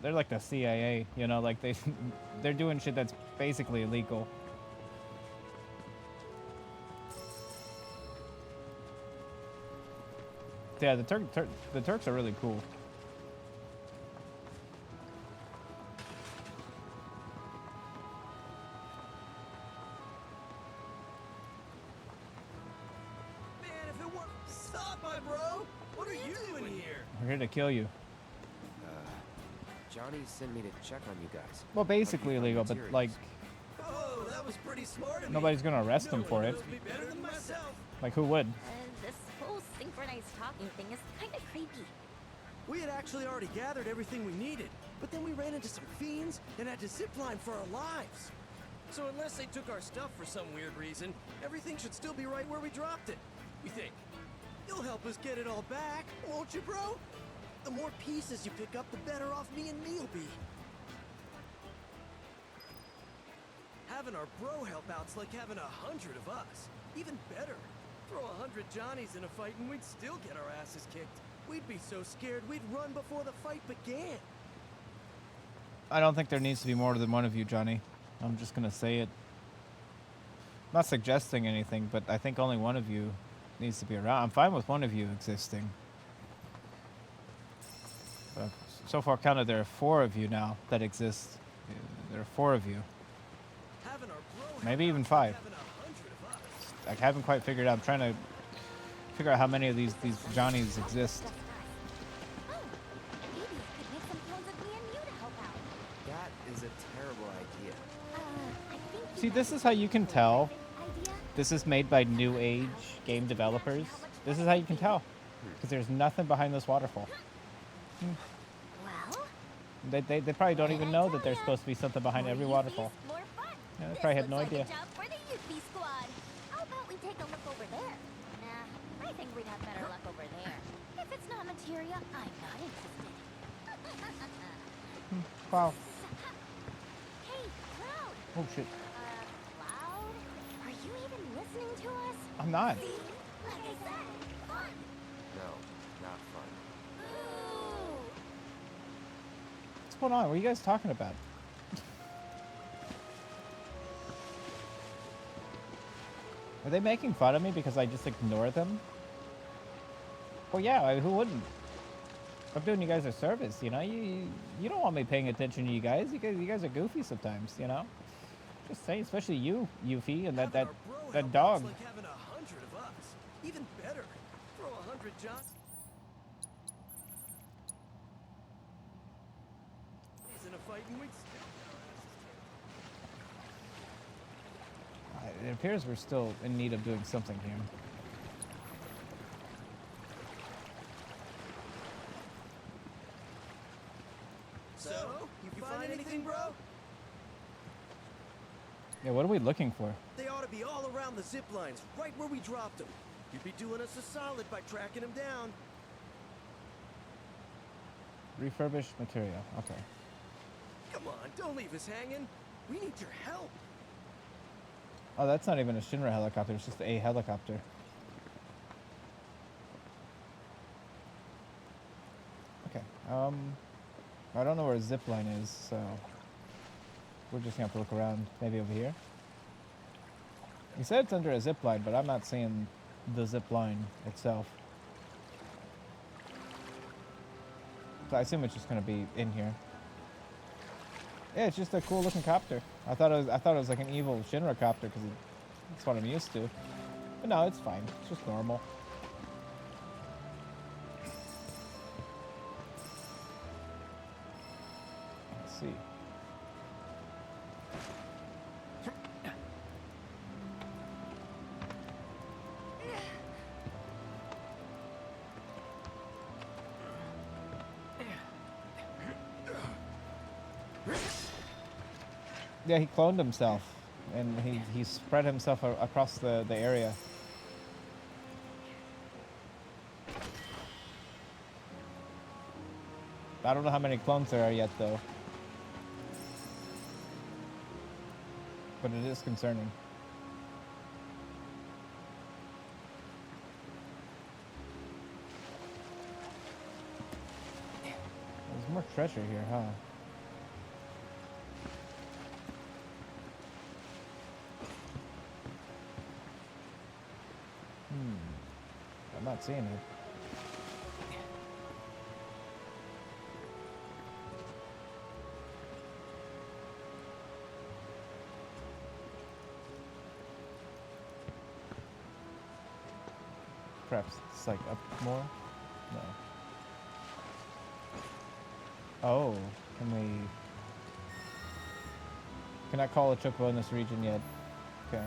like the CIA. You know, like they're doing shit that's basically illegal. Yeah, the Turks are really cool. We're here to kill you. Johnny sent me to check on you guys. Well, basically illegal, but like, Oh, that was pretty smart of me. nobody's gonna arrest him for it. Me better than myself. Like, who would? This whole synchronized talking thing is kind of creepy. We had actually already gathered everything we needed, but then we ran into some fiends and had to zipline for our lives. So unless they took our stuff for some weird reason, everything should still be right where we dropped it. We think. You'll help us get it all back, won't you, bro? The more pieces you pick up, the better off me and me'll be. Having our bro help out's like having 100 of us. Even better. Throw 100 Johnnies in a fight and we'd still get our asses kicked. We'd be so scared we'd run before the fight began. I don't think there needs to be more than one of you, Johnny. I'm just gonna say it. I'm not suggesting anything, but I think only one of you needs to be around. I'm fine with one of you existing. But so far counted, there are 4 of you now that exist. There are 4 of you. Maybe even 5. I haven't quite figured out. I'm trying to figure out how many of these Johnnies exist. That is a terrible idea. I think See, this is how you can tell. This is made by new age game developers. This is how you can tell. Because there's nothing behind this waterfall. They probably don't even know that there's supposed to be something behind every waterfall. Yeah, they probably had no idea. For the Yuffie squad. How about we take a look over there? Nah, I think we'd have better luck over there. If it's not materia, I'm not interested. Wow. Hey, Cloud! Oh shit. Cloud? Are you even listening to us? I'm not. See? Like I said, fun! No, not fun. Ooh. What's going on? What are you guys talking about? Are they making fun of me because I just ignore them? Well, yeah, who wouldn't? I'm doing you guys a service, you know? You don't want me paying attention to you guys. You guys are goofy sometimes, you know? Just saying, especially you, Yuffie, and that dog. Like having 100 of us. Even better. Throw 100 John. He's in a fighting week It appears we're still in need of doing something here. So, you find anything, bro? Yeah, what are we looking for? They ought to be all around the zip lines, right where we dropped them. You'd be doing us a solid by tracking them down. Refurbished material. Okay. Come on, don't leave us hanging. We need your help. Oh, that's not even a Shinra helicopter. It's just a helicopter. Okay. I don't know where a zip line is, so we're just gonna have to look around. Maybe over here. You said it's under a zip line, but I'm not seeing the zip line itself. So I assume it's just gonna be in here. Yeah, it's just a cool looking copter. I thought it was like an evil Shinra copter because that's what I'm used to. But no, it's fine. It's just normal. Let's see. Yeah, he cloned himself, and he spread himself across the area. I don't know how many clones there are yet, though. But it is concerning. There's more treasure here, huh? I'm not seeing it. Perhaps it's like up more? No. Oh, cannot call a chocobo in this region yet. Okay.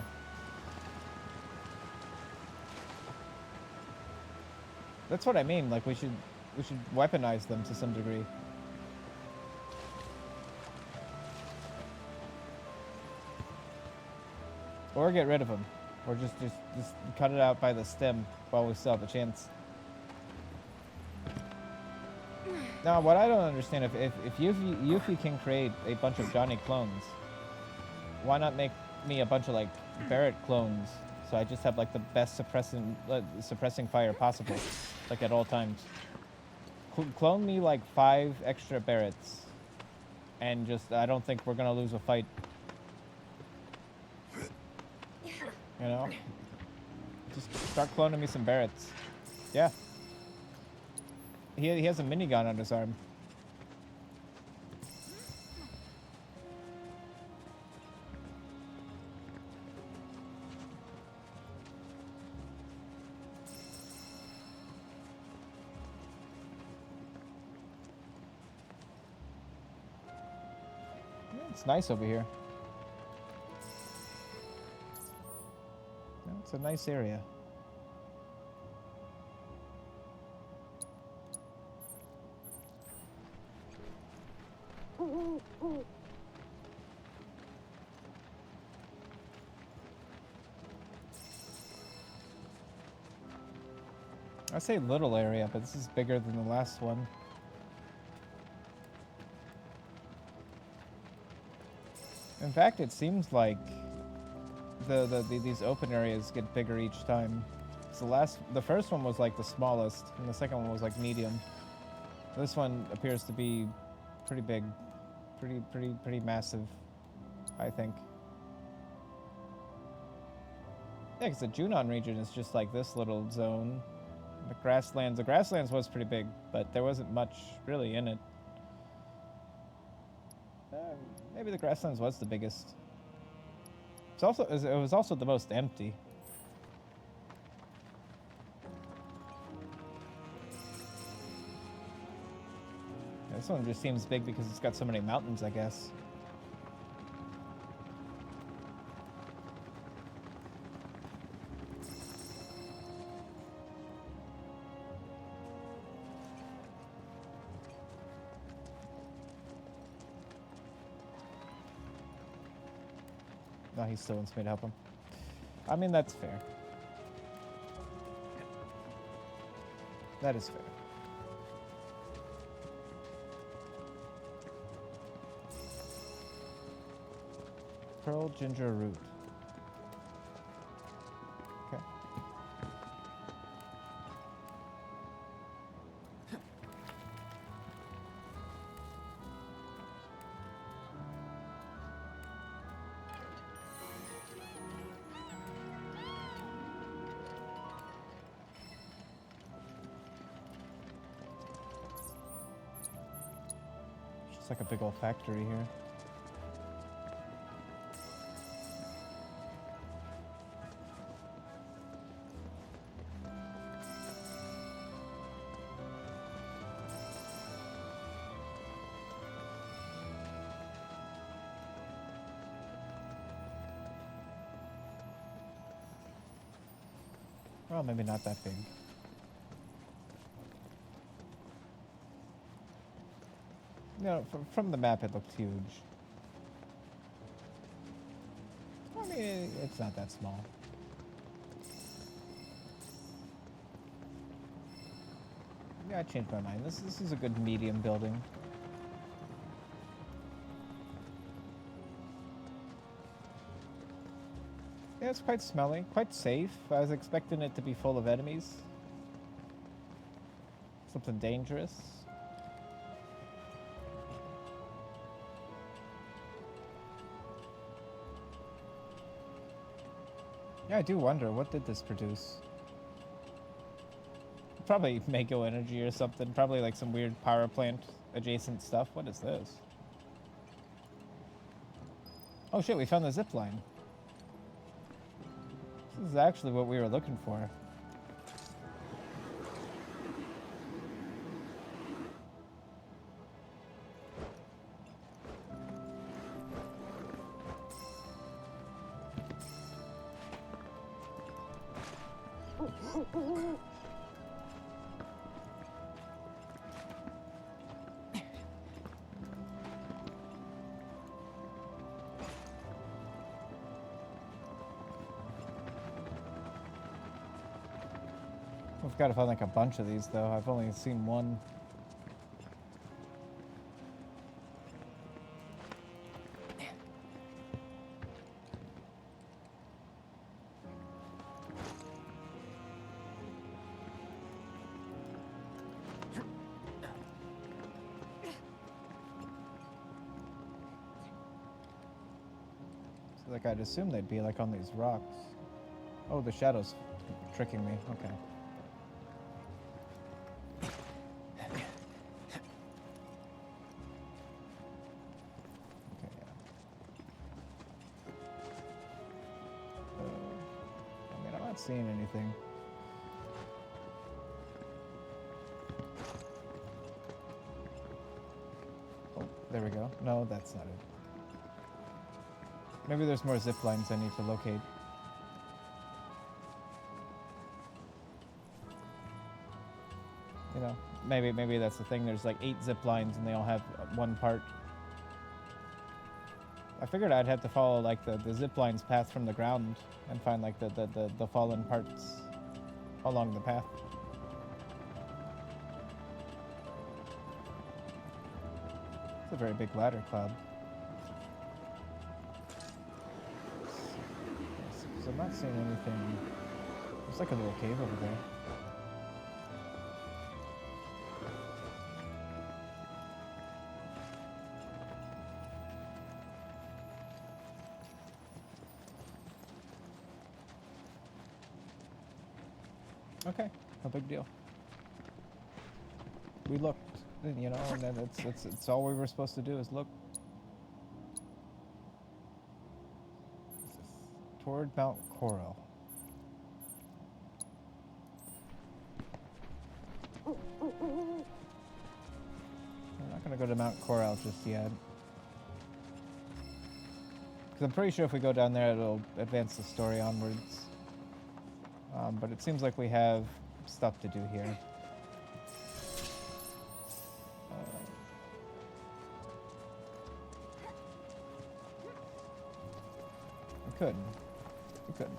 That's what I mean, like we should weaponize them to some degree. Or get rid of them. Or just cut it out by the stem while we still have a chance. Now, what I don't understand, if Yuffie can create a bunch of Johnny clones, why not make me a bunch of, like, Barrett clones? So I just have, like, the best suppressing fire possible, like, at all times. Clone me, like, 5 extra Barretts, and just, I don't think we're gonna lose a fight. You know? Just start cloning me some Barretts. Yeah. He has a minigun on his arm. It's nice over here. It's a nice area. I say little area, but this is bigger than the last one. In fact, it seems like these open areas get bigger each time. So the first one was like the smallest, and the second one was like medium. This one appears to be pretty big, pretty massive, I think. Yeah, because the Junon region is just like this little zone. The grasslands was pretty big, but there wasn't much really in it. Maybe the grasslands was the biggest. It was also the most empty. Yeah, this one just seems big because it's got so many mountains, I guess. No, he still wants me to help him. I mean, that's fair. That is fair. Pearl ginger root. Okay. It's like a big old factory here. Well, maybe not that big. No, from the map it looked huge. I mean, it's not that small. Yeah, I changed my mind. This is a good medium building. Yeah, it's quite smelly, quite safe. I was expecting it to be full of enemies. Something dangerous. Yeah, I do wonder, what did this produce? Probably Mako energy or something. Probably like some weird power plant adjacent stuff. What is this? Oh shit, we found the zip line. This is actually what we were looking for. We've got to find like a bunch of these though. I've only seen one. So like I'd assume they'd be like on these rocks. Oh, the shadow's tricking me. Okay. Seeing anything. Oh, there we go. No, that's not it. Maybe there's more zip lines I need to locate. maybe that's the thing. There's like 8 zip lines and they all have one part. I figured I'd have to follow like the zip line's path from the ground and find like the fallen parts along the path. It's a very big ladder cloud. So I'm not seeing anything. There's like a little cave over there. Okay, no big deal. We looked, you know, and then it's all we were supposed to do is look. Toward Mount Coral. We're not gonna go to Mount Coral just yet. Because I'm pretty sure if we go down there, it'll advance the story onwards. But it seems like we have stuff to do here. We could. We could.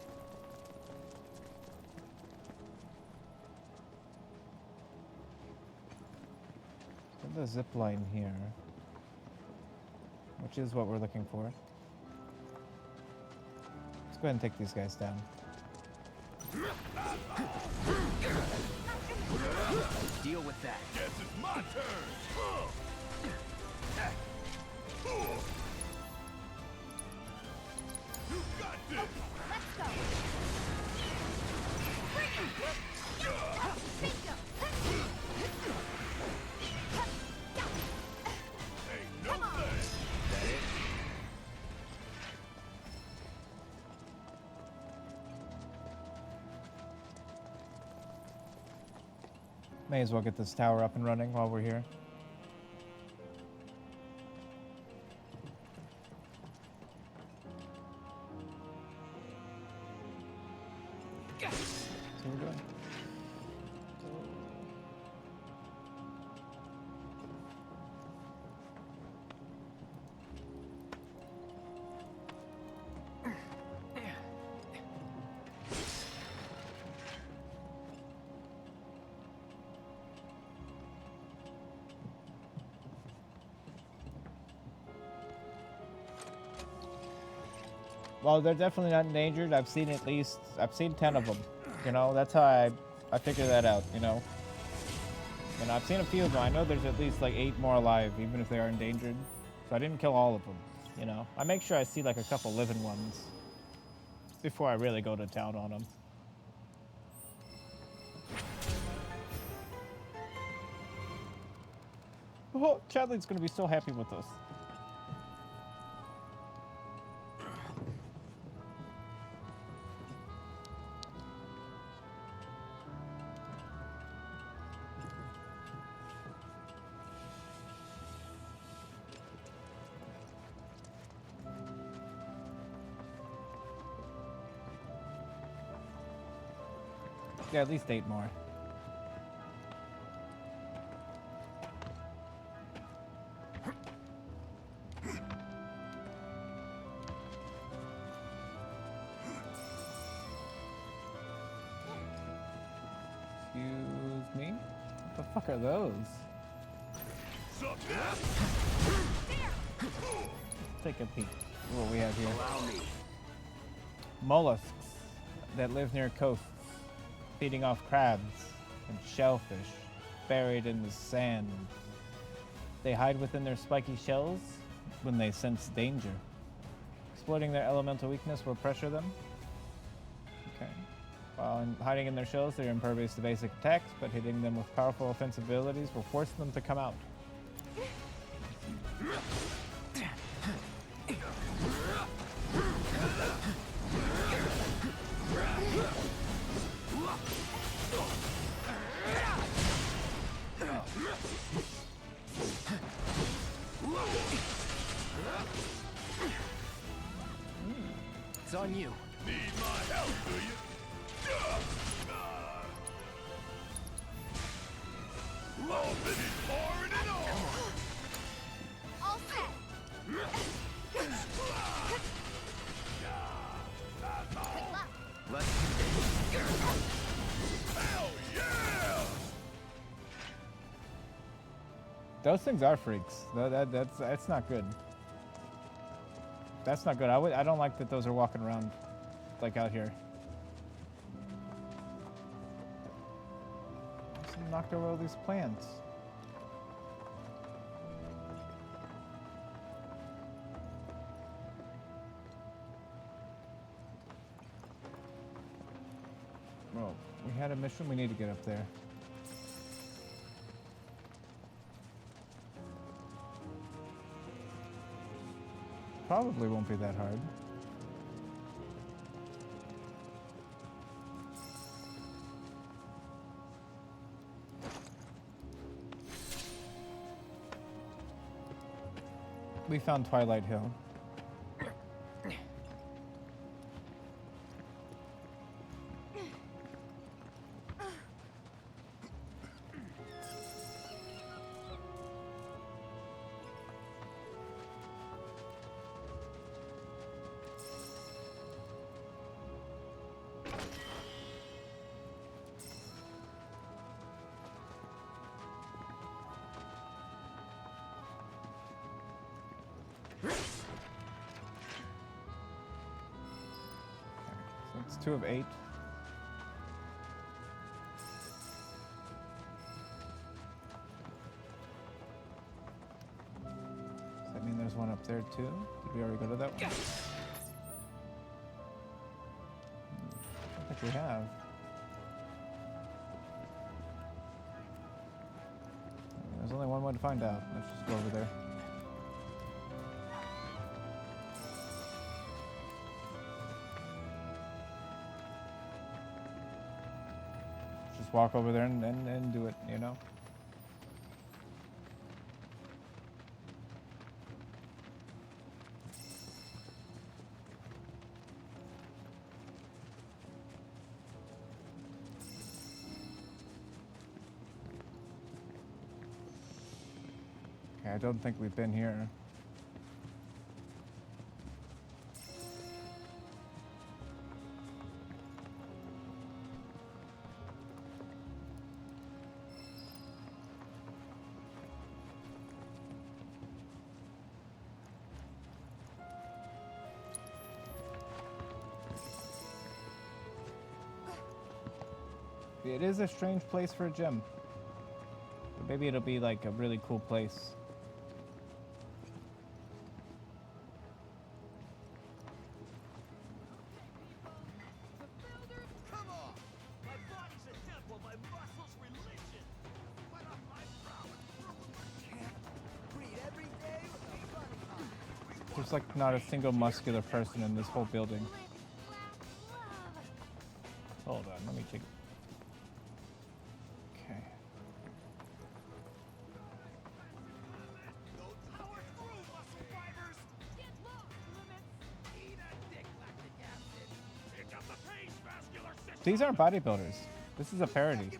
There's a zip line here, which is what we're looking for. Let's go ahead and take these guys down. Deal with that. Guess it's my turn. You got this. Let's go. Ain't no thing. That it? May as well get this tower up and running while we're here. So we're doing. Well, they're definitely not endangered. I've seen 10 of them. You know, that's how I figured that out, you know. And I've seen a few of them. I know there's at least like 8 more alive, even if they are endangered. So I didn't kill all of them, you know. I make sure I see like a couple living ones before I really go to town on them. Oh, Chadley's gonna be so happy with us. Yeah, at least 8 more. Excuse me? What the fuck are those? Take a peek at what we have here. Mollusks that live near coasts, feeding off crabs and shellfish buried in the sand. They hide within their spiky shells when they sense danger. Exploiting their elemental weakness will pressure them. Okay. While hiding in their shells, they're impervious to basic attacks, but hitting them with powerful offensive abilities will force them to come out. It's on you. Need my help, do you? Love it is pouring it on! All set. Good luck. Let's Hell yeah! Those things are freaks. That's not good. That's not good. I don't like that those are walking around like out here. Just knocked over all these plants. Well, we had a mission. We need to get up there. Probably won't be that hard. We found Twilight Hill. So it's 2 of 8. Does that mean there's one up there too? Did we already go to that one? I don't think we have. There's only one way to find out. Let's just go over there. Just walk over there and do it, you know? Okay, I don't think we've been here. It is a strange place for a gym. But maybe it'll be like a really cool place. There's like not a single muscular person in this whole building. Hold on, let me check. Okay. These aren't bodybuilders. This is a parody.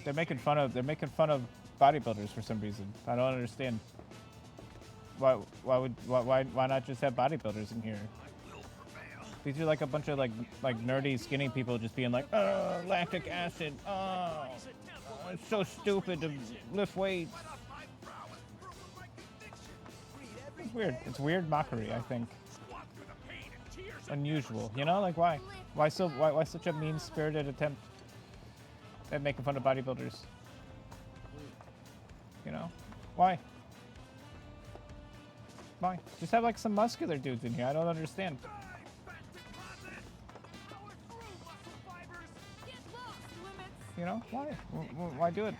They're making fun of bodybuilders for some reason. I don't understand. Why not just have bodybuilders in here? These are like a bunch of like nerdy skinny people just being like, oh, lactic acid. Oh, it's so stupid to lift weights. It's weird. It's weird mockery, I think. Unusual, you know? Like why? Why such a mean-spirited attempt at making fun of bodybuilders? You know? Why? Why? Just have like some muscular dudes in here. I don't understand. You know? Why? Why do it?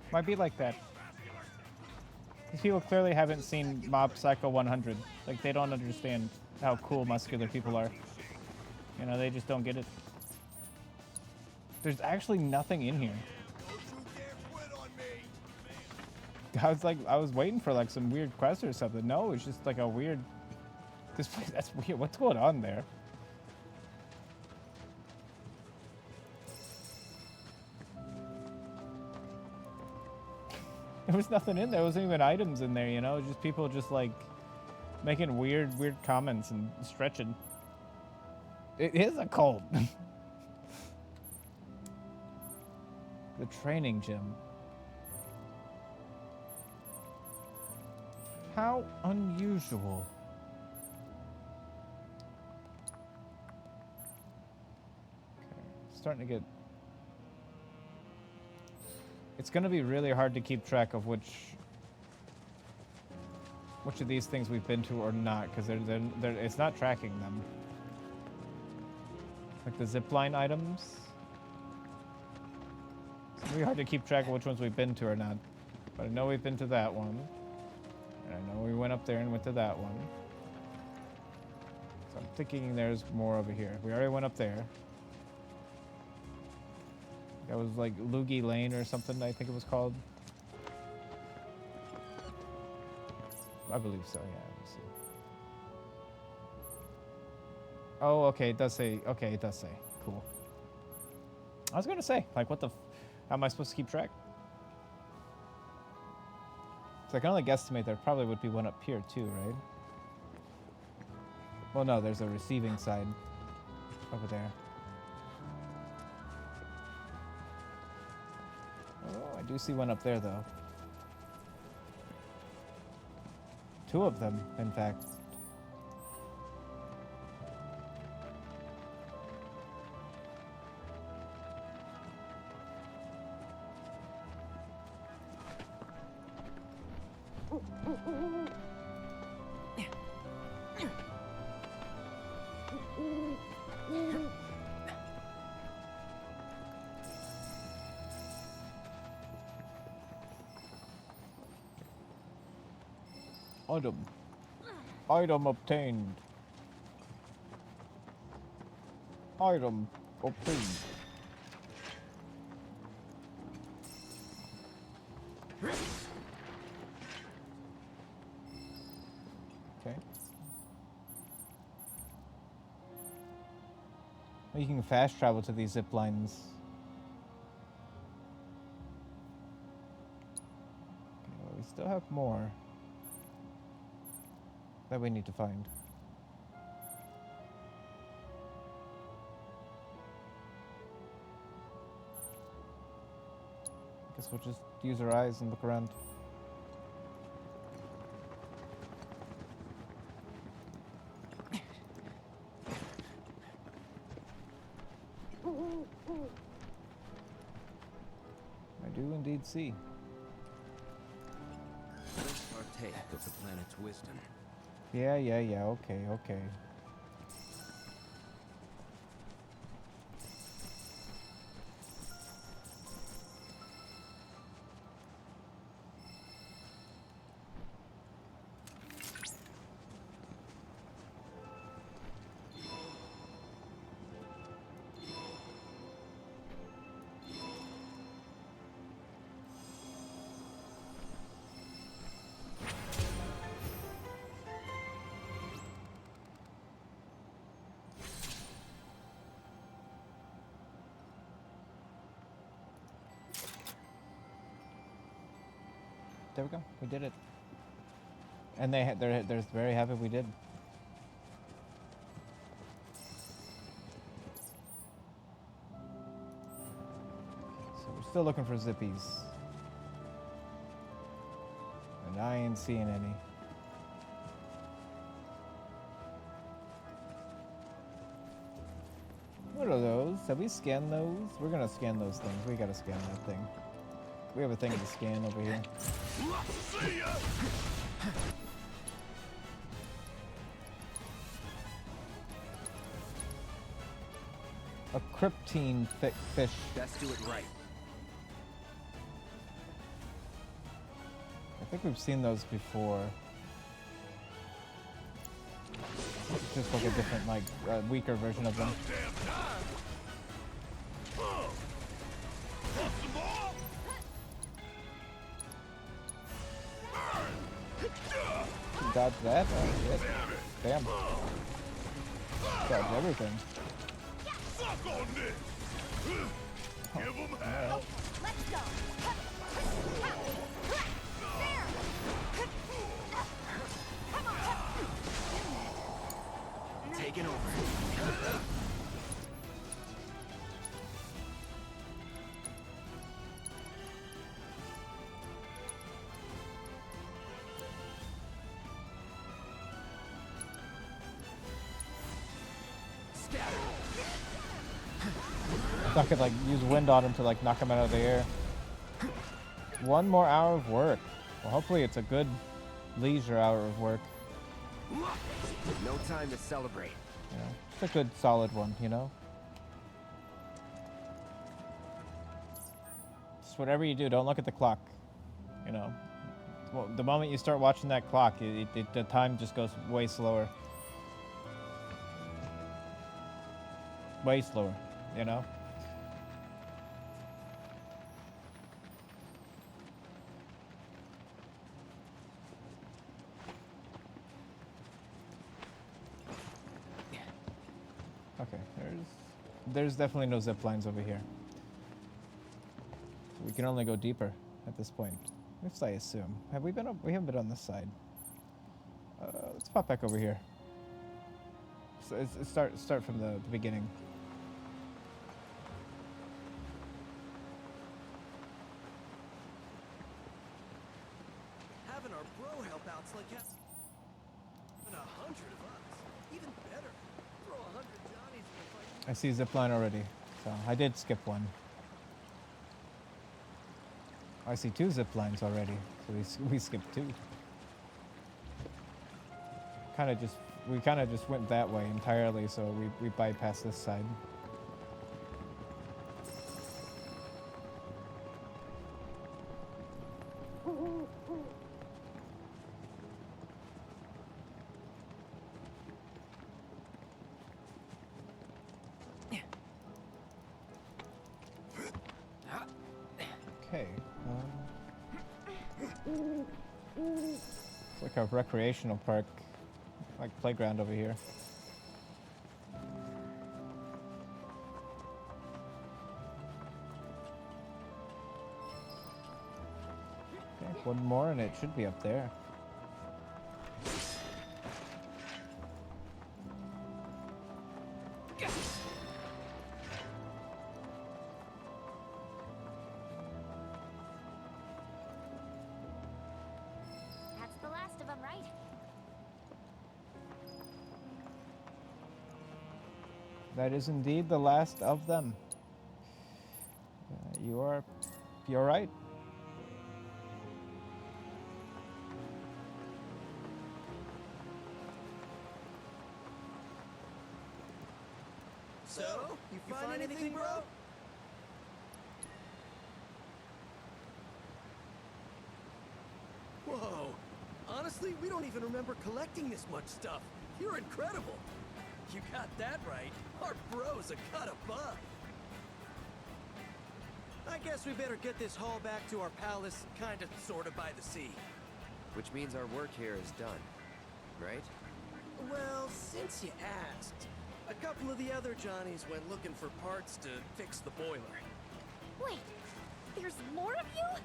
Why be like that? These people clearly haven't seen Mob Psycho 100. Like, they don't understand how cool muscular people are. You know, they just don't get it. There's actually nothing in here. I was waiting for like some weird quest or something. No, it's just like a weird... This place, that's weird. What's going on there? There was nothing in there. There wasn't even items in there, you know? Just people just like making weird comments and stretching. It is a cult. The training gym. How unusual. Okay, starting to get... It's going to be really hard to keep track of which of these things we've been to or not, because it's not tracking them. Like the zipline items. It's really hard to keep track of which ones we've been to or not. But I know we've been to that one. And I know we went up there and went to that one. So I'm thinking there's more over here. We already went up there. That was like Loogie Lane or something, I think it was called. I believe so, yeah. Let's see. Oh, okay, it does say. Okay, it does say. Cool. I was gonna say, like, what the... How am I supposed to keep track? So I can only guesstimate there probably would be one up here too, right? Well, no, there's a receiving side over there. Oh, I do see one up there, though. Two of them, in fact. Item. Item obtained. Item obtained. Okay. You can fast travel to these zip lines. Okay, well, we still have more that we need to find. I guess we'll just use our eyes and look around. I do indeed see. Let's partake of the planet's wisdom. Yeah, okay. There we go. We did it. And they're very happy we did. So we're still looking for zippies. And I ain't seeing any. What are those? Have we scanned those? We're gonna scan those things. We gotta scan that thing. We have a thing to scan over here. A cryptine fish. Best do it right. I think we've seen those before. Just like a different, like, weaker version of them. Dodge that? Oh, shit. Damn. Dodge everything. Suck on this! Give him hell! Let's go! So I could like use wind on him to like knock him out of the air. 1 more hour of work. Well, hopefully it's a good leisure hour of work. No time to celebrate. You know, it's a good solid one, you know? Just whatever you do, don't look at the clock. You know? Well, the moment you start watching that clock, the time just goes way slower. Way slower, you know? Okay, there's definitely no zip lines over here. So we can only go deeper at this point. At least I assume. Have we been up? We haven't been on this side. Let's pop back over here. So it's start from the beginning. Having our bro help out's like having 100 of us. Even better. Throw 100 Johnnies in the fight. I see zipline already, so I did skip one. I see 2 zip lines already, so we skipped 2. We kind of just went that way entirely, so we bypassed this side. Okay. It's like a recreational park, like playground over here. Okay, 1 more and it should be up there. That's the last of them, right? That is indeed the last of them. You're right. So, you find anything, bro? Whoa. Honestly, we don't even remember collecting this much stuff. You're incredible. You got that right. Our bro's a cut above. I guess we better get this haul back to our palace, kinda, sorta by the sea. Which means our work here is done, right? Well, since you asked, a couple of the other Johnnies went looking for parts to fix the boiler. Wait, there's more of you?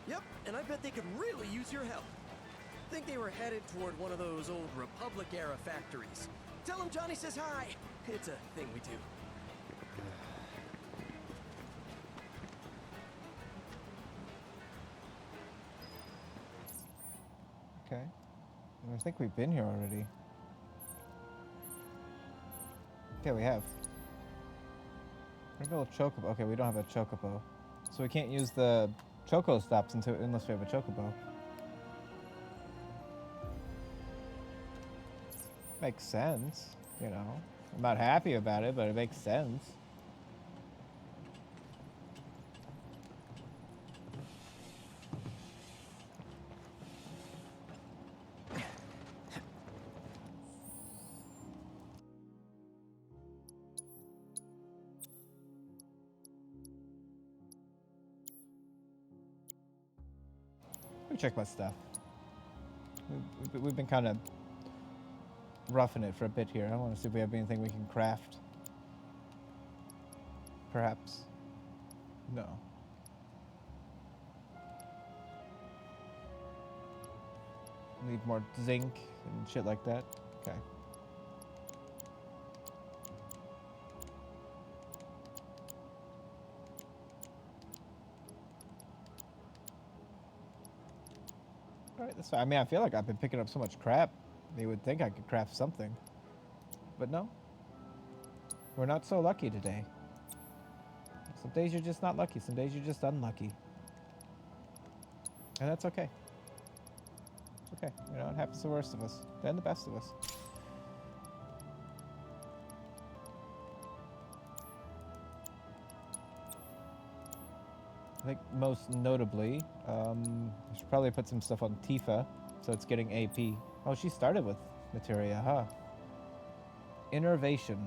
Yep, and I bet they could really use your help. Think they were headed toward one of those old Republic-era factories. Tell them Johnny says hi. It's a thing we do. Okay. I think we've been here already. Okay, we have. Maybe a chocobo. Okay, we don't have a chocobo. So we can't use the choco stops unless we have a chocobo. Makes sense, you know. I'm not happy about it, but it makes sense. Let me check my stuff. We've been kind of roughing it for a bit here. I want to see if we have anything we can craft. Perhaps. No. Need more zinc and shit like that. Okay. Alright, that's fine. I mean, I feel like I've been picking up so much crap. You would think I could craft something. But no. We're not so lucky today. Some days you're just not lucky. Some days you're just unlucky. And that's okay. It's okay. You know, it happens to the worst of us. And the best of us. I think most notably, I should probably put some stuff on Tifa, so it's getting AP. Oh, she started with Materia, huh? Innervation.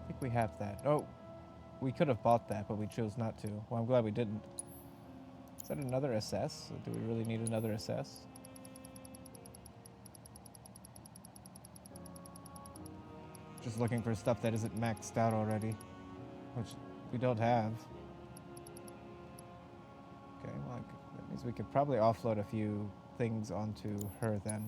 I think we have that. Oh, we could have bought that, but we chose not to. Well, I'm glad we didn't. Is that another SS? Or do we really need another SS? Just looking for stuff that isn't maxed out already, which we don't have. Okay, well, that means we could probably offload a few things onto her then.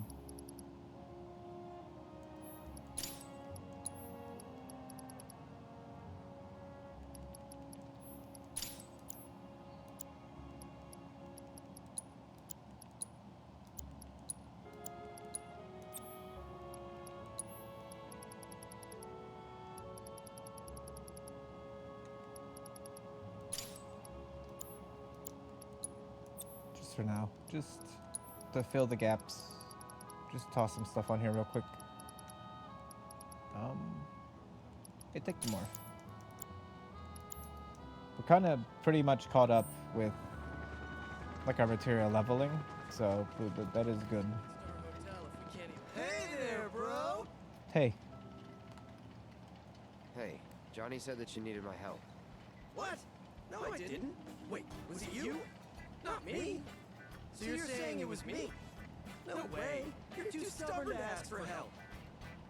For now, just to fill the gaps, just toss some stuff on here real quick. Hey, take the morph. We're kind of pretty much caught up with like our material leveling, so that is good. Hey there, bro! Hey. Hey, Johnny said that you needed my help. What? No, I didn't. Wait, was it you? Not me? So you're saying it was me? No way. You're too stubborn to ask for help.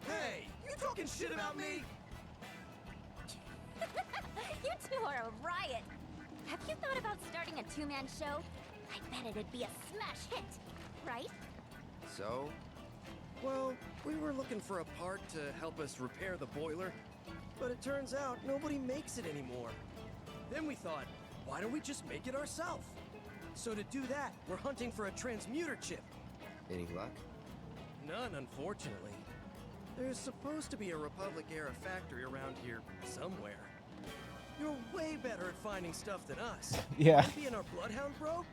Hey, you talking shit about me? You two are a riot. Have you thought about starting a two-man show? I bet it'd be a smash hit, right? So? Well, we were looking for a part to help us repair the boiler, but it turns out nobody makes it anymore. Then we thought, why don't we just make it ourselves? So to do that, we're hunting for a transmuter chip. Any luck? None, unfortunately. There's supposed to be a Republic-era factory around here somewhere. You're way better at finding stuff than us. Yeah. Mind being our bloodhound, bro?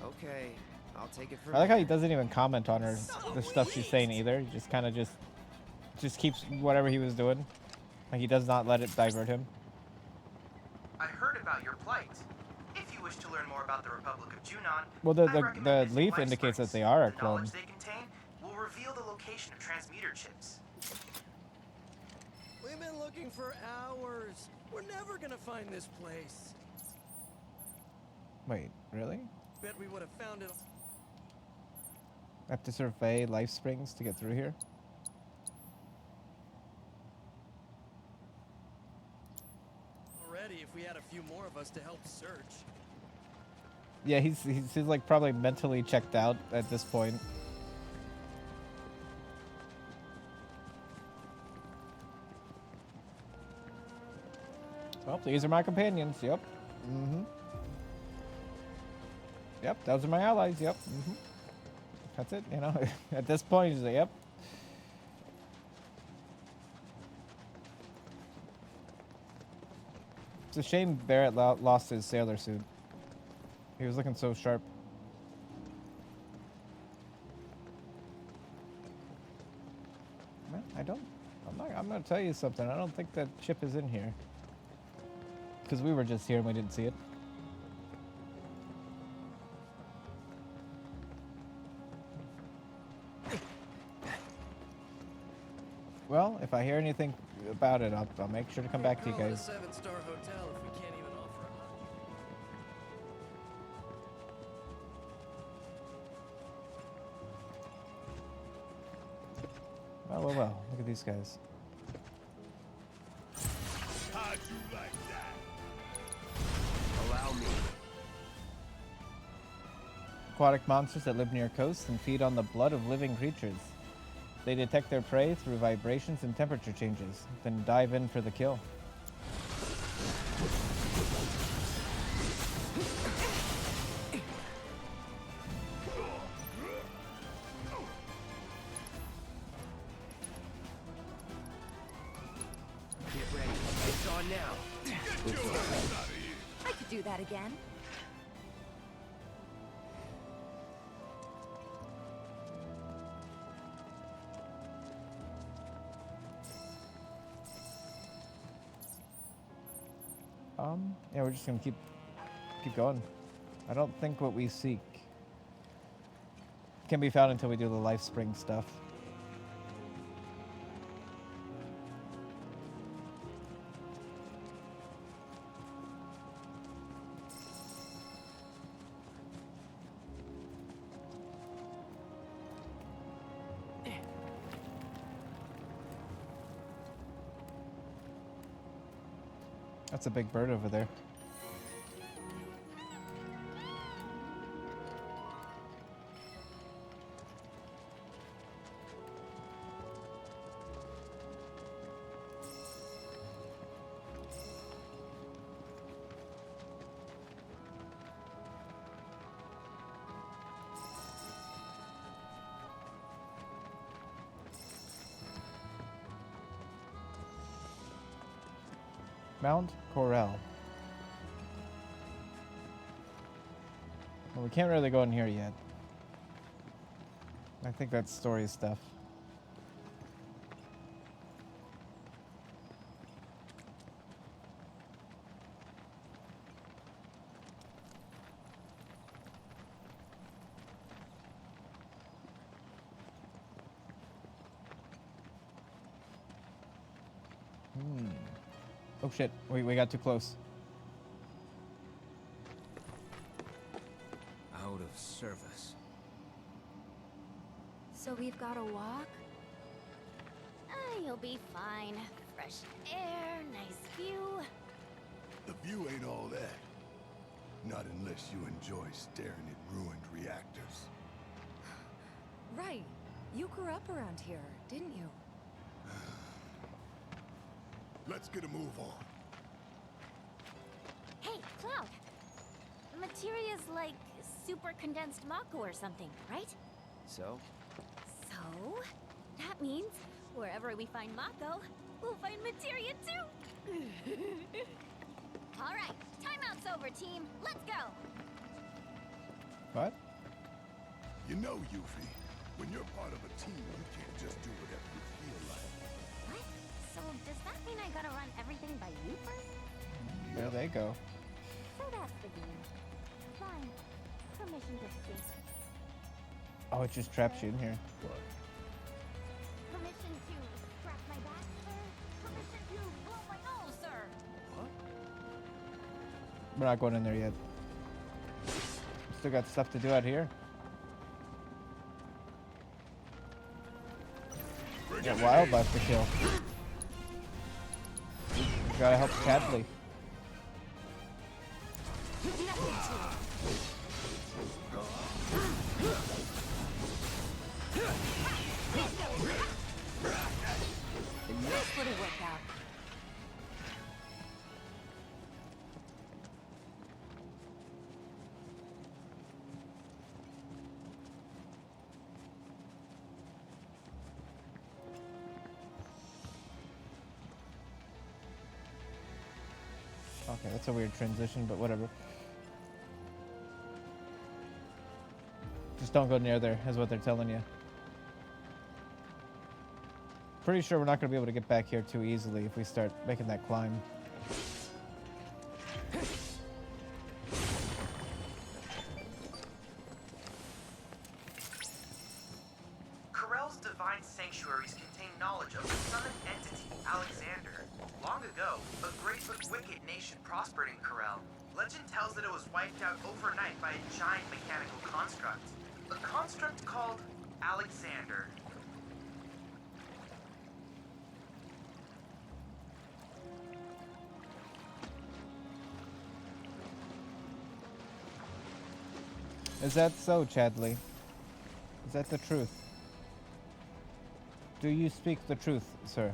Okay, I'll take it from I like how he doesn't even comment on her the stuff she's saying either. He just kind of just keeps whatever he was doing. Like he does not let it divert him. I heard about your plight. If you wish to learn more about the Republic of Junon, Well, the leaf indicates that they are a the clone. knowledge they contain will reveal the location of transmuter chips. We've been looking for hours. We're never gonna find this place. Wait, really? Bet we would have found it. I have to survey life springs to get through here? Already, if we had a few more of us to help search. Yeah, he's like probably mentally checked out at this point. Well, these are my companions. Yep. Mm-hmm. Yep, those are my allies. Yep. Mm-hmm. That's it. You know, at this point, he's like, yep. It's a shame Barrett lost his sailor suit. He was looking so sharp. Man, I'm gonna tell you something. I don't think that chip is in here. Because we were just here and we didn't see it. Well, if I hear anything about it, I'll make sure to come back to you guys. Call it a 7-star hotel if we can't even offer a Well. Look at these guys. How'd you like that? Allow me. Aquatic monsters that live near coasts and feed on the blood of living creatures. They detect their prey through vibrations and temperature changes, then dive in for the kill. Get ready. that again? Yeah, we're just gonna keep going. I don't think what we seek can be found until we do the life spring stuff. That's a big bird over there. Mount Corel. Well, we can't really go in here yet. I think that's story stuff. Oh shit, we got too close. Out of service. So we've got to walk? You'll be fine. Fresh air, nice view. The view ain't all that. Not unless you enjoy staring at ruined reactors. Right. You grew up around here, didn't you? Let's get a move on. Hey, Cloud. Materia's like super condensed Mako or something, right? So? So, that means wherever we find Mako, we'll find Materia too. All right, timeout's over, team. Let's go. What? You know, Yuffie, when you're part of a team, you can't just do whatever you feel like. What? So does that mean I gotta run everything by you first? There they go. So that's the game. Fine. Permission to speak. Oh, it just traps you in here. Permission to scratch my back, sir? Permission to blow my nose, sir? What? We're not going in there yet. Still got stuff to do out here. We got wildlife to kill. We gotta help Chadley. This would have worked out. Okay, that's a weird transition, but whatever. Just don't go near there, is what they're telling you. Pretty sure we're not going to be able to get back here too easily if we start making that climb. Corel's divine sanctuaries contain knowledge of the summoned entity, Alexander. Long ago, a great but wicked nation prospered in Corel. Legend tells that it was wiped out overnight by a giant mechanical construct. A construct called Alexander. Is that so, Chadley? Is that the truth? Do you speak the truth, sir?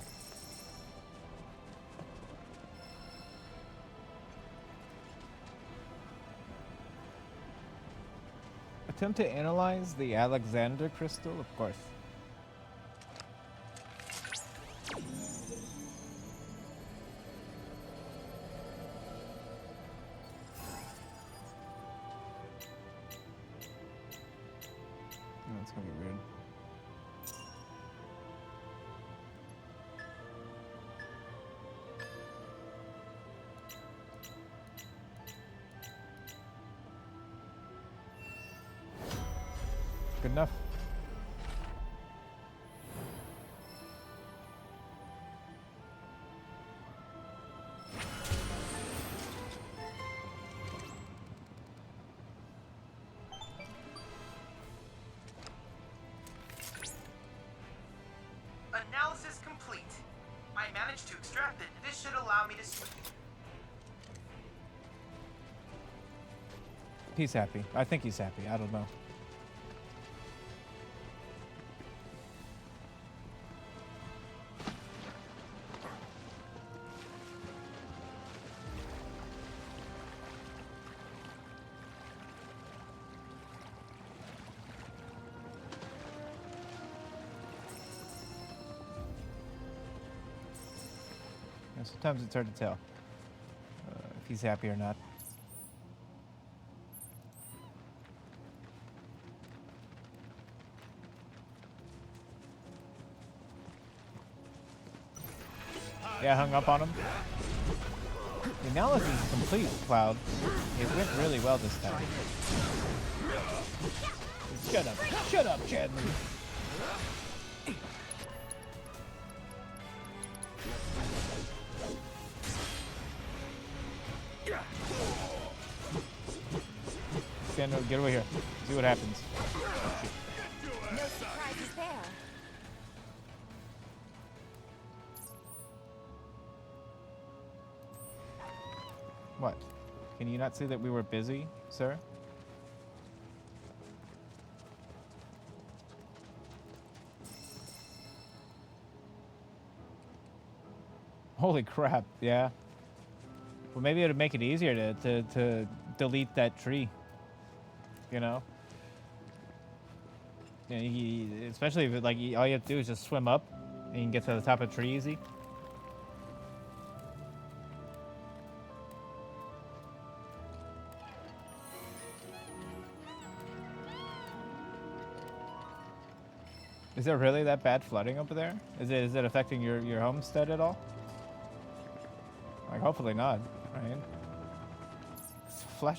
Attempt to analyze the Alexander crystal, of course. That's gonna be weird. Good enough. Analysis complete. I managed to extract it. This should allow me to He's happy. I think he's happy. I don't know. Yeah, sometimes it's hard to tell if he's happy or not. Yeah, hung up on him. The analysis is complete, Cloud. It went really well this time. Shut up, Chadley. Stand up, get over here. See what happens. No surprises there. What? Can you not see that we were busy, sir? Holy crap, yeah. Well, maybe it would make it easier to delete that tree. You know? Yeah, especially if all you have to do is just swim up and you can get to the top of a tree easy. Is there really that bad flooding over there? Is it affecting your homestead at all? Like, hopefully not, right? Flash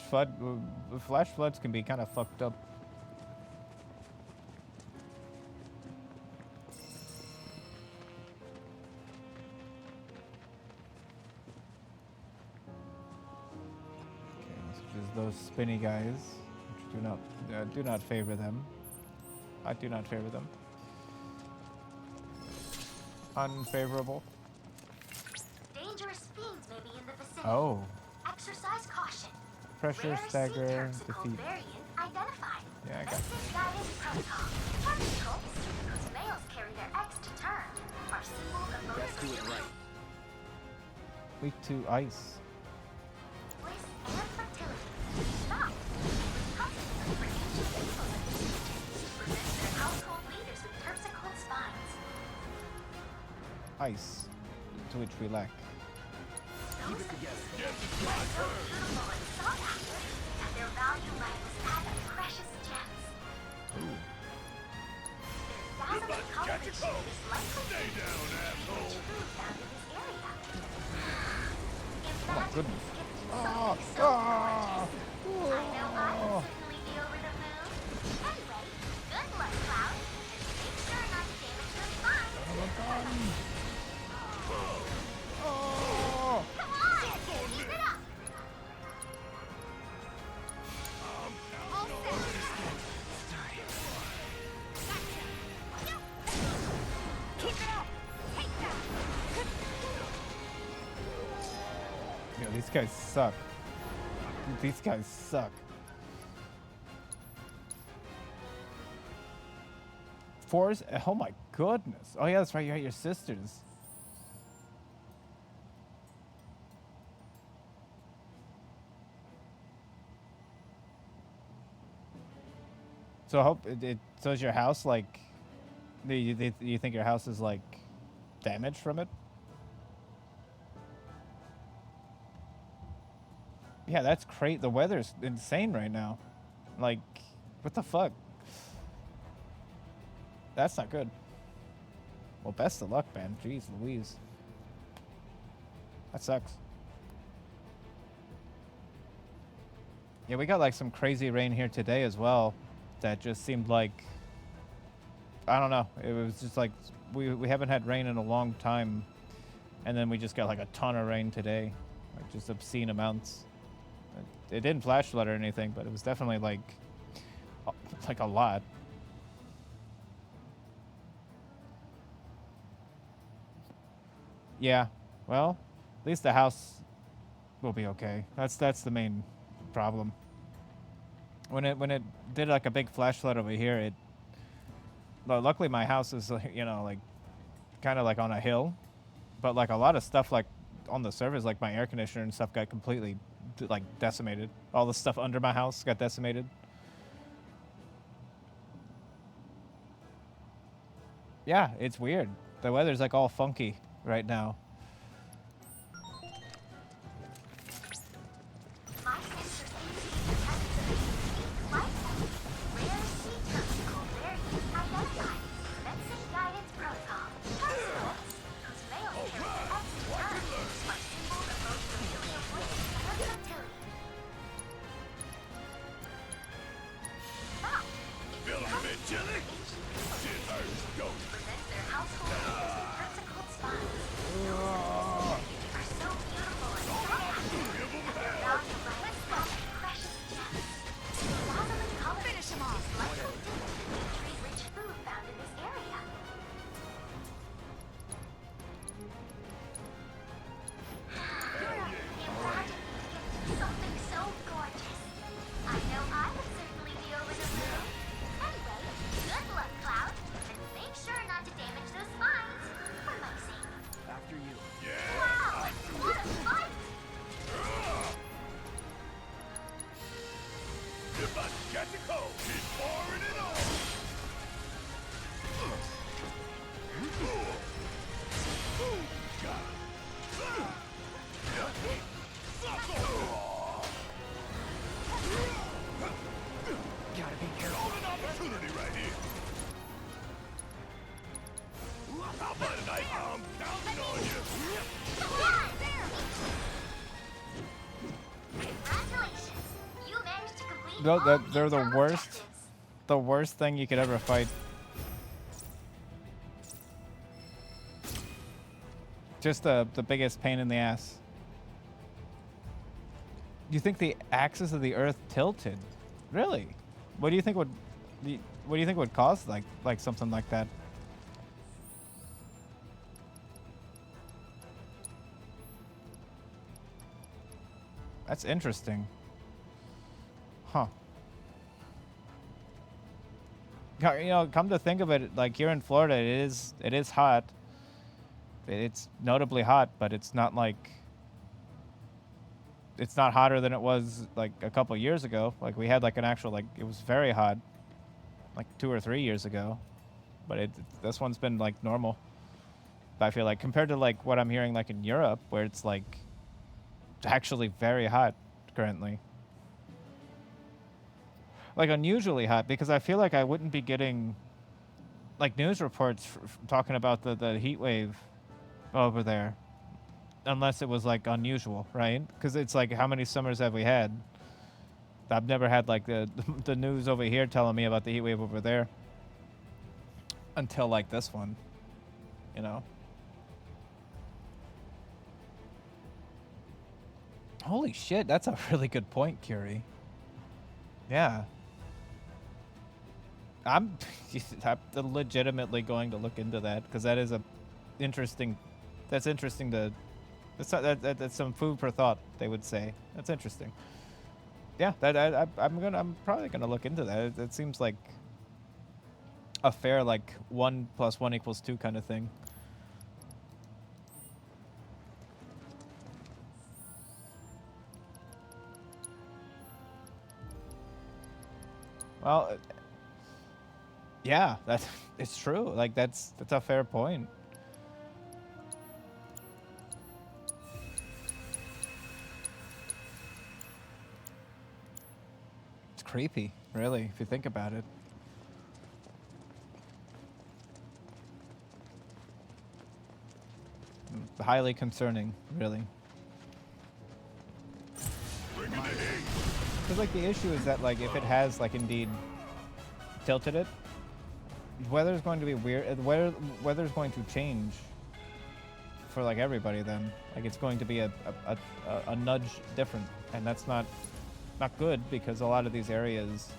floods can be kind of fucked up. Okay, such as those spinny guys, which do not favor them. I do not favor them. Unfavorable. Dangerous fiends may be in the vicinity. Oh. Exercise caution. Pressure, Rare stagger, sea terpsichore defeat. variant identified. Yeah, I got it. Basic guidance protocol. Terpsichores, whose males carry their eggs to term, are simple and Best do it right. Weak to ice. bliss and fertility. Stop. Customers for ancient influence. Presents their household leaders with terpsichore spines. Ice, to which we lack. Keep it together. Yes, it's my turn. Beautiful and sought after, and their value rivals that of precious gems. Ooh. Their dazzling coloration is likely to be true found in this area. Oh my goodness. Oh, so gorgeous. I know I would certainly be over the moon. Anyway, good luck, Cloud. Just make sure not to damage your spine. Oh. Come on, keep it up. All set. Keep it up. Take that. Yo, these guys suck. These guys suck. Fours? Oh my goodness. Oh yeah, that's right. You had your sisters. So I hope so is your house like, do you think your house is like damaged from it? Yeah, that's great. The weather's insane right now. Like, what the fuck? That's not good. Well, best of luck, man. Jeez Louise. That sucks. Yeah, we got like some crazy rain here today as well. That just seemed like, I don't know. It was just like we haven't had rain in a long time, and then we just got like a ton of rain today, like just obscene amounts. It didn't flash flood or anything, but it was definitely like a lot. Yeah, well, at least the house will be okay. That's the main problem. When it did like a big flash flood over here, it. Well, luckily my house is you know like kind of like on a hill, but like a lot of stuff like on the surface, like my air conditioner and stuff got completely like decimated. All the stuff under my house got decimated. Yeah, it's weird. The weather's like all funky right now. They're the worst. The worst thing you could ever fight. Just the biggest pain in the ass. You think the axis of the Earth tilted? Really? What do you think would cause like something like that? That's interesting. Huh. You know, come to think of it, like here in Florida, it is hot. It's notably hot, but it's not like it's not hotter than it was like a couple years ago. Like we had like an actual like it was very hot like 2 or 3 years ago, but this one's been like normal. But I feel like compared to like what I'm hearing like in Europe, where it's like actually very hot currently. Like unusually hot, because I feel like I wouldn't be getting like news reports talking about the heat wave over there unless it was like unusual, right? Because it's like, how many summers have we had? I've never had like the news over here telling me about the heat wave over there until like this one, you know? Holy shit, that's a really good point, Curie. Yeah. I'm legitimately going to look into that, because that is interesting. That's interesting to. That's some food for thought, they would say. That's interesting. Yeah, I'm probably gonna look into that. It seems like a fair like 1 + 1 = 2 kind of thing. Well, yeah, it's true. Like that's a fair point. It's creepy, really, if you think about it. highly concerning, really. Because, like, the issue is that, like, if it has, like, indeed tilted it, weather's going to be weird. Weather's going to change for, like, everybody then. Like, it's going to be a nudge different, and that's not good, because a lot of these areas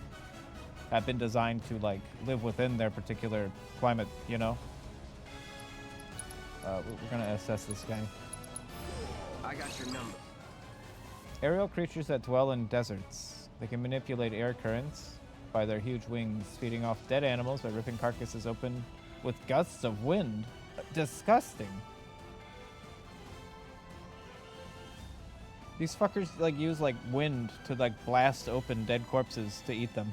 have been designed to, like, live within their particular climate, you know? We're gonna assess this guy. I got your number. Aerial creatures that dwell in deserts. They can manipulate air currents by their huge wings, feeding off dead animals by ripping carcasses open with gusts of wind. Disgusting. These fuckers, like, use, like, wind to, like, blast open dead corpses to eat them.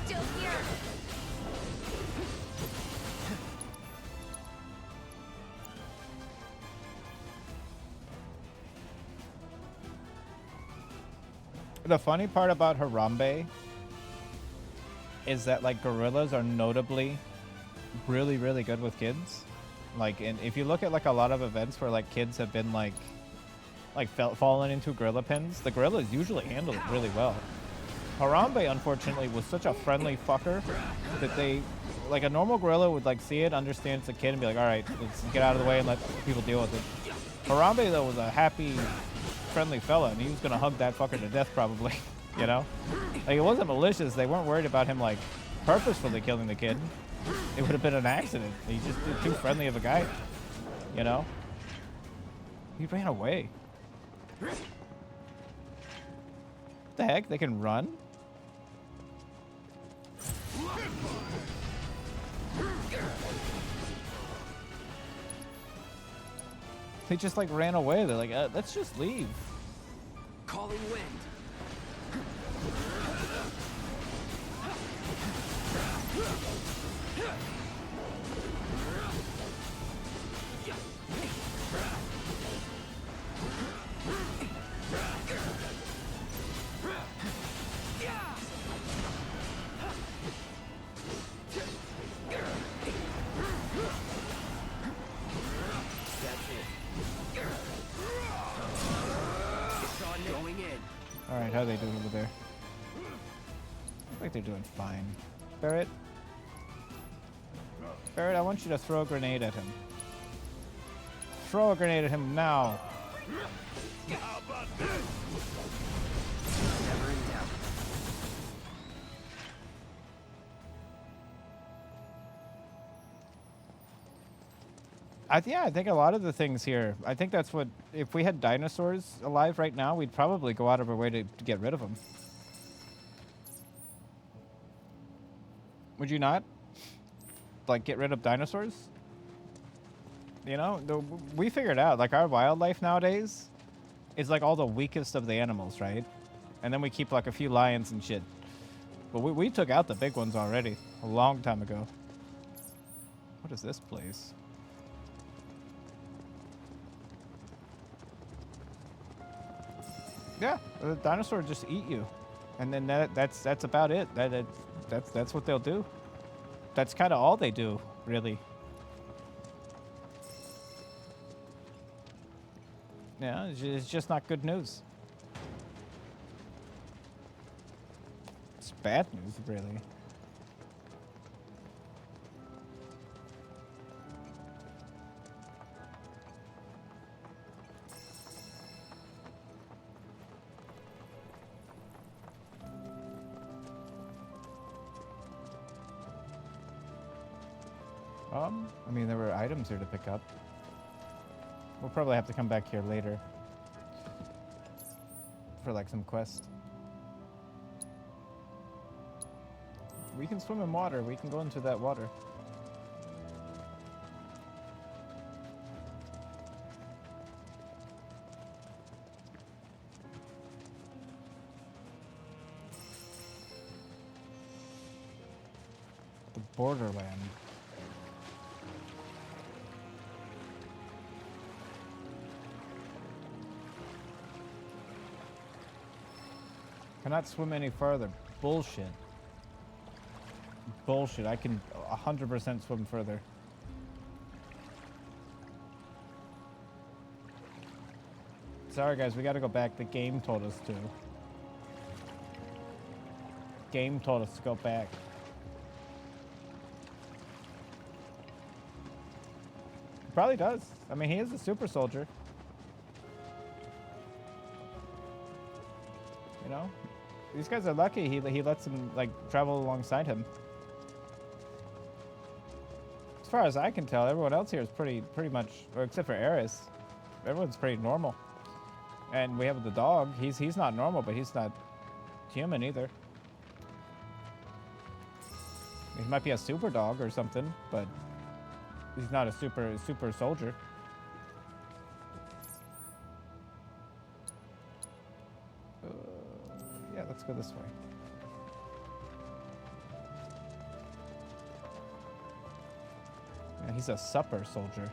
Still here. The funny part about Harambe is that, like, gorillas are notably really, really good with kids. Like, and if you look at, like, a lot of events where, like, kids have been, like fallen into gorilla pens, the gorillas usually handle it really well. Harambe, unfortunately, was such a friendly fucker that they, like, a normal gorilla would, like, see it, understand it's a kid, and be like, all right, let's get out of the way and let people deal with it. Harambe, though, was a happy, friendly fella, and he was gonna hug that fucker to death, probably. You know? Like, it wasn't malicious. They weren't worried about him, like, purposefully killing the kid. It would have been an accident. He's just too friendly of a guy. You know? He ran away. The heck? They can run? They just, like, ran away. They're like, let's just leave. Calling wind. Alright, how are they doing over there? Looks like they're doing fine. Barret? Barret, I want you to throw a grenade at him. Throw a grenade at him now. How about this? Never in doubt. Yeah, I think a lot of the things here, I think that's what, if we had dinosaurs alive right now, we'd probably go out of our way to get rid of them. Would you not? Like, get rid of dinosaurs? You know, we figured out, like, our wildlife nowadays is, like, all the weakest of the animals, right? And then we keep, like, a few lions and shit. But we took out the big ones already, a long time ago. What is this place? Yeah, the dinosaurs just eat you, and then that's about it. That's what they'll do. That's kind of all they do, really. Yeah, it's just not good news. It's bad news, really. I mean, there were items here to pick up. We'll probably have to come back here later for, like, some quest. We can swim in water. We can go into that water. The Borderland. Cannot swim any further. Bullshit. bullshit. I can 100% swim further. Sorry guys, we gotta go back. The game told us to. Game told us to go back. Probably does. I mean, he is a super soldier. You know? These guys are lucky he lets him, like, travel alongside him. As far as I can tell, everyone else here is pretty much, or except for Eris, everyone's pretty normal. And we have the dog. He's not normal, but he's not human either. He might be a super dog or something, but he's not a super soldier. Yeah, let's go this way. Yeah, he's a supper soldier.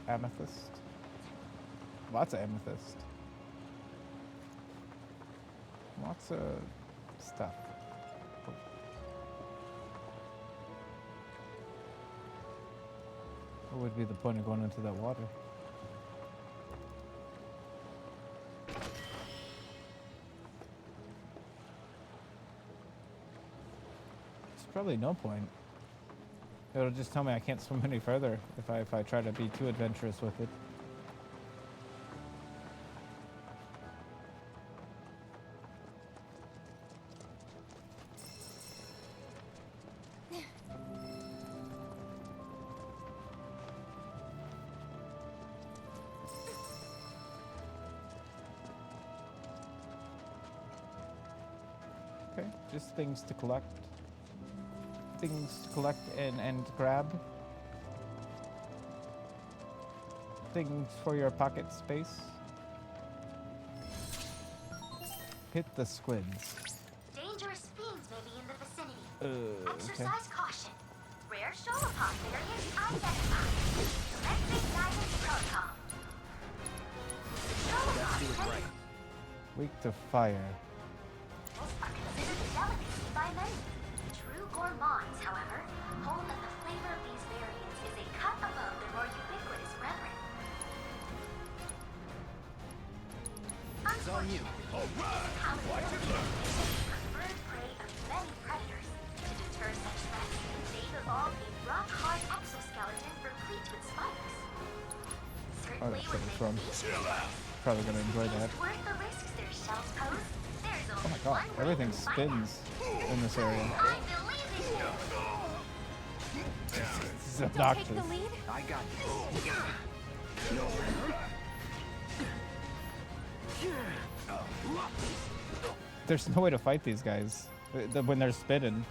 Amethyst. Lots of amethyst. Lots of stuff. What would be the point of going into that water? There's probably no point. It'll just tell me I can't swim any further if I try to be too adventurous with it. Okay, just things to collect. Things to collect and grab. Things for your pocket space. Hit the squids. Dangerous fiends may be in the vicinity. Exercise Okay. caution. Rare Sholopod variants identified. Commencing guidance protocol. Sholopod Weak to fire. are considered a delicacy by many. True gourmands, however, hold that the flavor of these variants is a cut above their more ubiquitous brethren. It's on you. Watch it look. Preferred prey of many predators. To deter such threats, they've evolved a rock-hard exoskeleton replete with spikes. Oh, Certainly that's would where make it's from. Probably gonna enjoy that. worth the risks their shells pose. There's Oh only my god, one way everything to find spins in this area. I believe in you. This is obnoxious. I got There's no way to fight these guys when they're spinning.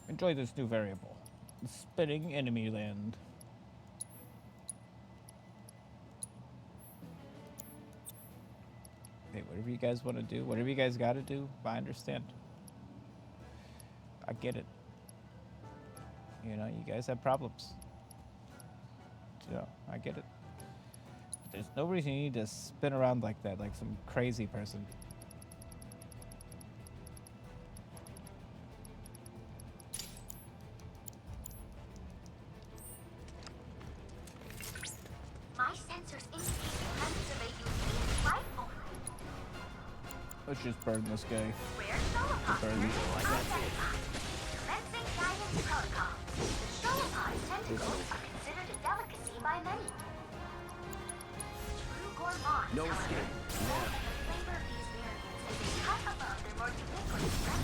Enjoy this new variable. Spinning enemy land. Hey, whatever you guys want to do, whatever you guys got to do, I understand. I get it. You know, you guys have problems. So, I get it. There's no reason you need to spin around like that, like some crazy person. My sensors indicate the presence of a unique life form. Let's just burn this guy. Rare Sholopod Burn. variants identified. Commencing guidance protocol. The Sholopod tentacles are considered a delicacy by many. True No escape.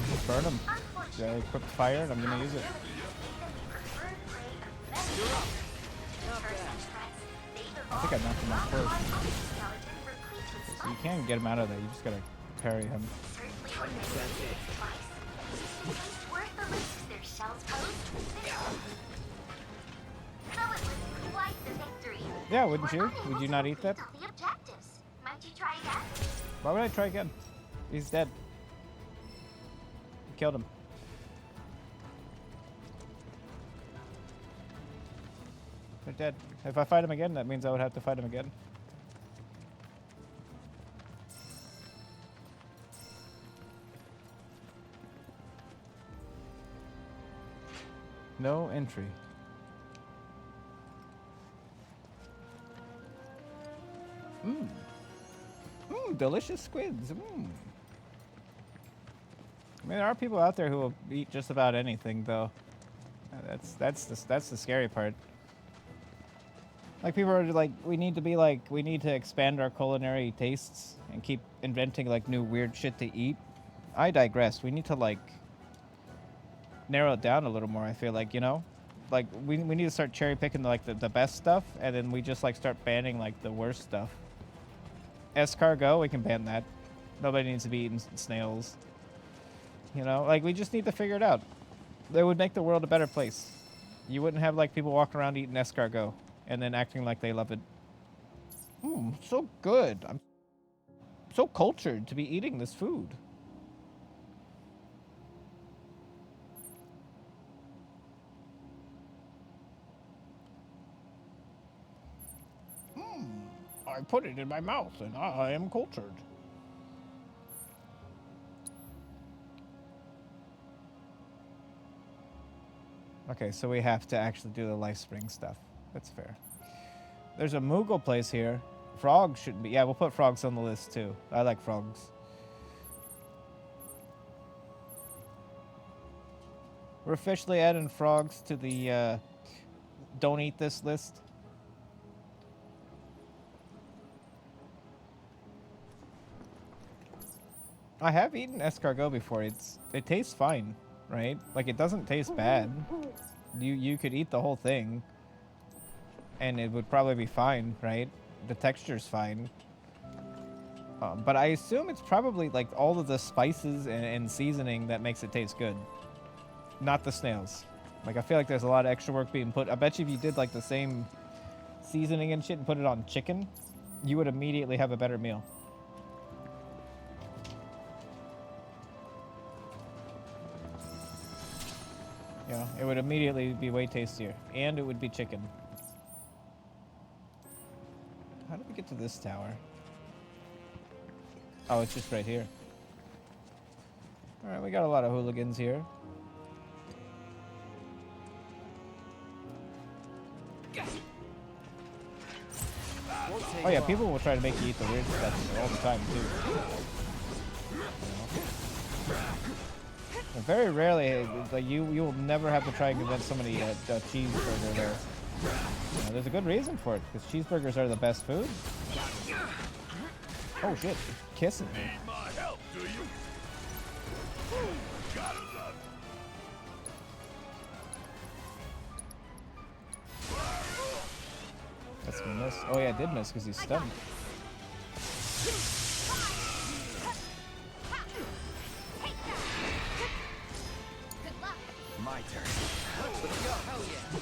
Just burn them. Yeah, equip fire, and I'm gonna use it. I think I knocked him off first. So you can't get him out of there. You just gotta parry him. Yeah, wouldn't you? Would you not eat that? Why would I try again? He's dead. You killed him. They're dead. If I fight him again, that means I would have to fight him again. No entry. Mmm. Mmm, delicious squids. Mmm. I mean, there are people out there who will eat just about anything, though. That's the scary part. Like, people are like, we need to expand our culinary tastes and keep inventing, like, new weird shit to eat. I digress. We need to, like, narrow it down a little more, I feel like, you know? Like, we need to start cherry picking, like, the best stuff, and then we just, like, start banning, like, the worst stuff. Escargot, we can ban that. Nobody needs to be eating snails. You know? Like, we just need to figure it out. It would make the world a better place. You wouldn't have, like, people walking around eating escargot and then acting like they love it. Mmm, so good. I'm so cultured to be eating this food. Mmm, I put it in my mouth and I am cultured. Okay, so we have to actually do the life spring stuff. That's fair. There's a Moogle place here. Frogs shouldn't be. Yeah, we'll put frogs on the list too. I like frogs. We're officially adding frogs to the don't eat this list. I have eaten escargot before. It tastes fine, right? Like, it doesn't taste bad. You could eat the whole thing and it would probably be fine, right? The texture's fine. But I assume it's probably like all of the spices and seasoning that makes it taste good. Not the snails. Like, I feel like there's a lot of extra work being put. I bet you if you did like the same seasoning and shit and put it on chicken, you would immediately have a better meal. You know, it would immediately be way tastier. And it would be chicken. How did we get to this tower? Oh, it's just right here. Alright, we got a lot of hooligans here. Oh yeah, people will try to make you eat the weird stuff all the time too. And very rarely, like you will never have to try and convince somebody a cheeseburger there. There's a good reason for it, because cheeseburgers are the best food. Oh shit, you're kissing me. Need my help, do you? Gotta love it. That's gonna miss. Oh yeah, it did miss because he's stunned. My turn. Let's go. Hell yeah.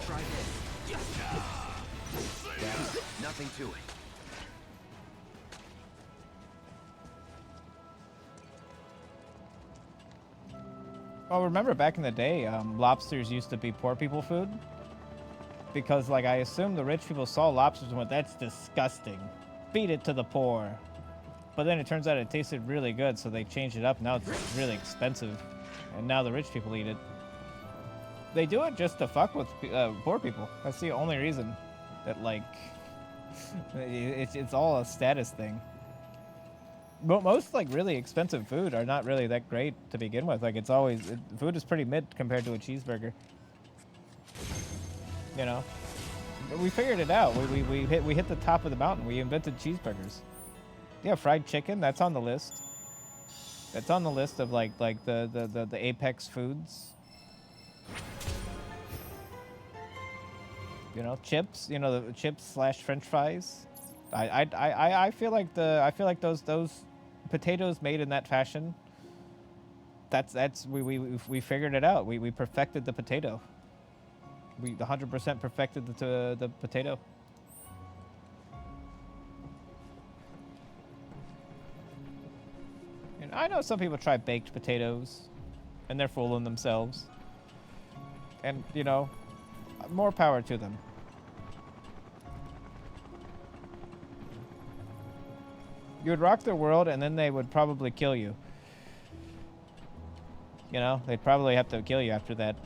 Try this. That's nothing to it. Well, remember back in the day, lobsters used to be poor people food? Because, like, I assume the rich people saw lobsters and went, that's disgusting. Feed it to the poor. But then it turns out it tasted really good, so they changed it up. Now it's really expensive. And now the rich people eat it. They do it just to fuck with poor people. That's the only reason that, like, it's all a status thing. But most, like, really expensive food are not really that great to begin with. Like, it's always, food is pretty mid compared to a cheeseburger. You know? We figured it out. We hit the top of the mountain. We invented cheeseburgers. Yeah, fried chicken. That's on the list. That's on the list of like the apex foods. You know, chips. You know, the chips / French fries. I feel like those potatoes made in that fashion. We figured it out. We perfected the potato. We 100% perfected the potato. And I know some people try baked potatoes, and they're fooling themselves. And you know, more power to them. You would rock their world, and then they would probably kill you. You know, they'd probably have to kill you after that.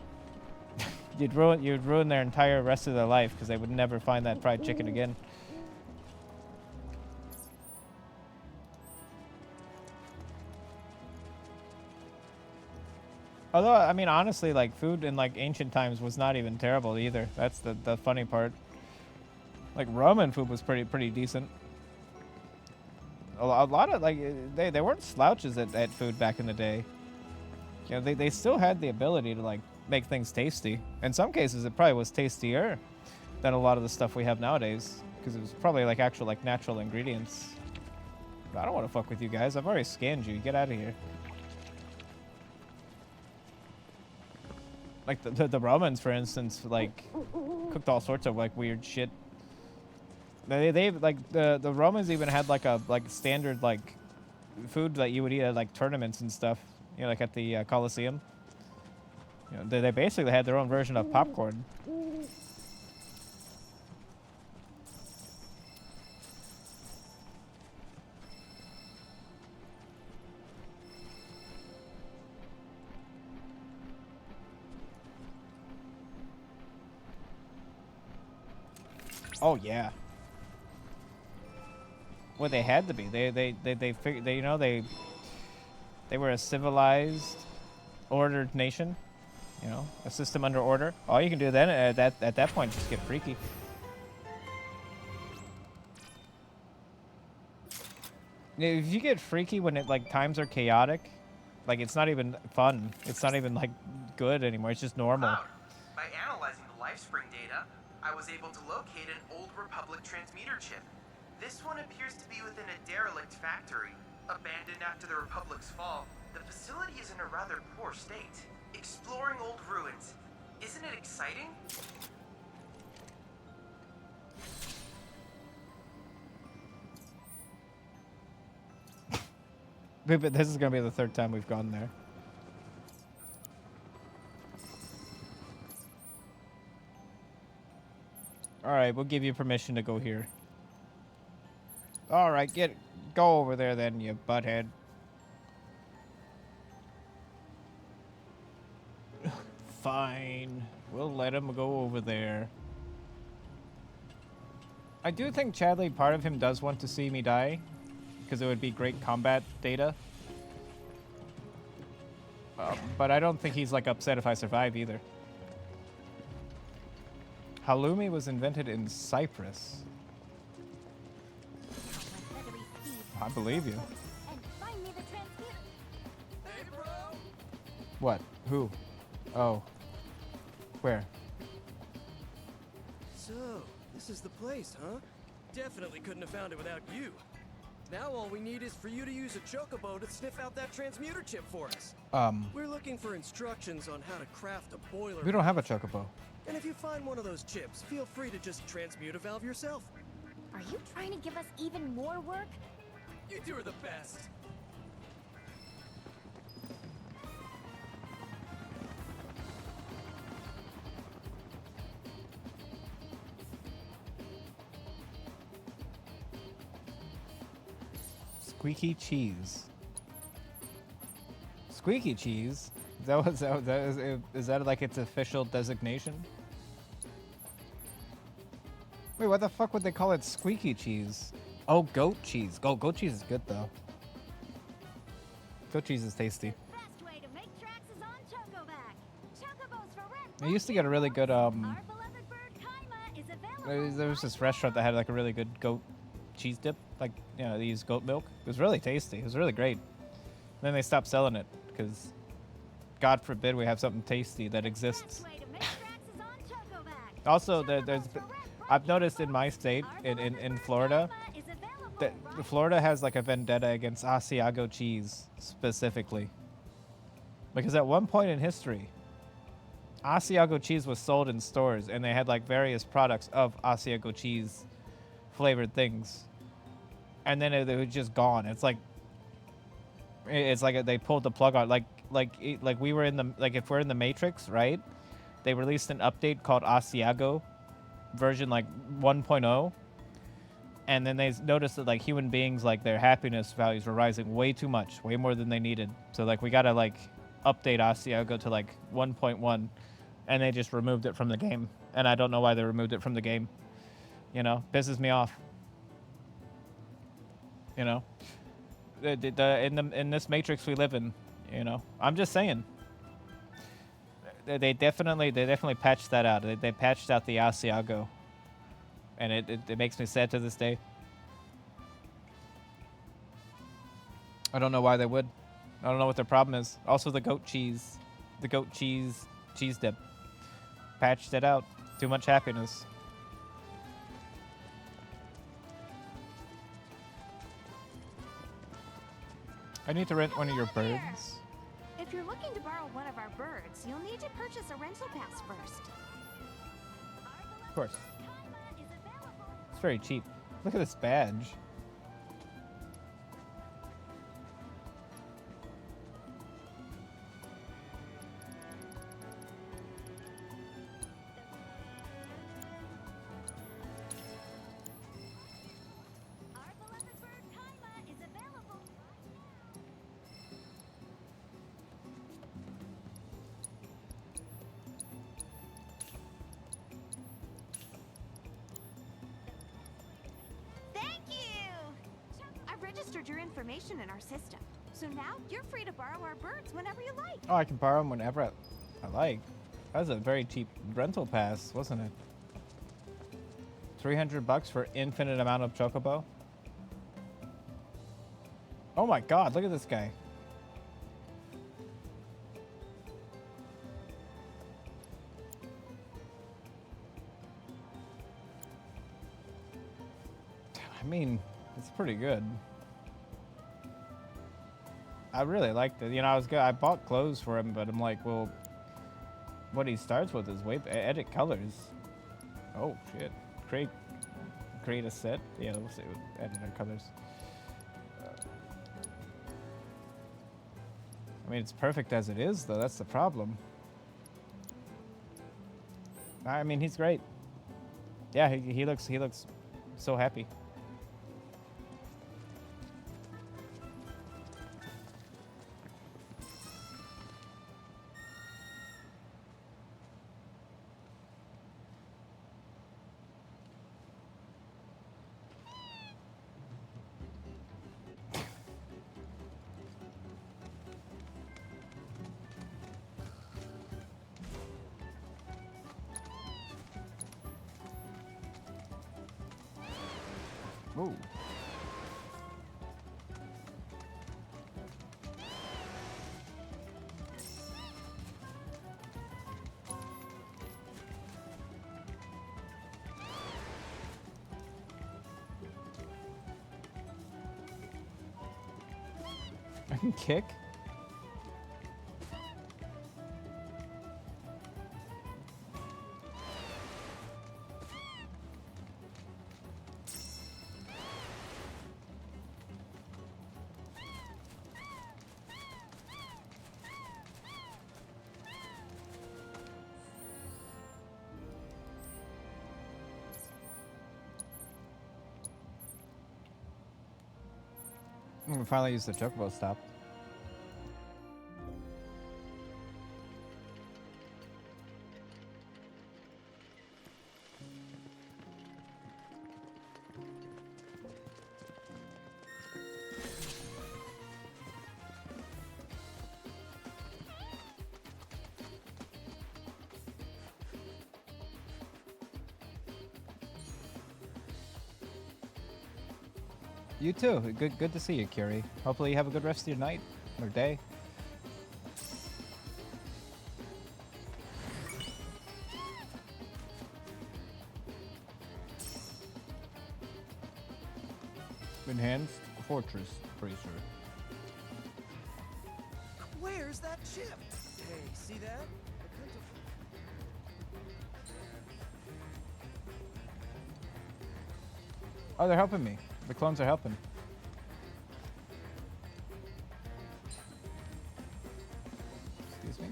You'd ruin their entire rest of their life because they would never find that fried chicken again. Although, I mean, honestly, like, food in, like, ancient times was not even terrible either. That's the funny part. Like, Roman food was pretty decent. A lot of, like, they weren't slouches at food back in the day. You know, they still had the ability to, like, make things tasty. In some cases, it probably was tastier than a lot of the stuff we have nowadays, because it was probably like actual like natural ingredients. But I don't want to fuck with you guys. I've already scanned you. Get out of here. Like the Romans, for instance, like cooked all sorts of like weird shit. They like the Romans even had like a standard like food that you would eat at like tournaments and stuff. You know, like at the Colosseum. You know, they basically had their own version of popcorn. Oh yeah. Well, they had to be. They figured. You know, they were a civilized, ordered nation. You know, a system under order. All you can do then at that point just get freaky. If you get freaky when it like times are chaotic, like it's not even fun. It's not even like good anymore. It's just normal. Cloud. By analyzing the LifeSpring data, I was able to locate an old Republic transmitter chip. This one appears to be within a derelict factory. Abandoned after the Republic's fall, the facility is in a rather poor state. Exploring old ruins. Isn't it exciting? But this is gonna be the third time we've gone there. Alright, we'll give you permission to go here. Alright, go over there then, you butthead. Fine. We'll let him go over there. I do think Chadley, part of him does want to see me die, because it would be great combat data. But I don't think he's like upset if I survive either. Halloumi was invented in Cyprus. I believe you. What? Who? Oh. Where? So, this is the place, huh? Definitely couldn't have found it without you. Now all we need is for you to use a chocobo to sniff out that transmuter chip for us. We're looking for instructions on how to craft a boiler. We don't have a chocobo. And if you find one of those chips, feel free to just transmute a valve yourself. Are you trying to give us even more work? You two are the best. Squeaky cheese. Squeaky cheese? Is that like its official designation? Wait, what the fuck would they call it squeaky cheese? Oh, goat cheese. Goat cheese is good though. Goat cheese is tasty. I used to get a really good There was this restaurant that had like a really good goat cheese dip, like, you know, they use goat milk. It was really tasty. It was really great. Then they stopped selling it because, God forbid, we have something tasty that exists. Also, I've noticed in my state, in Florida, that Florida has like a vendetta against Asiago cheese specifically. Because at one point in history, Asiago cheese was sold in stores, and they had like various products of Asiago cheese flavored things, and then it was just gone. It's like they pulled the plug on. Like we were in the, like, if we're in the Matrix, right? They released an update called Asiago version like 1.0, and then they noticed that like human beings, like their happiness values were rising way too much, way more than they needed. So like we gotta like update Asiago to like 1.1, and they just removed it from the game. And I don't know why they removed it from the game. You know, pisses me off. You know, in this Matrix we live in. You know, I'm just saying. They definitely patched that out. They patched out the Asiago, and it makes me sad to this day. I don't know why they would. I don't know what their problem is. Also, the goat cheese dip. Patched it out. Too much happiness. I need to rent one of your birds. If you're looking to borrow one of our birds, you'll need to purchase a rental pass first. Of course. It's very cheap. Look at this badge. Your information in our system. So now you're free to borrow our birds whenever you like. Oh, I can borrow them whenever I like. That was a very cheap rental pass, wasn't it? $300 for infinite amount of chocobo. Oh my God! Look at this guy. I mean, it's pretty good. I really liked it. You know, I bought clothes for him, but I'm like, well, what he starts with is edit colors. Oh shit! Create a set. Yeah, we'll see. Edit our colors. I mean, it's perfect as it is, though. That's the problem. I mean, he's great. Yeah, he looks so happy. Ooh. I can kick? We finally used the chocobo stop. You too. Good to see you, Curie. Hopefully you have a good rest of your night or day. Enhanced Fortress Bracer. Where's that chip? Hey, see that? Oh, they're helping me. The clones are helping. Excuse me.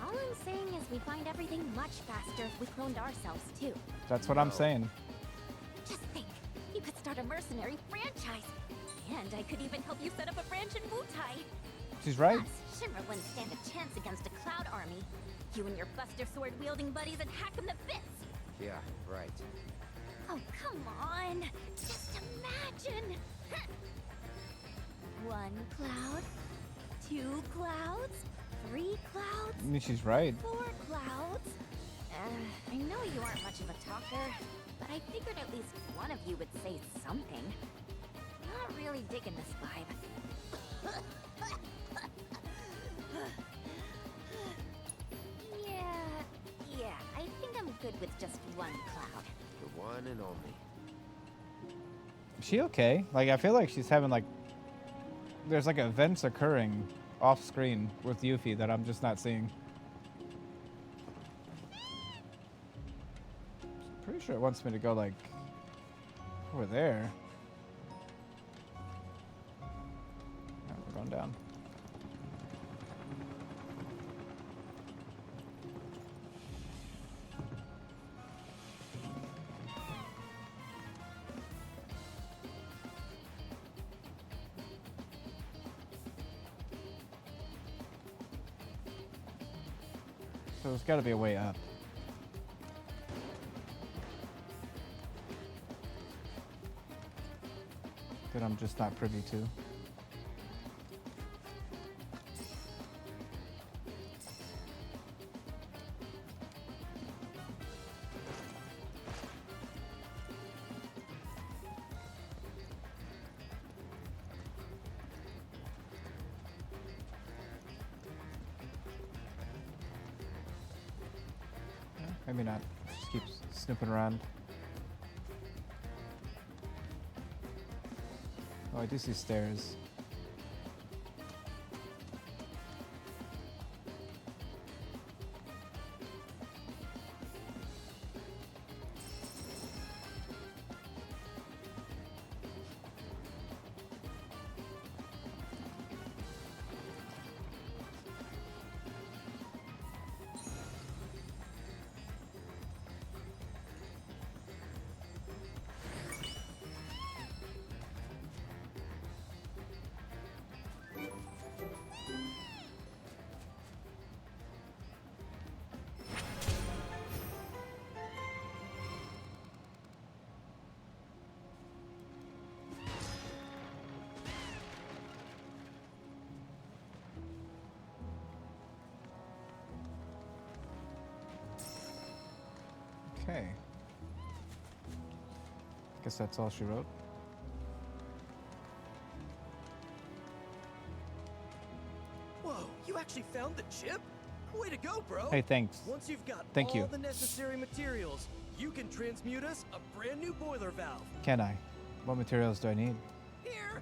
All I'm saying is we find everything much faster if we cloned ourselves too. That's what I'm saying. Just think, you could start a mercenary franchise. And I could even help you set up a branch in Wutai. She's right. Plus, Shinra wouldn't stand a chance against a cloud army. You and your Buster Sword wielding buddies would hack them to bits. Yeah, right. Oh, come on. Just imagine. One cloud, 2 clouds, 3 clouds. I mean, she's right. 4 clouds. I know you aren't much of a talker, but I figured at least one of you would say something. Not really digging this vibe. Yeah, I think I'm good with just 1 cloud. The one and only. Is she okay? Like, I feel like she's having like, there's like events occurring off screen with Yuffie that I'm just not seeing. Pretty sure it wants me to go like over there. No, we're going down. So there's got to be a way up. That I'm just not privy to. Maybe not. Just keep snooping around. Oh, I do see stairs. Okay. Guess that's all she wrote. Whoa, you actually found the chip? Way to go, bro. Hey, thanks. Once you've got Thank all you. the necessary materials, you can transmute us a brand new boiler valve. Can I? What materials do I need? Here,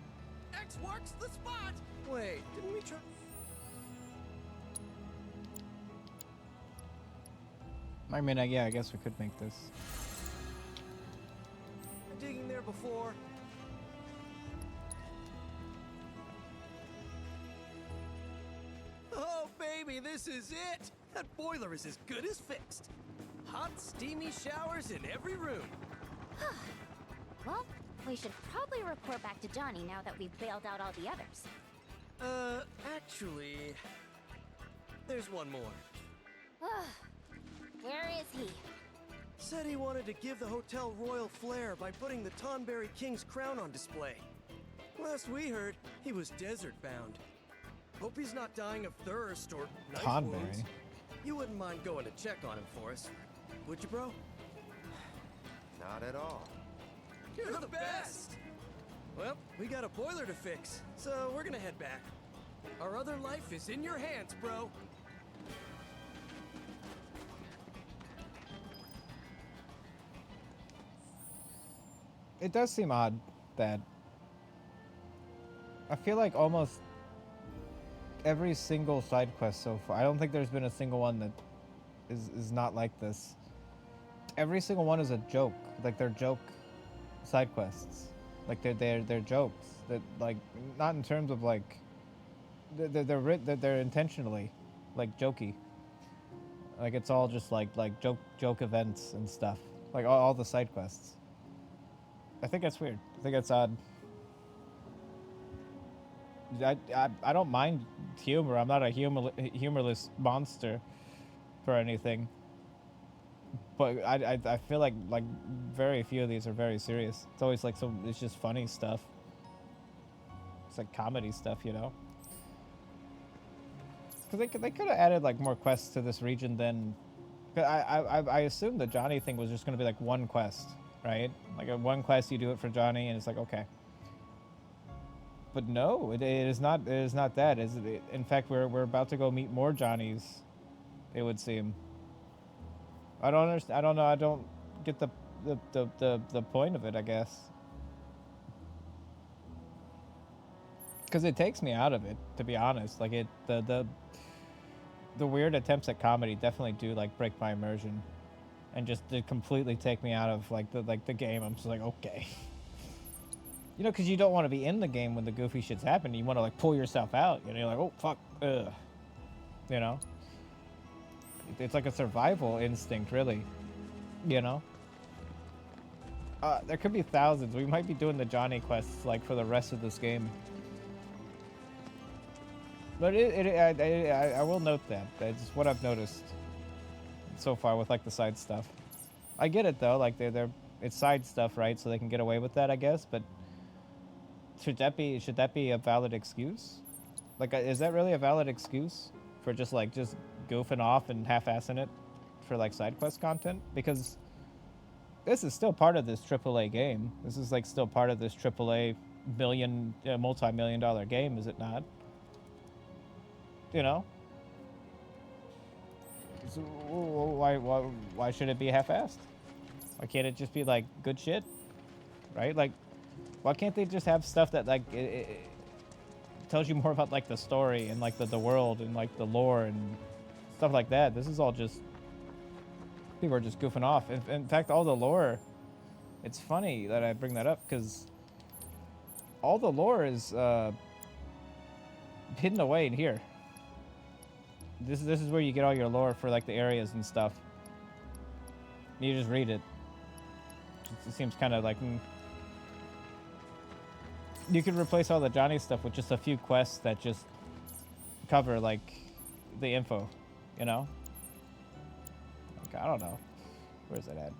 X marks the spot. Wait, didn't we try? I mean, yeah, I guess we could make this. Digging there before. Oh, baby, this is it. That boiler is as good as fixed. Hot, steamy showers in every room. Well, we should probably report back to Johnny now that we've bailed out all the others. Actually, there's one more. Where is he? Said he wanted to give the hotel royal flair by putting the Tonberry King's crown on display. Last we heard, he was desert bound. Hope he's not dying of thirst or knife wounds. Tonberry? You wouldn't mind going to check on him for us, would you, bro? Not at all. You're the best! Well, we got a boiler to fix, so we're gonna head back. Our other life is in your hands, bro. It does seem odd that I feel like almost every single side quest so far, I don't think there's been a single one that is not like this. Every single one is a joke. Like they're joke side quests. Like they're jokes that, like, not in terms of like they're intentionally like jokey. Like it's all just like joke events and stuff. Like all the side quests. I think that's weird. I think that's odd. I don't mind humor. I'm not a humorless monster for anything. But I feel like very few of these are very serious. It's always like it's just funny stuff. It's like comedy stuff, you know. Because they could have added like more quests to this region than. I assumed the Johnny thing was just gonna be like one quest, right? Like a one quest, you do it for Johnny, and it's like okay. But no, it is not. It is not that. Is it? In fact, we're about to go meet more Johnnies. It would seem. I don't understand. I don't know. I don't get the point of it, I guess. Because it takes me out of it, to be honest. Like the weird attempts at comedy definitely do like break my immersion, and just to completely take me out of like the game. I'm just like, okay. You know, because you don't want to be in the game when the goofy shit's happening. You want to like pull yourself out. You know, you're like, oh fuck, ugh. You know. It's like a survival instinct, really. You know? There could be thousands. We might be doing the Johnny quests, like, for the rest of this game. But I will note that. That's what I've noticed so far with, like, the side stuff. I get it, though. Like, it's side stuff, right? So they can get away with that, I guess. But should that be a valid excuse? Like, is that really a valid excuse for just goofing off and half-assing it for like side quest content? Because this is still part of this AAA game. This is like still part of this AAA multi-million-dollar game, is it not? You know? So why should it be half-assed? Why can't it just be like good shit? Right? Like, why can't they just have stuff that like it tells you more about like the story and like the world and like the lore and stuff like that? This is all just people are just goofing off. In fact, all the lore, it's funny that I bring that up because all the lore is hidden away in here. This is where you get all your lore for like the areas and stuff. You just read it. It seems kind of like you could replace all the Johnny stuff with just a few quests that just cover like the info, you know? Like, I don't know. Where's it at?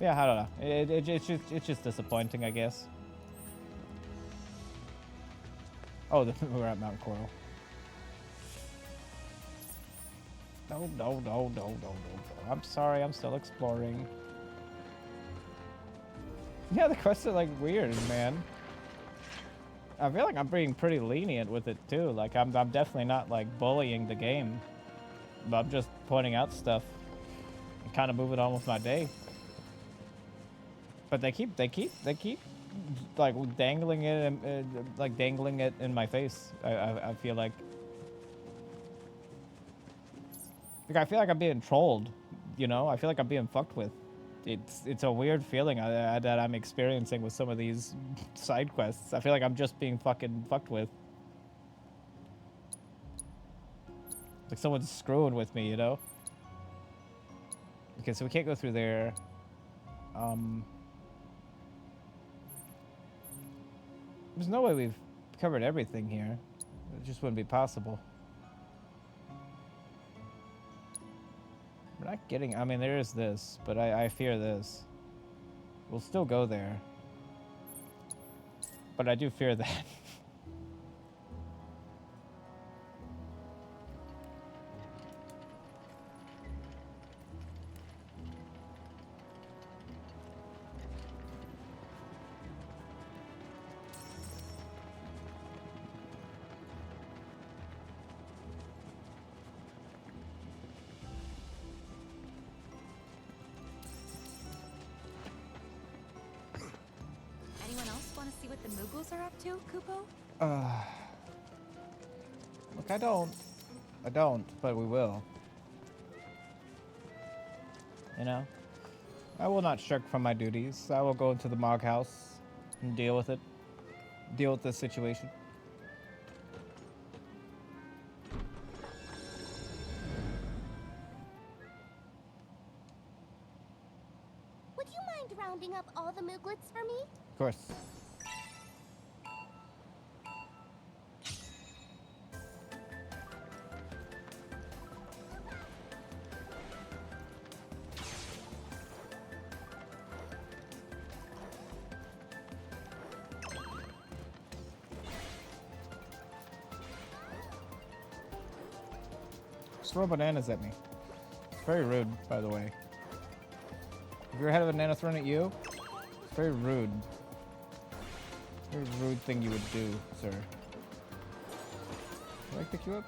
Yeah, I don't know. It's just disappointing, I guess. Oh, we're at Mount Coral. No. I'm sorry, I'm still exploring. Yeah, the quests are like weird, man. I feel like I'm being pretty lenient with it too. Like I'm definitely not like bullying the game, but I'm just pointing out stuff and kind of moving on with my day. But they keep like dangling it in my face. I feel like I feel like I'm being trolled, you know? I feel like I'm being fucked with. It's a weird feeling that I'm experiencing with some of these side quests. I feel like I'm just being fucking fucked with. Like someone's screwing with me, you know? Okay, so we can't go through there. There's no way we've covered everything here. It just wouldn't be possible. We're not getting... I mean, there is this, but I fear this. We'll still go there. But I do fear that. see what the Moogles are up to, Kupo? Look, I don't, but we will. You know? I will not shirk from my duties. I will go into the Mog House and deal with it. Deal with this situation. Would you mind rounding up all the Mooglets for me? Of course. Throw bananas at me. It's very rude, by the way. If you ever had a banana thrown at you, it's very rude. Very rude thing you would do, sir. Can I pick you up?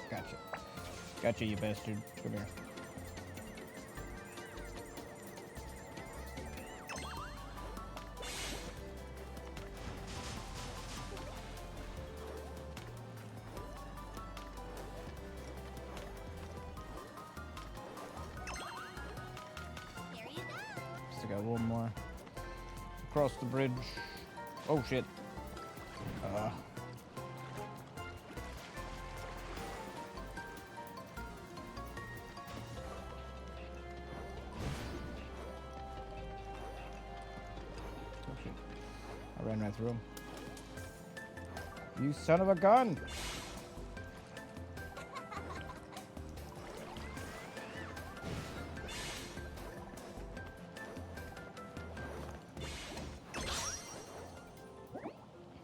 Gotcha. Gotcha, you bastard. Come here. Still got one more. Across the bridge. Oh shit. I ran right through him. You son of a gun!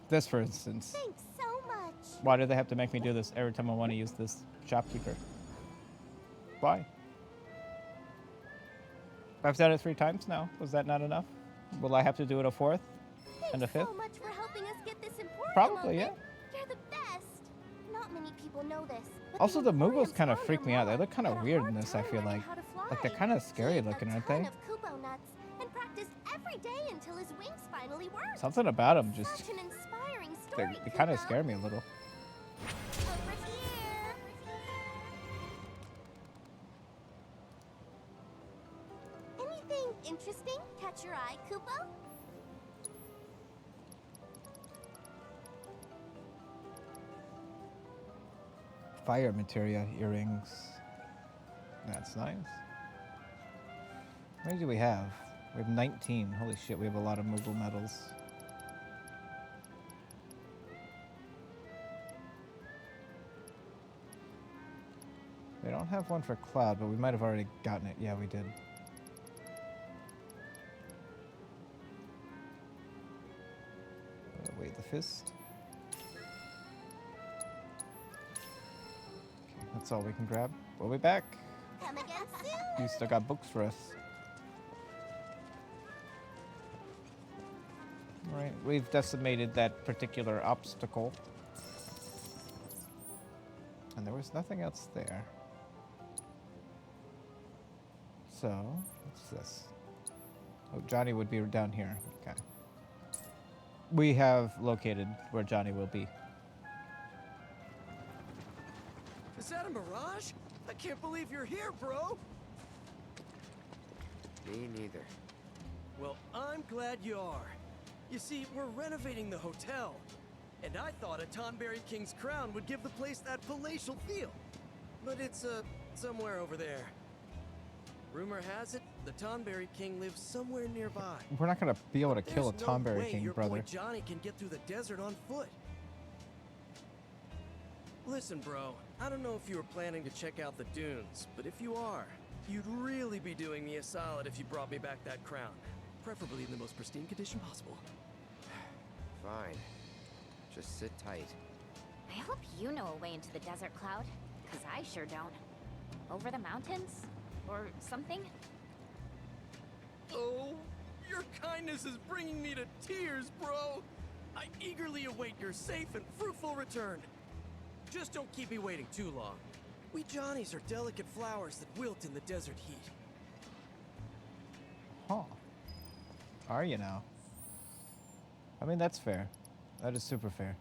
This, for instance. Thanks so much. Why do they have to make me do this every time I want to use this shopkeeper? Why? I've done it 3 times now. Was that not enough? Will I have to do it a 4th and a 5th? Thanks so much for helping us get this emporium Probably, yeah. open. You're the best. Not many people know this. But Also, the Emporium's Moogles kind of founder, freak me out. They Mog, look kind of had a weird hard in this, I time feel learning like. how to fly. Like, they're kind of scary He ate looking, a aren't ton they? of Kupo nuts and practiced every day until his wings finally worked. Something about them just... Such an inspiring story, They kind of Kupo. scare me a little. Over here. Anything interesting catch your eye, Kupo? Fire materia earrings. That's nice. How many do we have? We have 19. Holy shit, we have a lot of Moogle medals. They don't have one for Cloud, but we might have already gotten it. Yeah, we did. Wait, the fist. Okay, that's all we can grab. We'll be back. Come again soon. You still got books for us. Alright, we've decimated that particular obstacle. And there was nothing else there. So, what's this? Oh, Johnny would be down here. Okay. We have located where Johnny will be. Is that a mirage? I can't believe you're here, bro! Me neither. Well, I'm glad you are. You see, we're renovating the hotel. And I thought a Tonberry King's crown would give the place that palatial feel. But it's, somewhere over there. Rumor has it, the Tonberry King lives somewhere nearby. We're not gonna be able to kill a There's no Tonberry way King, your brother. boy Johnny can get through the desert on foot. Listen, bro, I don't know if you were planning to check out the dunes, but if you are, you'd really be doing me a solid if you brought me back that crown. Preferably in the most pristine condition possible. Fine. Just sit tight. I hope you know a way into the desert, Cloud. Because I sure don't. Over the mountains? Or something? Oh, your kindness is bringing me to tears, bro. I eagerly await your safe and fruitful return. Just don't keep me waiting too long. We Johnnies are delicate flowers that wilt in the desert heat. Huh. Are you now? I mean, that's fair. That is super fair.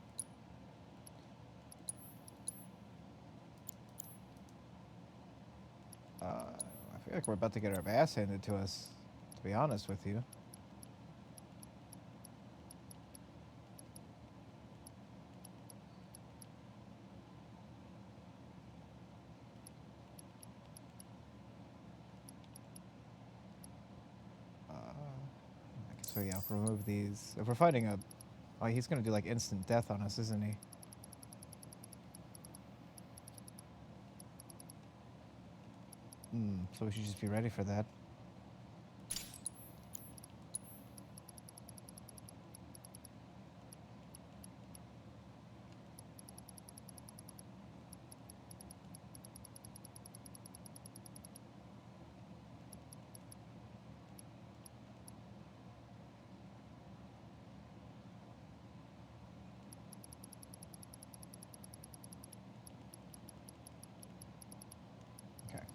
I feel like we're about to get our ass handed to us, to be honest with you. I guess we remove these. If we're fighting a... Oh, he's gonna do like instant death on us, isn't he? So we should just be ready for that.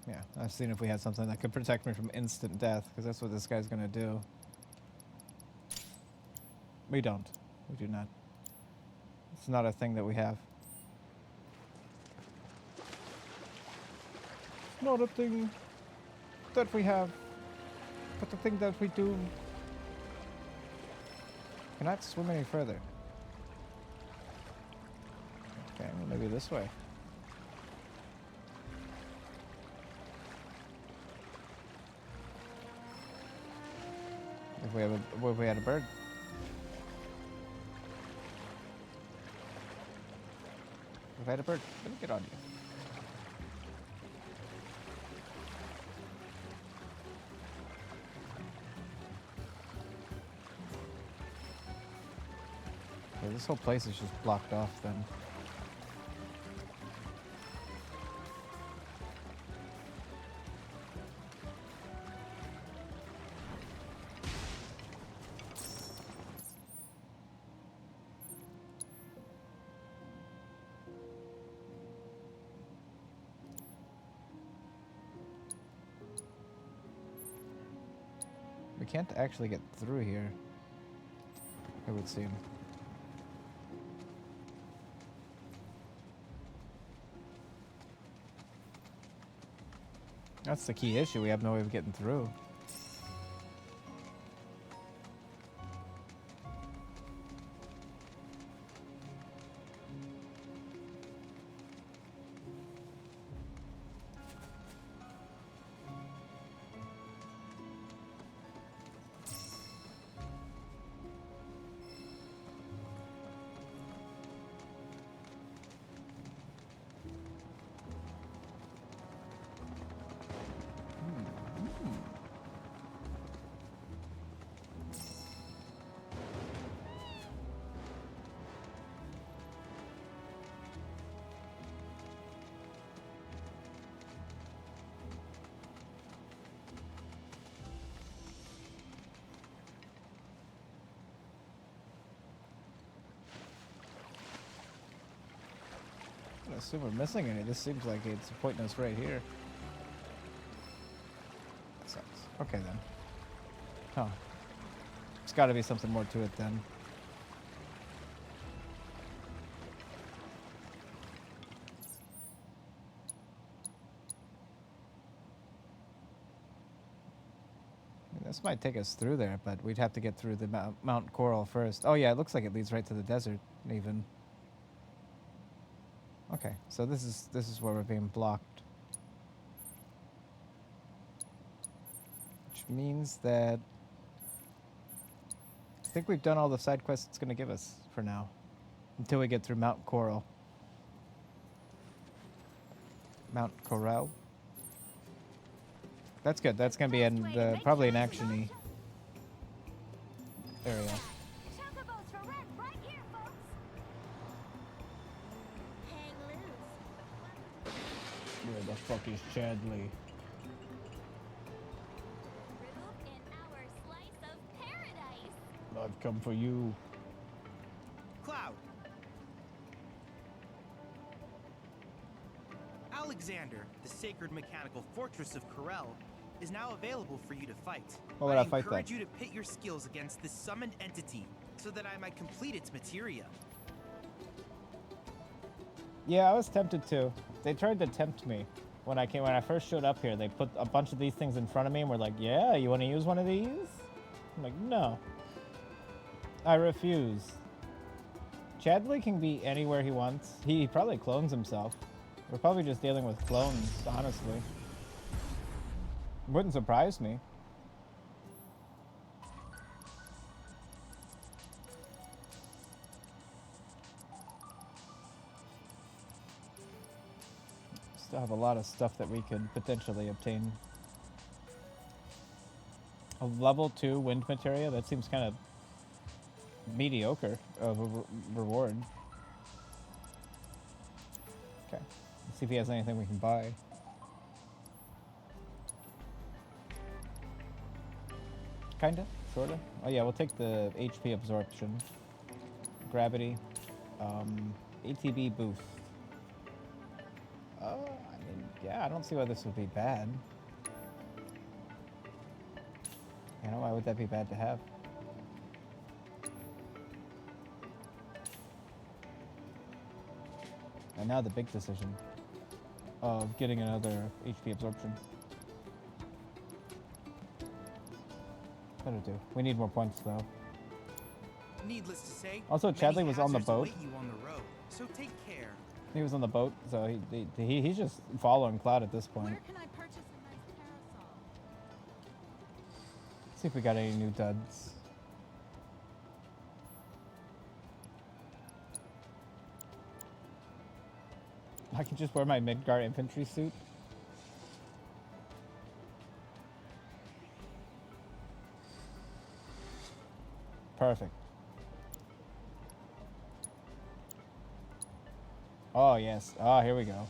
Yeah, I've seen if we had something that could protect me from instant death, because that's what this guy's gonna do. We don't. We do not. It's not a thing that we have. It's not a thing that we have, but the thing that we do. Cannot swim any further. Okay, well maybe this way. If we had a bird. If I had a bird, let me get on you. Okay, this whole place is just blocked off then. Can't actually get through here, it would seem. That's the key issue. We have no way of getting through. I assume we're missing any. This seems like it's pointing us right here. That sucks. Okay then. Huh. There's got to be something more to it then. This might take us through there, but we'd have to get through the Mount Coral first. Oh yeah, it looks like it leads right to the desert, even. Okay, so this is where we're being blocked. Which means that I think we've done all the side quests it's going to give us for now. Until we get through Mount Coral. Mount Coral. That's good. That's going to be in probably an action-y area. Where the fuck is Chadley? I've come for you. Cloud. Alexander, the sacred mechanical fortress of Corel, is now available for you to fight. What would I fight encourage then? you to pit your skills against this summoned entity so that I might complete its materia. Yeah, I was tempted to. They tried to tempt me when I first showed up here. They put a bunch of these things in front of me and were like, "Yeah, you want to use one of these?" I'm like, "No, I refuse." Chadley can be anywhere he wants. He probably clones himself. We're probably just dealing with clones, honestly. Wouldn't surprise me. Still have a lot of stuff that we could potentially obtain. A level 2 wind materia? That seems kind of mediocre of a reward. Okay, let's see if he has anything we can buy. Kinda, sorta. Oh yeah, we'll take the HP absorption, gravity, ATB boost. Oh, I mean, yeah, I don't see why this would be bad. You know, why would that be bad to have? And now the big decision of getting another HP absorption. That'll do. We need more points though. Needless to say, also, Chadley was on the boat. You on the road, so take care. He was on the boat, so he's just following Cloud at this point. Where can I purchase a nice parasol? See if we got any new duds. I can just wear my Midgar infantry suit. Perfect. Oh, yes. Oh, here we go.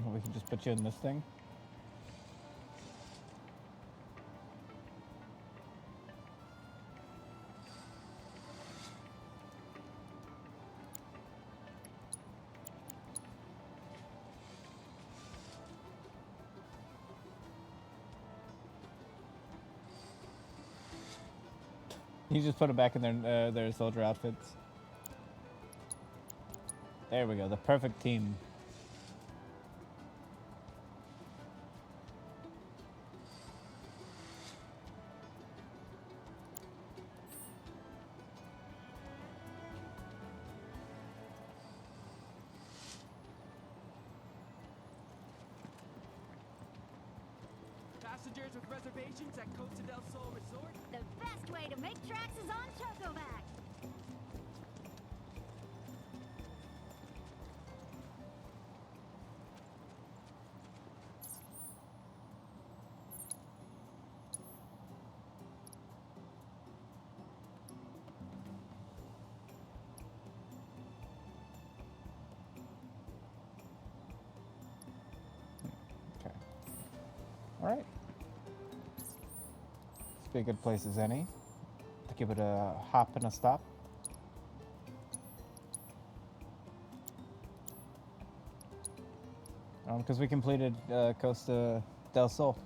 Well, we can just put you in this thing. You just put them back in their soldier outfits. There we go, the perfect team. Passengers with reservations at Costa del Sol Resort. The best way to make tracks is on Chocoback. Okay. All right. This be a good place as any to give it a hop and a stop. Because we completed Costa del Sol.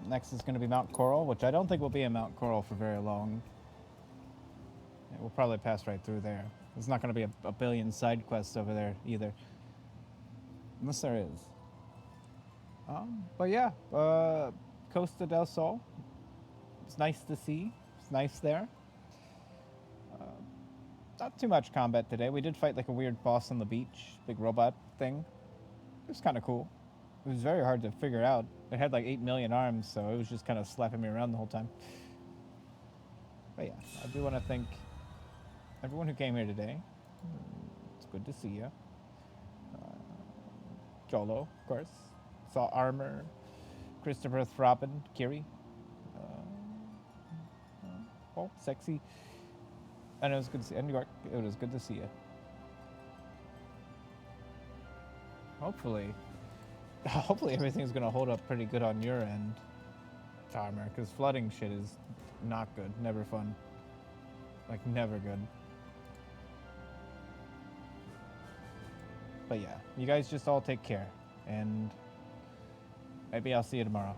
Next is going to be Mount Coral, which I don't think will be in Mount Coral for very long. Yeah, we'll probably pass right through there. There's not going to be a billion side quests over there either. Unless there is. But yeah, Costa del Sol. It's nice to see. It's nice there. Not too much combat today. We did fight like a weird boss on the beach, big robot thing. It was kind of cool. It was very hard to figure out. It had like 8 million arms, so it was just kind of slapping me around the whole time. But yeah, I do want to thank everyone who came here today. It's good to see you. Jolo, of course. Saw Armor, Christopher Throbbin, Kiri. Oh, Sexy. And it was good to see you. And New York, it was good to see you. Hopefully everything's going to hold up pretty good on your end. timer, because flooding shit is not good. Never fun. Like, never good. But yeah, you guys just all take care, and maybe I'll see you tomorrow.